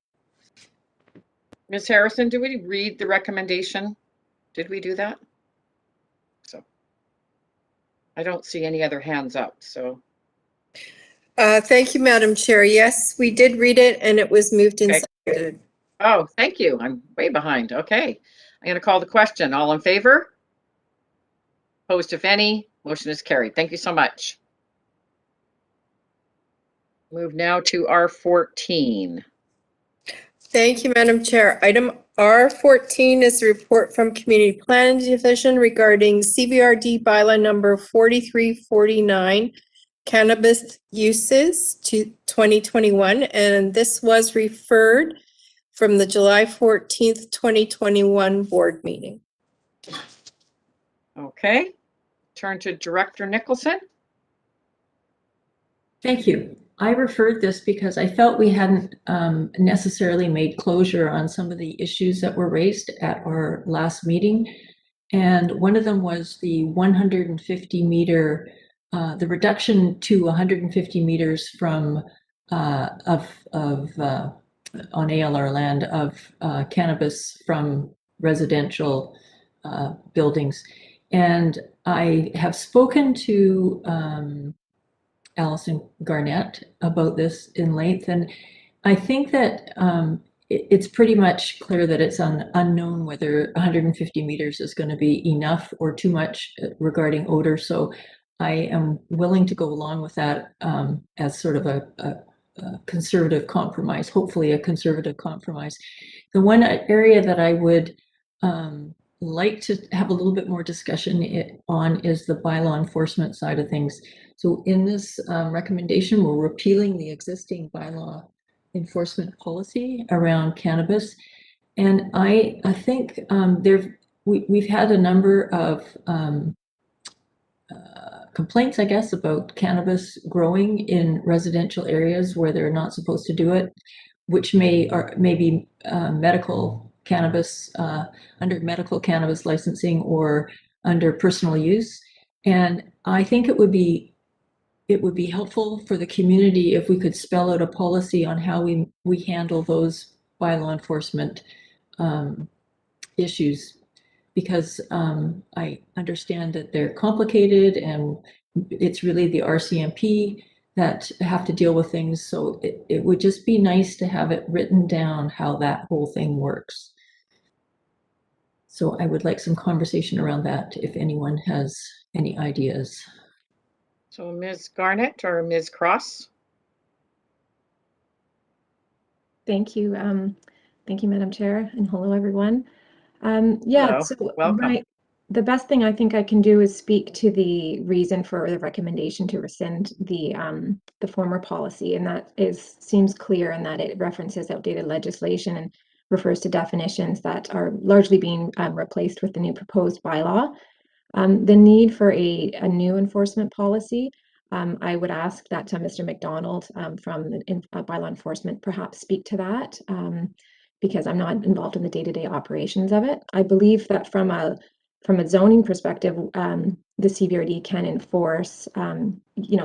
Ms. Harrison, did we read the recommendation? Did we do that? So I don't see any other hands up, so. Thank you, Madam Chair. Yes, we did read it and it was moved and Okay. seconded. Oh, thank you. I'm way behind. Okay. I'm going to call the question. All in favor? Opposed, if any? Motion is carried. Thank you so much. Move now to R14. Thank you, Madam Chair. Item R14 is a report from Community Planning Division regarding CVRD bylaw number 4349, cannabis uses to 2021. And this was referred from the July 14th, 2021 board meeting. Okay. Turn to Director Nicholson. Thank you. I referred this because I felt we hadn't necessarily made closure on some of the issues that were raised at our last meeting. And one of them was the 150 meter, the reduction to 150 meters from on ALR land of cannabis from residential buildings. And I have spoken to Allison Garnett about this in length, and I think that it's pretty much clear that it's unknown whether 150 meters is going to be enough or too much regarding odor. So I am willing to go along with that as sort of a conservative compromise, hopefully a conservative compromise. The one area that I would like to have a little bit more discussion on is the bylaw enforcement side of things. So in this recommendation, we're repealing the existing bylaw enforcement policy around cannabis. And I think we've had a number of complaints, I guess, about cannabis growing in residential areas where they're not supposed to do it, which may be medical cannabis, under medical cannabis licensing or under personal use. And I think it would be helpful for the community if we could spell out a policy on how we handle those bylaw enforcement issues, because I understand that they're complicated and it's really the Rcmp that have to deal with things. So it would just be nice to have it written down how that whole thing works. So I would like some conversation around that if anyone has any ideas. So Ms. Garnett or Ms. Cross? Thank you. Thank you, Madam Chair, and hello, everyone. Yeah, Hello. so Welcome. the best thing I think I can do is speak to the reason for the recommendation to rescind the former policy, and that seems clear in that it references outdated legislation and refers to definitions that are largely being replaced with the new proposed bylaw. The need for a new enforcement policy, I would ask that Mr. McDonald from bylaw enforcement perhaps speak to that, because I'm not involved in the day-to-day operations of it. I believe that from a zoning perspective, the CVRD can enforce,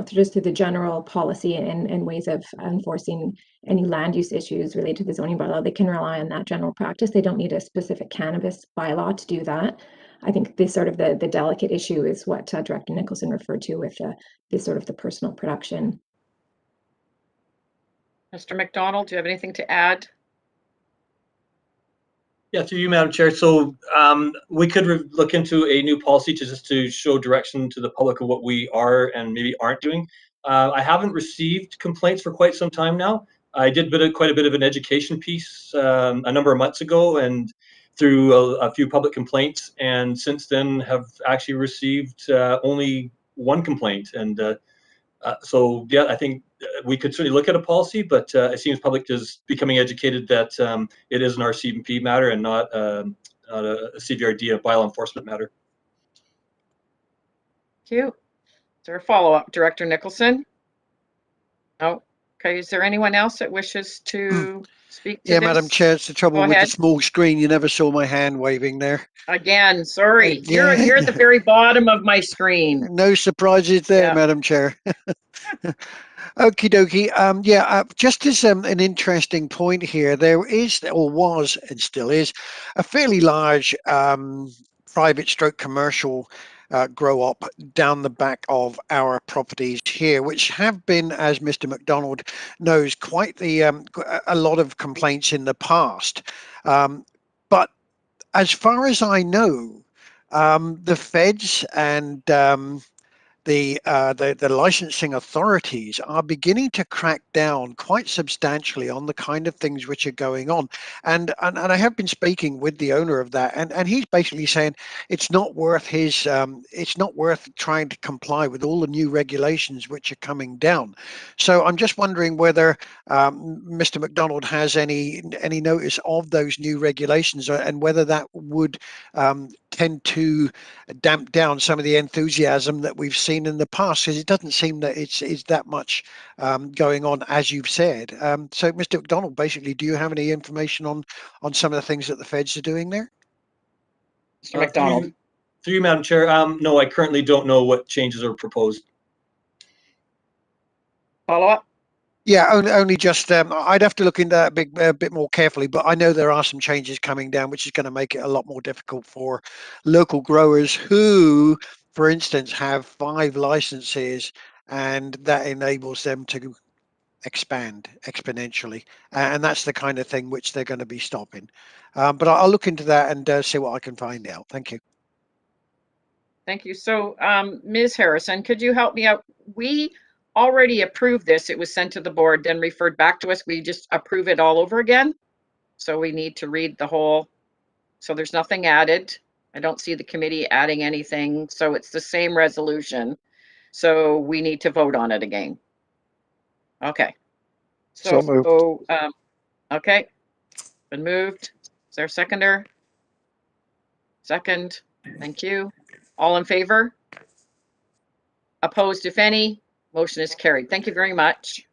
just through the general policy and ways of enforcing any land use issues related to the zoning bylaw. They can rely on that general practice. They don't need a specific cannabis bylaw to do that. I think this sort of the delicate issue is what Director Nicholson referred to with this sort of the personal production. Mr. McDonald, do you have anything to add? Yeah, through you, Madam Chair. So we could look into a new policy to show direction to the public of what we are and maybe aren't doing. I haven't received complaints for quite some time now. I did quite a bit of an education piece a number of months ago and through a few public complaints, and since then have actually received only one complaint. And so, yeah, I think we could certainly look at a policy, but it seems public is becoming educated that it is an Rcmp matter and not a CVRD, a bylaw enforcement matter. Thank you. Is there a follow-up, Director Nicholson? No. Okay, is there anyone else that wishes to speak to Yeah, this? Madam Chair, it's the trouble Go with the ahead. small screen. You never saw my hand waving there. Again, sorry. Yeah. You're at the very bottom of my screen. No surprises there, Yeah. Madam Chair. Okie dokie. Just as an interesting point here, there is, or was, and still is, a fairly large private stroke commercial grow up down the back of our properties here, which have been, as Mr. McDonald knows, quite a lot of complaints in the past. But as far as I know, the feds and the licensing authorities are beginning to crack down quite substantially on the kind of things which are going on, and I have been speaking with the owner of that, and he's basically saying it's not worth it's not worth trying to comply with all the new regulations which are coming down. So I'm just wondering whether Mr. McDonald has any notice of those new regulations, and whether that would tend to damp down some of the enthusiasm that we've seen in the past, because it doesn't seem that it's that much going on, as you've said. So, Mr. McDonald, basically, do you have any information on some of the things that the feds are doing there? Mr. McDonald. Through you, Madam Chair. No, I currently don't know what changes are proposed. Follow up? Yeah, only just I'd have to look into that a bit more carefully, but I know there are some changes coming down, which is going to make it a lot more difficult for local growers who, for instance, have 5 licenses, and that enables them to expand exponentially, and that's the kind of thing which they're going to be stopping. But I'll look into that and see what I can find out. Thank you. Thank you. So, Ms. Harrison, could you help me out? We already approved this. It was sent to the board, then referred back to us. We just approve it all over again. So we need to read the whole. So there's nothing added. I don't see the committee adding anything. So it's the same resolution. So we need to vote on it again. Okay. So moved. Okay. Been moved. Is there a seconder? Second. Thank you. All in favor? Opposed, if any? Motion is carried. Thank you very much.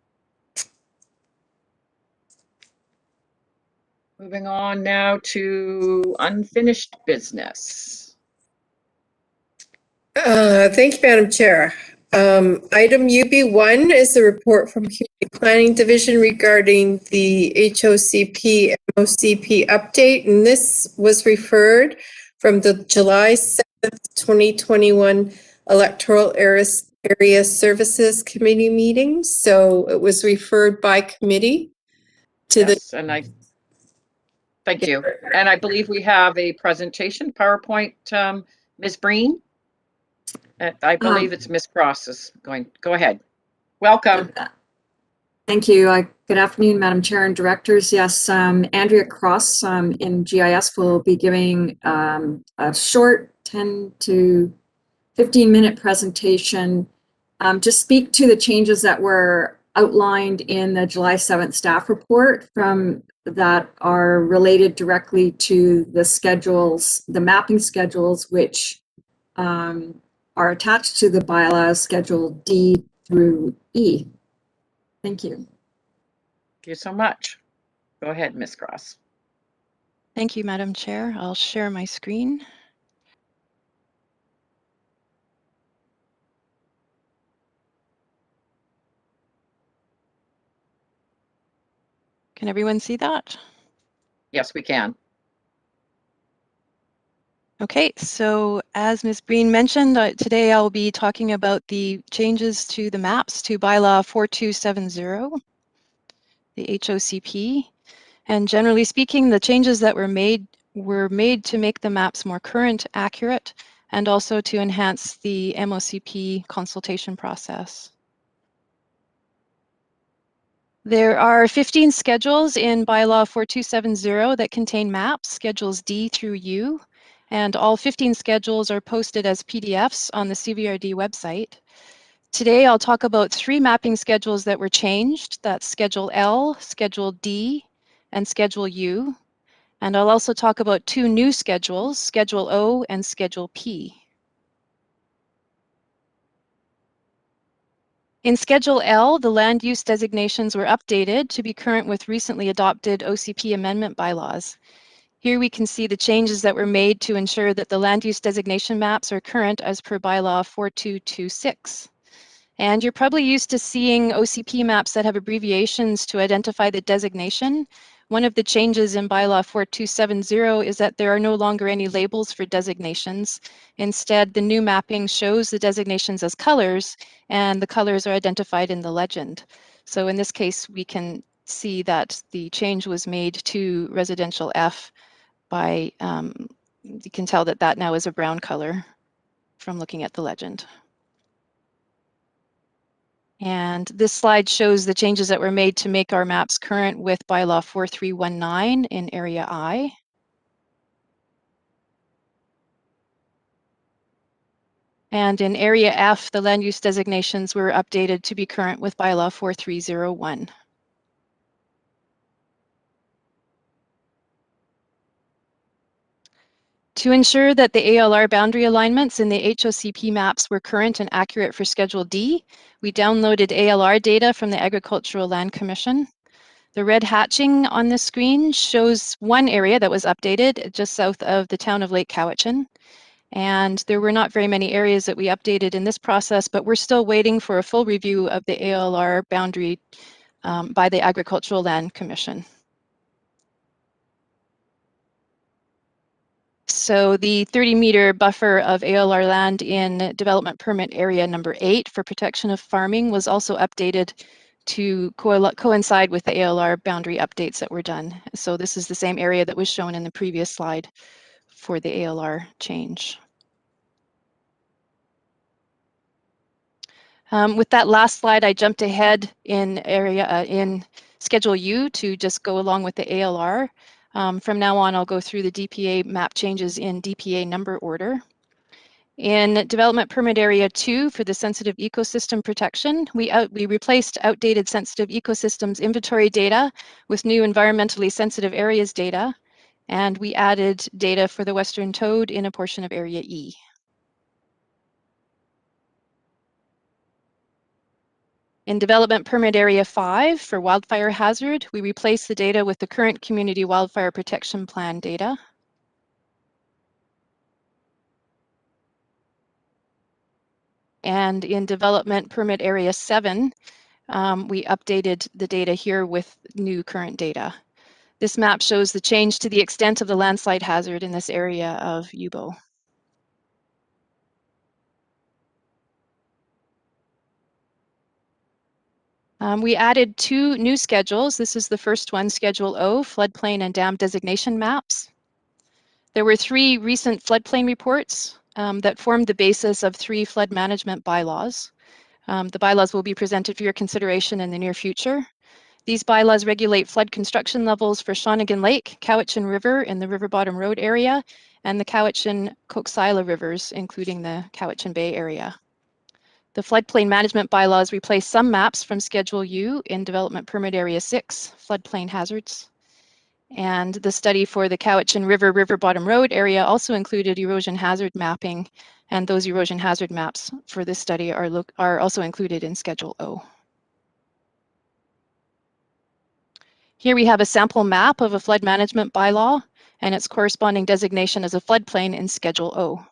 Moving on now to unfinished business. Thank you, Madam Chair. Item UB1 is a report from Community Planning Division regarding the HOCP MOCP update, and this was referred from the July 7th, 2021 Electoral Area Services Committee meeting. So it was referred by committee to and I thank you. And I believe we have a presentation, PowerPoint, Ms. Breen. I believe it's Ms. Cross is going. Go ahead. Welcome. Thank you. Good afternoon, Madam Chair and Directors. Yes, Andrea Cross in GIS will be giving a short 10 to 15-minute presentation to speak to the changes that were outlined in the July 7th staff report that are related directly to the schedules, the mapping schedules, which are attached to the bylaws, Schedule D through E. Thank you. Thank you so much. Go ahead, Ms. Cross. Thank you, Madam Chair. I'll share my screen. Can everyone see that? Yes, we can. Okay, so as Ms. Breen mentioned, today I'll be talking about the changes to the maps to Bylaw 4270, the HOCP. And generally speaking, the changes that were made were made to make the maps more current, accurate, and also to enhance the MOCP consultation process. There are 15 schedules in Bylaw 4270 that contain maps, schedules D through U, and all 15 schedules are posted as PDFs on the CVRD website. Today, I'll talk about 3 mapping schedules that were changed. That's Schedule L, Schedule D, and Schedule U. And I'll also talk about 2 new schedules, Schedule O and Schedule P. In Schedule L, the land use designations were updated to be current with recently adopted OCP amendment bylaws. Here we can see the changes that were made to ensure that the land use designation maps are current as per Bylaw 4226. And you're probably used to seeing OCP maps that have abbreviations to identify the designation. One of the changes in Bylaw 4270 is that there are no longer any labels for designations. Instead, the new mapping shows the designations as colors, and the colors are identified in the legend. So in this case, we can see that the change was made to residential F by, you can tell that that now is a brown color from looking at the legend. And this slide shows the changes that were made to make our maps current with Bylaw 4319 in Area I. And in Area F, the land use designations were updated to be current with Bylaw 4301. To ensure that the ALR boundary alignments in the HOCP maps were current and accurate for Schedule D, we downloaded ALR data from the Agricultural Land Commission. The red hatching on the screen shows one area that was updated just south of the town of Lake Cowichan. And there were not very many areas that we updated in this process, but we're still waiting for a full review of the ALR boundary by the Agricultural Land Commission. So the 30-meter buffer of ALR land in development permit area number 8 for protection of farming was also updated to coincide with the ALR boundary updates that were done. So this is the same area that was shown in the previous slide for the ALR change. With that last slide, I jumped ahead in Schedule U to just go along with the ALR. From now on, I'll go through the Dpa map changes in Dpa number order. In Development Permit Area 2 for the sensitive ecosystem protection, we replaced outdated sensitive ecosystems inventory data with new environmentally sensitive areas data, and we added data for the western toad in a portion of Area E. In Development Permit Area 5 for wildfire hazard, we replaced the data with the current Community Wildfire Protection Plan data. And in Development Permit Area 7, we updated the data here with new current data. This map shows the change to the extent of the landslide hazard in this area of Yubo. We added 2 new schedules. This is the first one, Schedule O, Floodplain and Dam Designation Maps. There were 3 recent floodplain reports that formed the basis of 3 flood management bylaws. The bylaws will be presented for your consideration in the near future. These bylaws regulate flood construction levels for Shawnigan Lake, Cowichan River in the River Bottom Road area, and the Cowichan-Coxsila rivers, including the Cowichan Bay area. The floodplain management bylaws replace some maps from Schedule U in Development Permit Area 6, floodplain hazards. And the study for the Cowichan River, River Bottom Road area also included erosion hazard mapping, and those erosion hazard maps for this study are also included in Schedule O. Here we have a sample map of a flood management bylaw and its corresponding designation as a floodplain in Schedule O.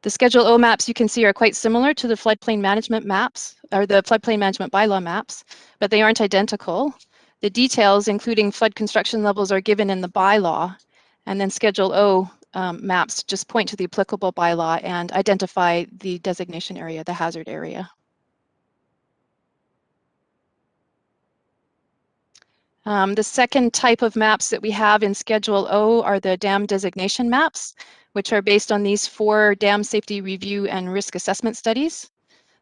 The Schedule O maps you can see are quite similar to the floodplain management maps, or the floodplain management bylaw maps, but they aren't identical. The details, including flood construction levels, are given in the bylaw, and then Schedule O maps just point to the applicable bylaw and identify the designation area, the hazard area. The second type of maps that we have in Schedule O are the dam designation maps, which are based on these 4 dam safety review and risk assessment studies.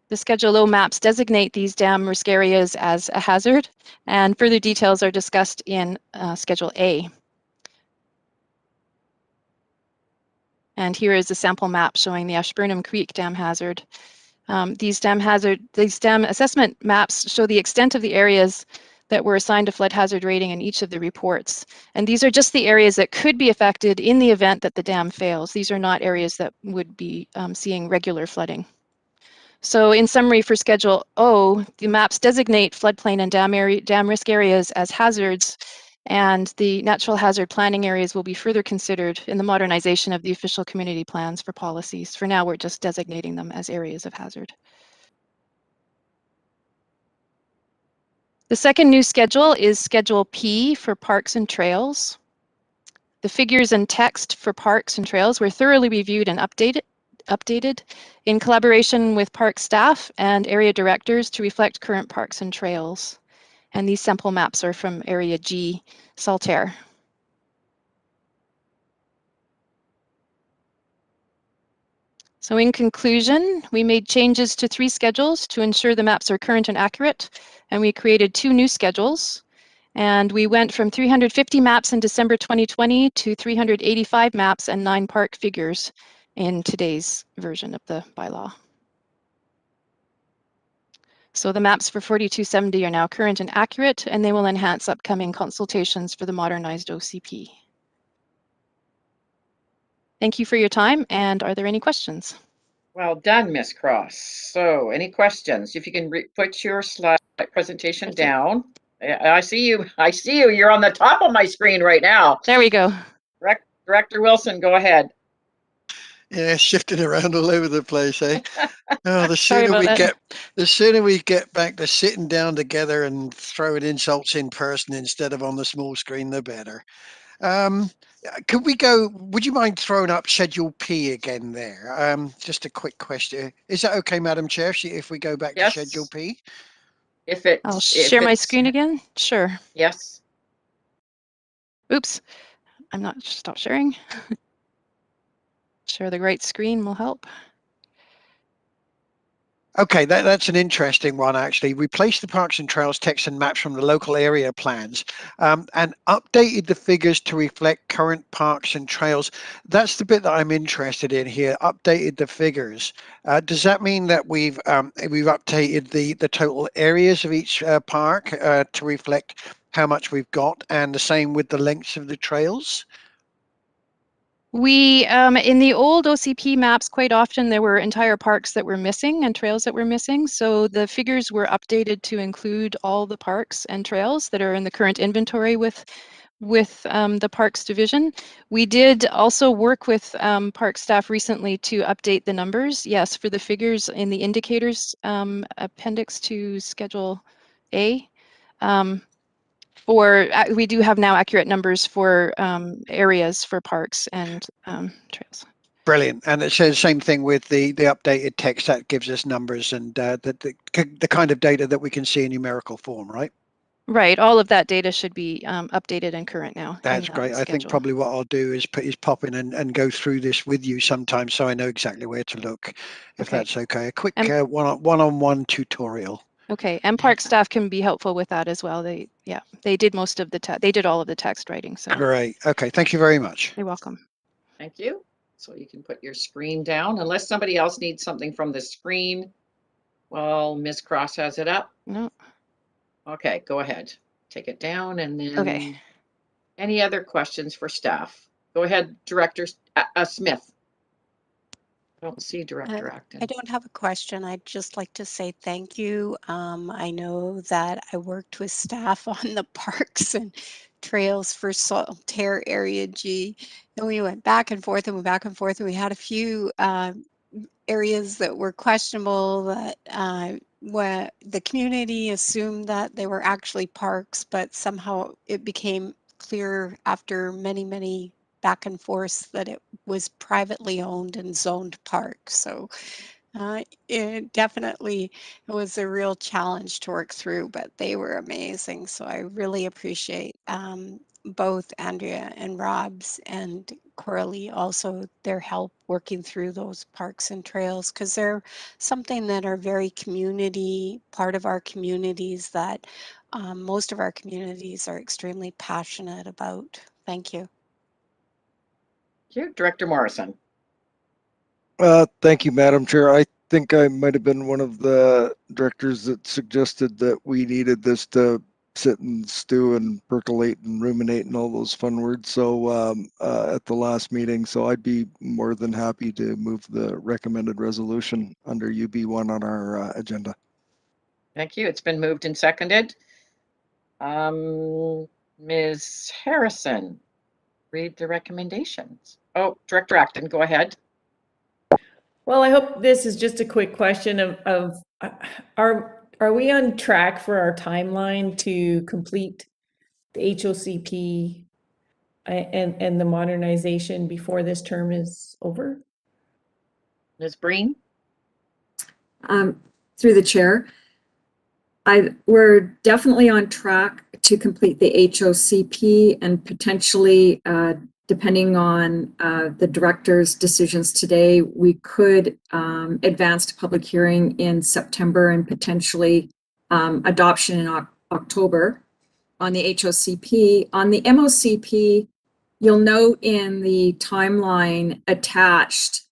The Schedule O maps designate these dam risk areas as a hazard, and further details are discussed in Schedule A. And here is a sample map showing the Ashburnham Creek dam hazard. These dam assessment maps show the extent of the areas that were assigned a flood hazard rating in each of the reports. And these are just the areas that could be affected in the event that the dam fails. These are not areas that would be seeing regular flooding. So in summary, for Schedule O, the maps designate floodplain and dam risk areas as hazards, and the natural hazard planning areas will be further considered in the modernization of the official community plans for policies. For now, we're just designating them as areas of hazard. The second new schedule is Schedule P for parks and trails. The figures and text for parks and trails were thoroughly reviewed and updated in collaboration with park staff and area directors to reflect current parks and trails. And these sample maps are from Area G, Saltaire. So in conclusion, we made changes to 3 schedules to ensure the maps are current and accurate, and we created 2 new schedules. And we went from 350 maps in December 2020 to 385 maps and 9 park figures in today's version of the bylaw. So the maps for 4270 are now current and accurate, and they will enhance upcoming consultations for the modernized OCP. Thank you for your time, and are there any questions? Well done, Ms. Cross. So any questions? If you can put your slide presentation down. I see you. I see you. You're on the top of my screen right now. There we go. Director Wilson, go ahead. Yeah, shifting around all over the place, eh? Oh, the Sorry sooner about that. the sooner we get back to sitting down together and throwing insults in person instead of on the small screen, the better. Could we go? Would you mind throwing up Schedule P again there? Just a quick question. Is that okay, Madam Chair, if we go back to Schedule P? I'll share my screen again. Sure. Yes. Oops. I'm not stop sharing. Share the right screen will help. Okay, that's an interesting one, actually. Replace the parks and trails text and maps from the local area plans and updated the figures to reflect current parks and trails. That's the bit that I'm interested in here, updated the figures. Does that mean that we've updated the total areas of each park to reflect how much we've got, and the same with the lengths of the trails? We, in the old OCP maps, quite often there were entire parks that were missing and trails that were missing. So the figures were updated to include all the parks and trails that are in the current inventory with the Parks Division. We did also work with park staff recently to update the numbers. Yes, for the figures in the indicators appendix to Schedule A. We do have now accurate numbers for areas for parks and trails. Brilliant. And it says the same thing with the updated text that gives us numbers and the kind of data that we can see in numerical form, right? Right. All of that data should be updated and current now. That's great. I think probably what I'll do is pop in and go through this with you sometime so I know exactly where to look, if that's okay. A quick one-on-one tutorial. Okay, and park staff can be helpful with that as well. They did most of the they did all of the text writing. So great. Okay, thank you very much. You're welcome. Thank you. So you can put your screen down unless somebody else needs something from the screen. Well, Ms. Cross has it up. No. Okay, go ahead. Take it down, and then any other questions for staff? Go ahead, Director Smith. I don't see Director Acton. I don't have a question. I'd just like to say thank you. I know that I worked with staff on the parks and trails for Saltaire Area G, and we went back and forth and went back and forth, and we had a few areas that were questionable that where the community assumed that they were actually parks, but somehow it became clear after many back and forth that it was privately owned and zoned park. So It definitely was a real challenge to work through, but they were amazing. So I really appreciate both Andrea and Rob's and Coralie also their help working through those parks and trails, because they're something that are very community, part of our communities that most of our communities are extremely passionate about. Thank you. Thank you. Director Morrison. Thank you, Madam Chair. I think I might have been one of the directors that suggested that we needed this to sit and stew and percolate and ruminate and all those fun words. So at the last meeting, so I'd be more than happy to move the recommended resolution under UB1 on our agenda. Thank you. It's been moved and seconded. Ms. Harrison, read the recommendations. Oh, Director Acton, go ahead. Well, I hope this is just a quick question of are we on track for our timeline to complete the HOCP and the modernization before this term is over? Ms. Breen? Through the chair, we're definitely on track to complete the HOCP, and potentially, depending on the director's decisions today, we could advance to public hearing in September and potentially adoption in October on the HOCP. On the MOCP, you'll note in the timeline attached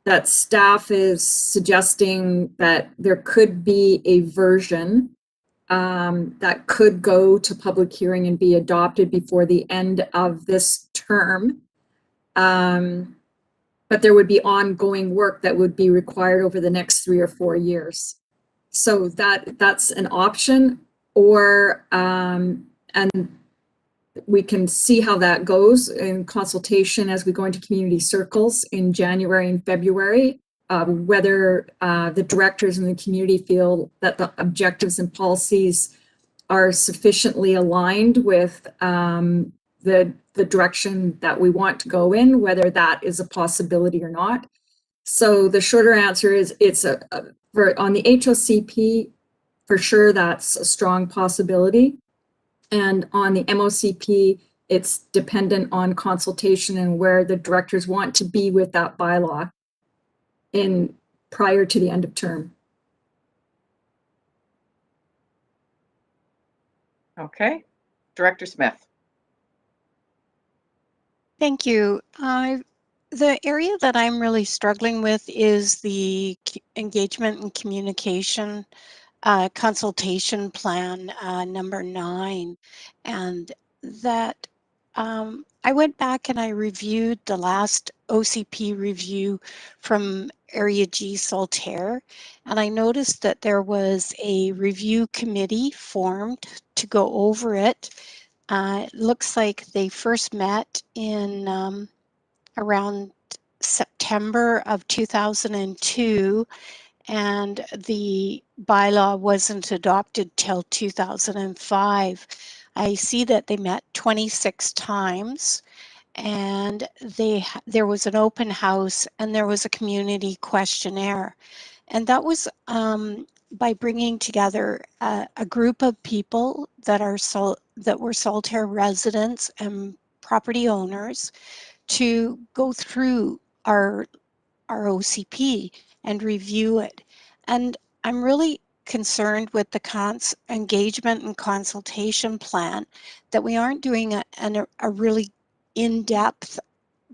that staff is suggesting that there could be a version that could go to public hearing and be adopted before the end of this term. But there would be ongoing work that would be required over the next 3 or 4 years. So that's an option, or and we can see how that goes in consultation as we go into community circles in January and February, whether the directors in the community feel that the objectives and policies are sufficiently aligned with the direction that we want to go in, whether that is a possibility or not. So the shorter answer is it's on the HOCP, for sure, that's a strong possibility. And on the MOCP, it's dependent on consultation and where the directors want to be with that bylaw prior to the end of term. Okay. Director Smith. Thank you. The area that I'm really struggling with is the engagement and communication consultation plan number 9, and that I went back and I reviewed the last OCP review from Area G Saltaire, and I noticed that there was a review committee formed to go over it. It looks like they first met in around September of 2002, and the bylaw wasn't adopted till 2005. I see that they met 26 times, and there was an open house and there was a community questionnaire. And that was by bringing together a group of people that were Saltaire residents and property owners to go through our OCP and review it. And I'm really concerned with the engagement and consultation plan that we aren't doing a really in-depth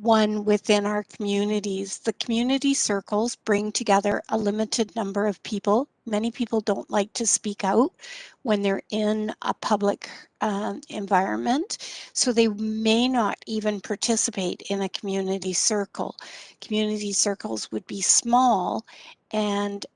one within our communities. The community circles bring together a limited number of people. Many people don't like to speak out when they're in a public environment, so they may not even participate in a community circle. Community circles would be small, and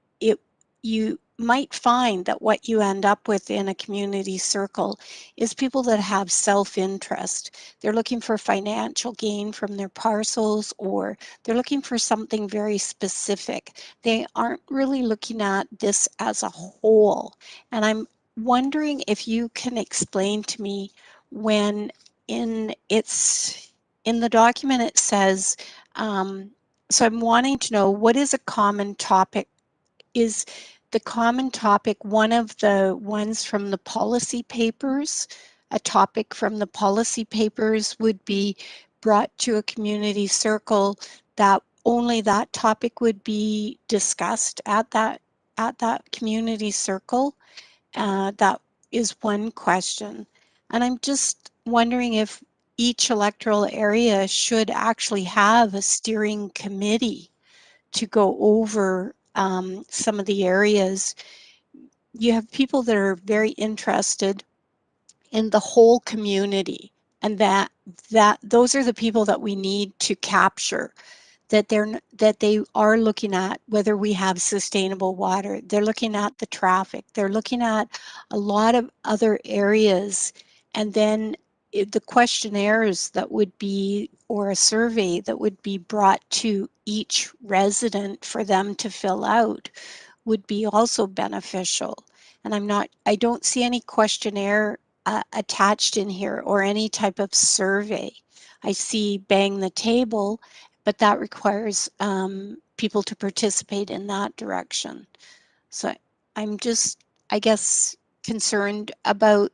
you might find that what you end up with in a community circle is people that have self-interest. They're looking for financial gain from their parcels, or they're looking for something very specific. They aren't really looking at this as a whole. And I'm wondering if you can explain to me when in the document it says So I'm wanting to know, what is a common topic? Is the common topic one of the ones from the policy papers? A topic from the policy papers would be brought to a community circle, that only that topic would be discussed at that community circle? That is one question. And I'm just wondering if each electoral area should actually have a steering committee to go over some of the areas. You have people that are very interested in the whole community, and that those are the people that we need to capture, that they are looking at whether we have sustainable water. They're looking at the traffic. They're looking at a lot of other areas. And then the questionnaires that would be, or a survey that would be brought to each resident for them to fill out, would be also beneficial. And I don't see any questionnaire attached in here, or any type of survey. I see bang the table, but that requires people to participate in that direction. So I'm just, I guess, concerned about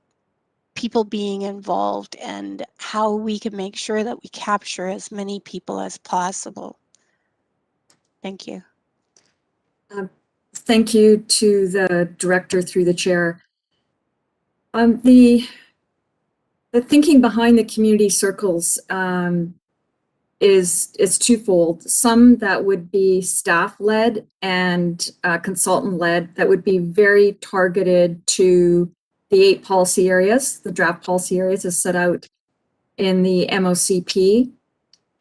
people being involved and how we can make sure that we capture as many people as possible. Thank you. Thank you to the director through the chair. The thinking behind the community circles is twofold. Some that would be staff-led and consultant-led, that would be very targeted to the 8 policy areas, the draft policy areas as set out in the MOCP,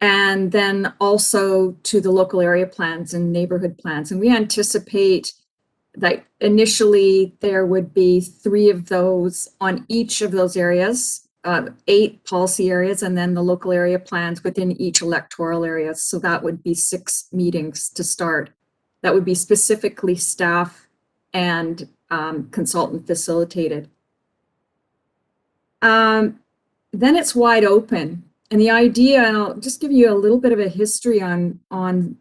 and then also to the local area plans and neighborhood plans. And we anticipate that initially there would be 3 of those on each of those areas, 8 policy areas, and then the local area plans within each electoral area. So that would be 6 meetings to start. That would be specifically staff and consultant facilitated. Then it's wide open. And the idea, and I'll just give you a little bit of a history on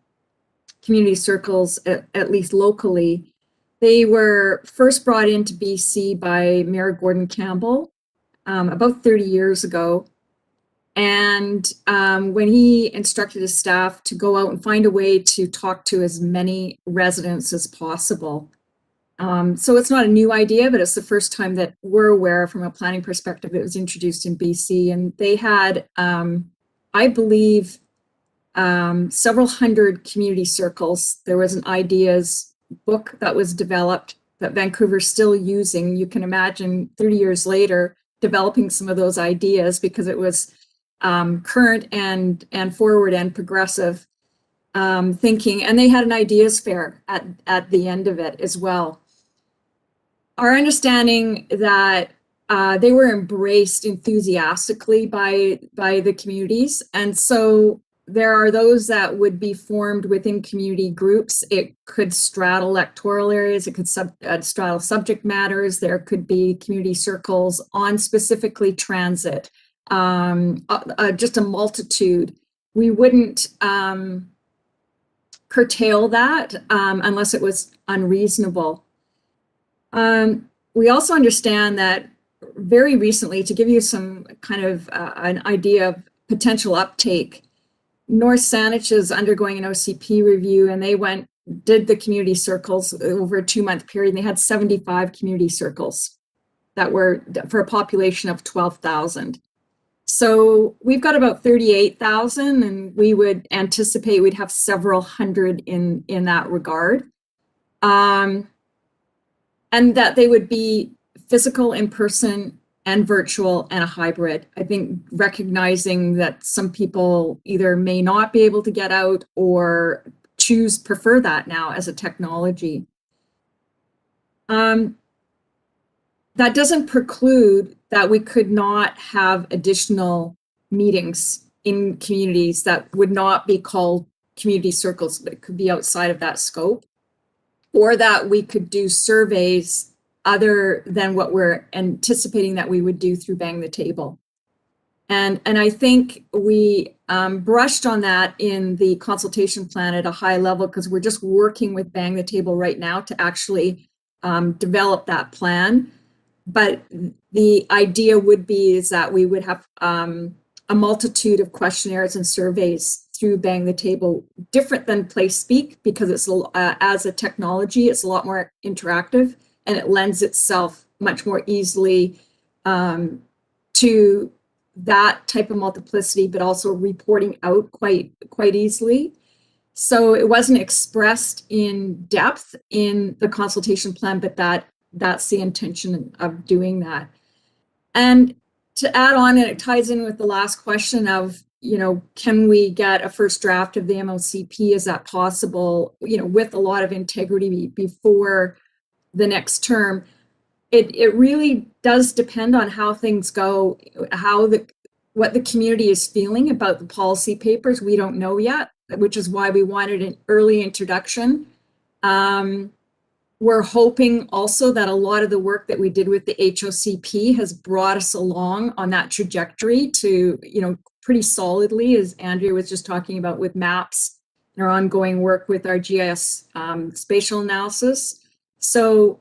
community circles, at least locally. They were first brought into BC by Mayor Gordon Campbell about 30 years ago. And when he instructed his staff to go out and find a way to talk to as many residents as possible. So it's not a new idea, but it's the first time that we're aware from a planning perspective it was introduced in BC. And they had, I believe, several hundred community circles. There was an ideas book that was developed that Vancouver's still using. You can imagine 30 years later developing some of those ideas, because it was current and forward and progressive thinking. And they had an ideas fair at the end of it as well. Our understanding that they were embraced enthusiastically by the communities. And so there are those that would be formed within community groups. It could straddle electoral areas. It could straddle subject matters. There could be community circles on specifically transit, just a multitude. We wouldn't curtail that unless it was unreasonable. We also understand that very recently, to give you some kind of an idea of potential uptake, North Saanich is undergoing an OCP review, and they did the community circles over a 2-month period. And they had 75 community circles that were for a population of 12,000. So we've got about 38,000, and we would anticipate we'd have several hundred in that regard. And that they would be physical, in person, and virtual, and a hybrid. I think recognizing that some people either may not be able to get out or prefer that now as a technology. That doesn't preclude that we could not have additional meetings in communities that would not be called community circles, but it could be outside of that scope, or that we could do surveys other than what we're anticipating that we would do through Bang the Table. And I think we brushed on that in the consultation plan at a high level because we're just working with Bang the Table right now to actually develop that plan. But the idea would be is that we would have a multitude of questionnaires and surveys through Bang the Table, different than Place Speak, because it's as a technology, it's a lot more interactive and it lends itself much more easily to that type of multiplicity, but also reporting out quite easily. So it wasn't expressed in depth in the consultation plan, but that's the intention of doing that. And to add on, and it ties in with the last question of, you know, can we get a first draft of the MLCP? Is that possible, you know, with a lot of integrity before the next term? It really does depend on how things go, what the community is feeling about the policy papers. We don't know yet, which is why we wanted an early introduction. We're hoping also that a lot of the work that we did with the HOCP has brought us along on that trajectory to, you know, pretty solidly, as Andrea was just talking about with maps and our ongoing work with our GIS spatial analysis. So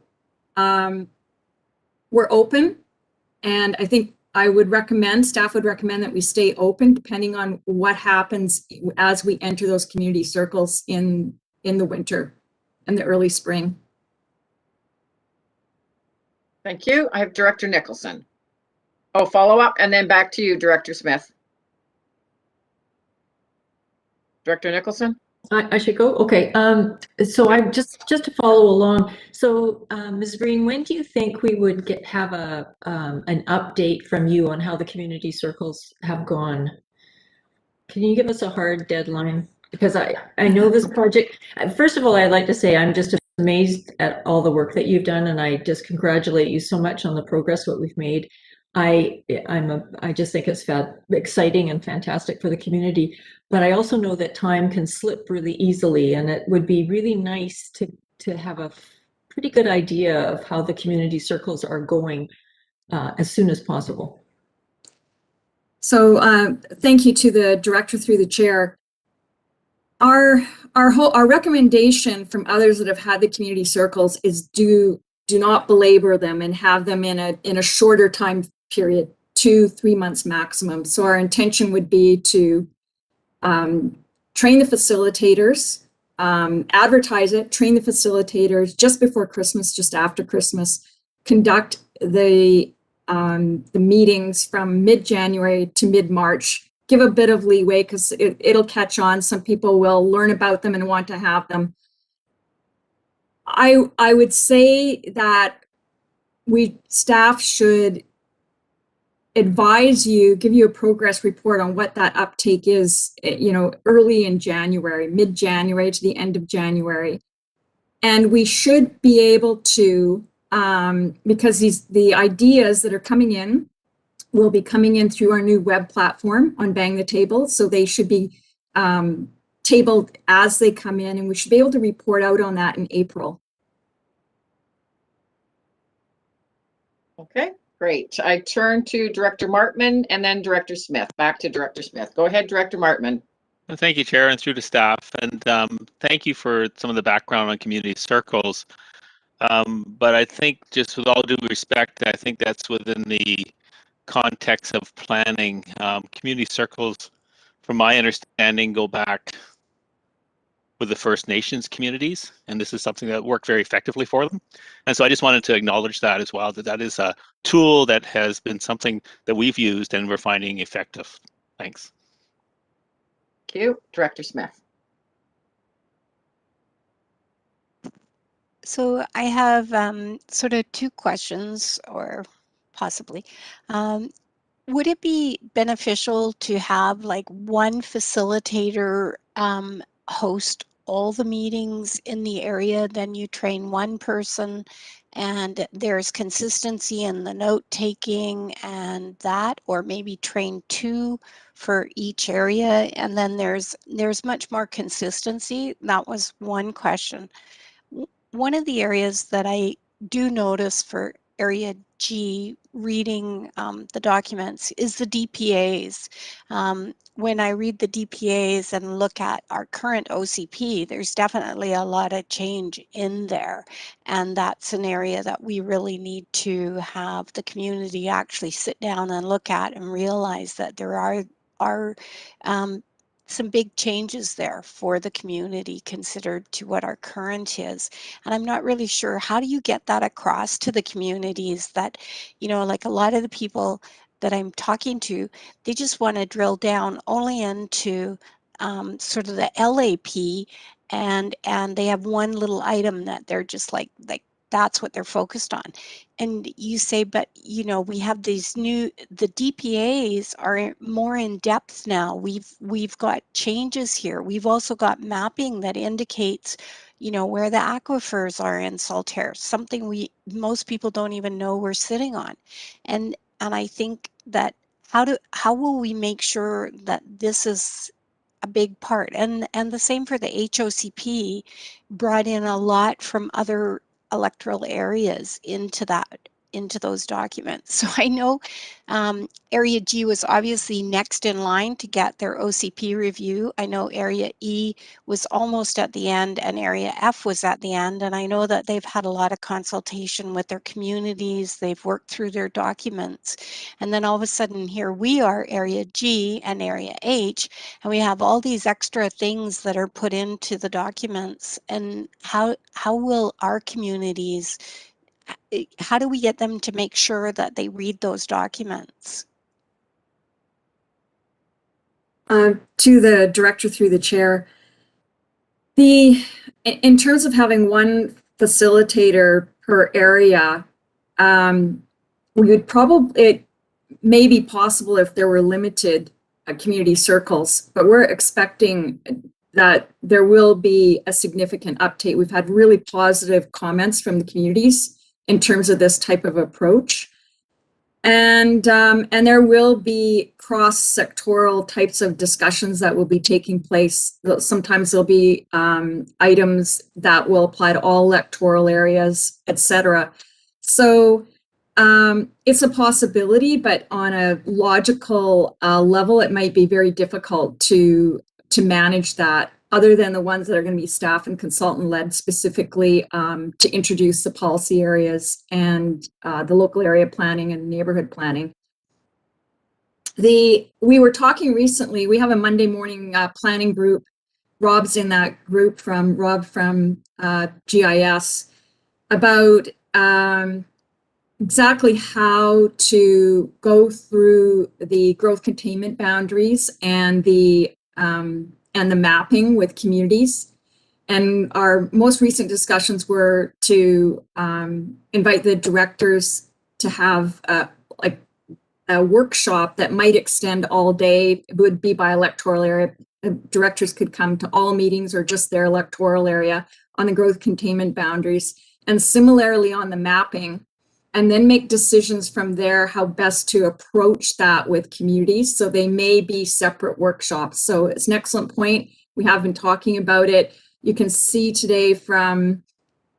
we're open, and I think staff would recommend that we stay open depending on what happens as we enter those community circles in the winter and the early spring. Thank you. I have Director Nicholson. Oh, follow up and then back to you, Director Smith. Director Nicholson? I should go? Okay. So I just to follow along. So Ms. Green, when do you think we would have an update from you on how the community circles have gone? Can you give us a hard deadline? Because I know this project, first of all, I'd like to say I'm just amazed at all the work that you've done, and I just congratulate you so much on the progress what we've made. I just think it's exciting and fantastic for the community, but I also know that time can slip really easily, and it would be really nice to have a pretty good idea of how the community circles are going as soon as possible. So thank you to the director through the chair. Our recommendation from others that have had the community circles is do not belabor them and have them in a shorter time period, 2-3 months maximum. So our intention would be to train the facilitators, advertise it, train the facilitators just before Christmas, just after Christmas, conduct the meetings from mid-January to mid-March. Give a bit of leeway because it'll catch on. Some people will learn about them and want to have them. I would say that staff should advise you, give you a progress report on what that uptake is, you know, early in January, mid-January to the end of January. And we should be able to, because the ideas that are coming in will be coming in through our new web platform on Bang the Table. So they should be tabled as they come in, and we should be able to report out on that in April. Okay, great. I turn to Director Martman and then Director Smith. Back to Director Smith. Go ahead, Director Martman. Thank you, Chair, and through to staff. And thank you for some of the background on community circles. But I think, just with all due respect, I think that's within the context of planning. Community circles, from my understanding, go back with the First Nations communities, and this is something that worked very effectively for them. And so I just wanted to acknowledge that as well, that is a tool that has been something that we've used and we're finding effective. Thanks. Thank you. Director Smith. So I have sort of two questions, or possibly. Would it be beneficial to have like one facilitator host all the meetings in the area, then you train one person and there's consistency in the note taking and that, or maybe train two for each area, and then there's much more consistency? That was one question. One of the areas that I do notice for area G reading the documents is the DPAs. When I read the DPAs and look at our current OCP, there's definitely a lot of change in there. And that's an area that we really need to have the community actually sit down and look at and realize that there are some big changes there for the community considered to what our current is. And I'm not really sure, how do you get that across to the communities that, you know, like a lot of the people that I'm talking to, they just want to drill down only into sort of the LAP, and they have one little item that they're just like that's what they're focused on. And you say, but you know, we have these the DPAs are more in depth now. We've got changes here. We've also got mapping that indicates, you know, where the aquifers are in Saltaire, something most people don't even know we're sitting on. And I think that how will we make sure that this is a big part? And the same for the HOCP, brought in a lot from other electoral areas into those documents. So I know Area G was obviously next in line to get their OCP review. I know Area E was almost at the end and Area F was at the end. And I know that they've had a lot of consultation with their communities. They've worked through their documents. And then all of a sudden here we are, Area G and Area H, and we have all these extra things that are put into the documents. And how will our communities, how do we get them to make sure that they read those documents? To the director through the chair, in terms of having one facilitator per area, we would probably, it may be possible if there were limited community circles, but we're expecting that there will be a significant uptake. We've had really positive comments from the communities in terms of this type of approach. And there will be cross-sectoral types of discussions that will be taking place. Sometimes there'll be items that will apply to all electoral areas, etc. So it's a possibility, but on a logical level, it might be very difficult to manage that, other than the ones that are going to be staff and consultant led specifically to introduce the policy areas and the local area planning and neighborhood planning. We were talking recently, we have a Monday morning planning group. Rob's in that group from GIS about exactly how to go through the growth containment boundaries and the mapping with communities. And our most recent discussions were to invite the directors to have a workshop that might extend all day. It would be by electoral area. Directors could come to all meetings or just their electoral area on the growth containment boundaries, and similarly on the mapping, and then make decisions from there how best to approach that with communities. So they may be separate workshops. So it's an excellent point. We have been talking about it. You can see today from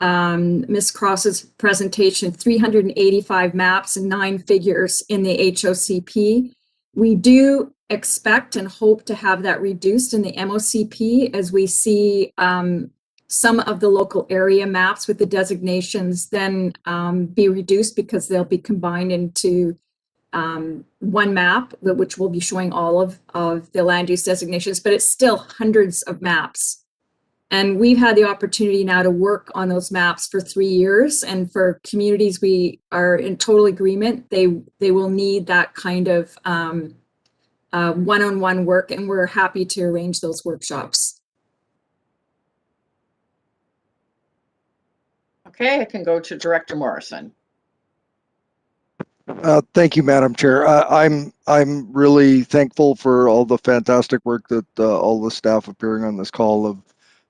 Ms. Cross's presentation, 385 maps and 9 figures in the HOCP. We do expect and hope to have that reduced in the MOCP as we see some of the local area maps with the designations then be reduced, because they'll be combined into one map, which will be showing all of the land use designations, but it's still hundreds of maps. And we've had the opportunity now to work on those maps for 3 years. And for communities, we are in total agreement. They will need that kind of one-on-one work, and we're happy to arrange those workshops. Okay, I can go to Director Morrison. Thank you, Madam Chair. I'm really thankful for all the fantastic work that all the staff appearing on this call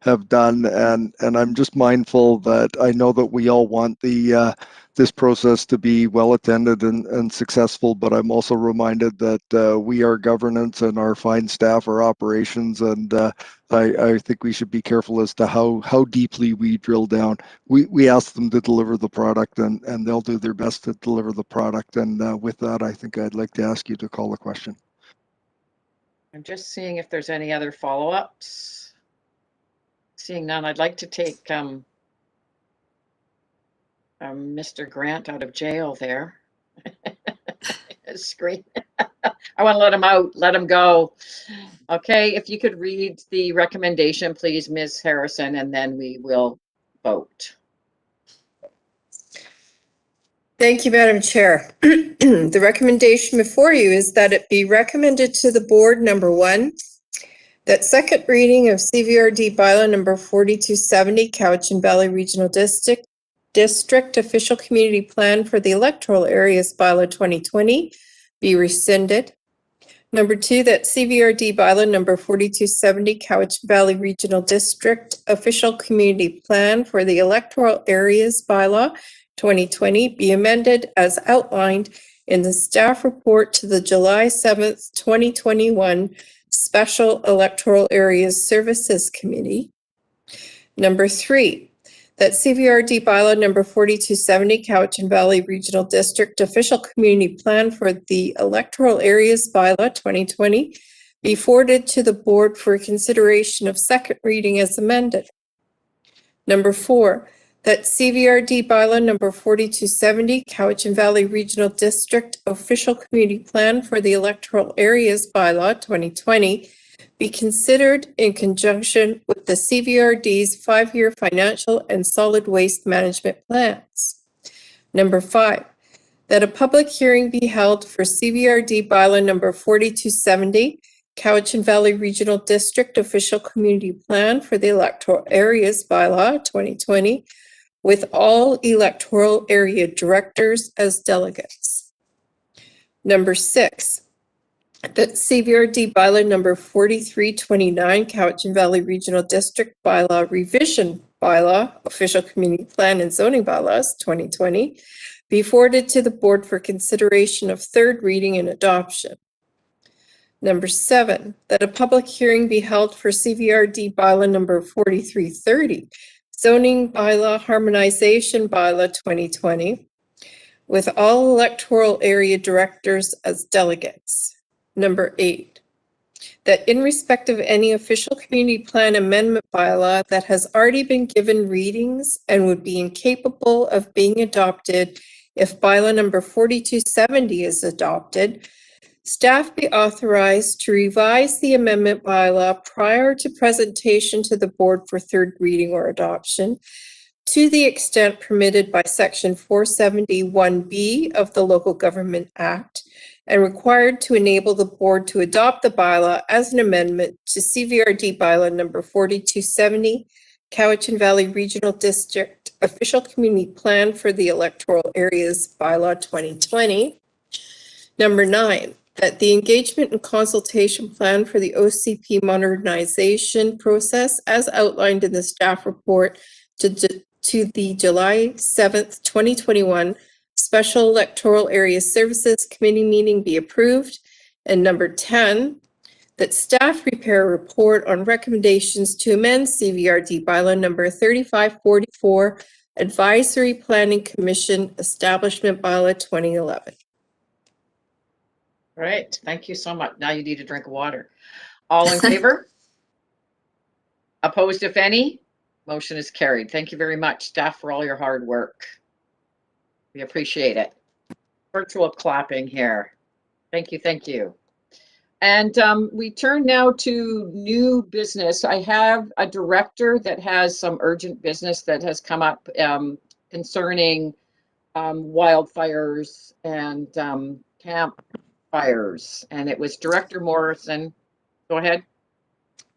have done, and I'm just mindful that I know that we all want the this process to be well attended and successful, but I'm also reminded that we are governance and our fine staff are operations, and I think we should be careful as to how deeply we drill down. We ask them to deliver the product, and they'll do their best to deliver the product. And with that, I think I'd like to ask you to call the question. I'm just seeing if there's any other follow-ups. Seeing none, I'd like to take Mr. Grant out of jail there. Screen. I want to let him out, let him go. Okay, if you could read the recommendation, please, Ms. Harrison, and then we will vote. Thank you, Madam Chair. The recommendation before you is that it be recommended to the board, number one, that second reading of CVRD bylaw number 4270, Cowichan Valley Regional District Official Community Plan for the Electoral Areas Bylaw 2020 be rescinded. Number two, that CVRD bylaw number 4270, Cowichan Valley Regional District Official Community Plan for the Electoral Areas Bylaw 2020 be amended as outlined in the staff report to the July 7th, 2021 Special Electoral Areas Services Committee. Number three, that CVRD bylaw number 4270, Cowichan Valley Regional District Official Community Plan for the Electoral Areas Bylaw 2020 be forwarded to the board for consideration of second reading as amended. Number four, that CVRD bylaw number 4270, Cowichan Valley Regional District Official Community Plan for the Electoral Areas Bylaw 2020 be considered in conjunction with the CVRD's 5-year financial and solid waste management plans. Number five, that a public hearing be held for CVRD bylaw number 4270, Cowichan Valley Regional District Official Community Plan for the Electoral Areas Bylaw 2020 with all electoral area directors as delegates. Number six, that CVRD bylaw number 4329, Cowichan Valley Regional District Bylaw Revision Bylaw, Official Community Plan and Zoning Bylaws 2020, be forwarded to the board for consideration of third reading and adoption. Number seven, that a public hearing be held for CVRD bylaw number 4330, Zoning Bylaw Harmonization Bylaw 2020, with all electoral area directors as delegates. Number eight, that in respect of any official community plan amendment bylaw that has already been given readings and would be incapable of being adopted if bylaw number 4270 is adopted, staff be authorized to revise the amendment bylaw prior to presentation to the board for third reading or adoption to the extent permitted by Section 471B of the Local Government Act and required to enable the board to adopt the bylaw as an amendment to CVRD bylaw number 4270, Cowichan Valley Regional District Official Community Plan for the Electoral Areas Bylaw 2020. Number nine, that the engagement and consultation plan for the OCP modernization process as outlined in the staff report to the July 7th, 2021 Special Electoral Area Services Committee meeting be approved. And number 10, that staff prepare a report on recommendations to amend CVRD bylaw number 3544 Advisory Planning Commission Establishment Bylaw 2011. All right, thank you so much. Now you need a drink of water. All in favor? Opposed, if any? Motion is carried. Thank you very much, staff, for all your hard work. We appreciate it. Virtual clapping here. Thank you, thank you. And we turn now to new business. I have a director that has some urgent business that has come up concerning wildfires and campfires. And it was Director Morrison. Go ahead.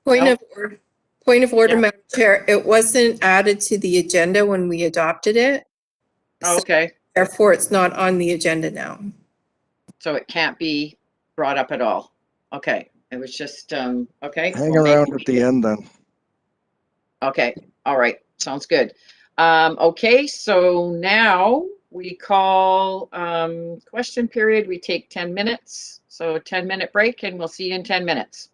Point of order, yeah. Madam Chair. It wasn't added to the agenda when we adopted it. Oh, okay. So therefore, it's not on the agenda now. So it can't be brought up at all. Okay. It was just, okay. Hang around at the end then. Okay, all right, sounds good. Okay, so now we call question period. We take 10 minutes. So 10-minute break and we'll see you in 10 minutes.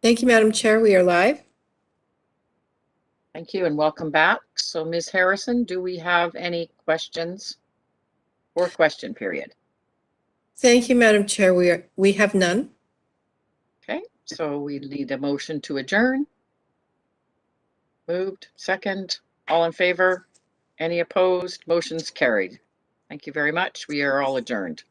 Thank you, Madam Chair. We are live. Thank you and welcome back. So Ms. Harrison, do we have any questions for question period? Thank you, Madam Chair. We have none. Okay, so we need a motion to adjourn. Moved, second, all in favor? Any opposed? Motion's carried. Thank you very much. We are all adjourned.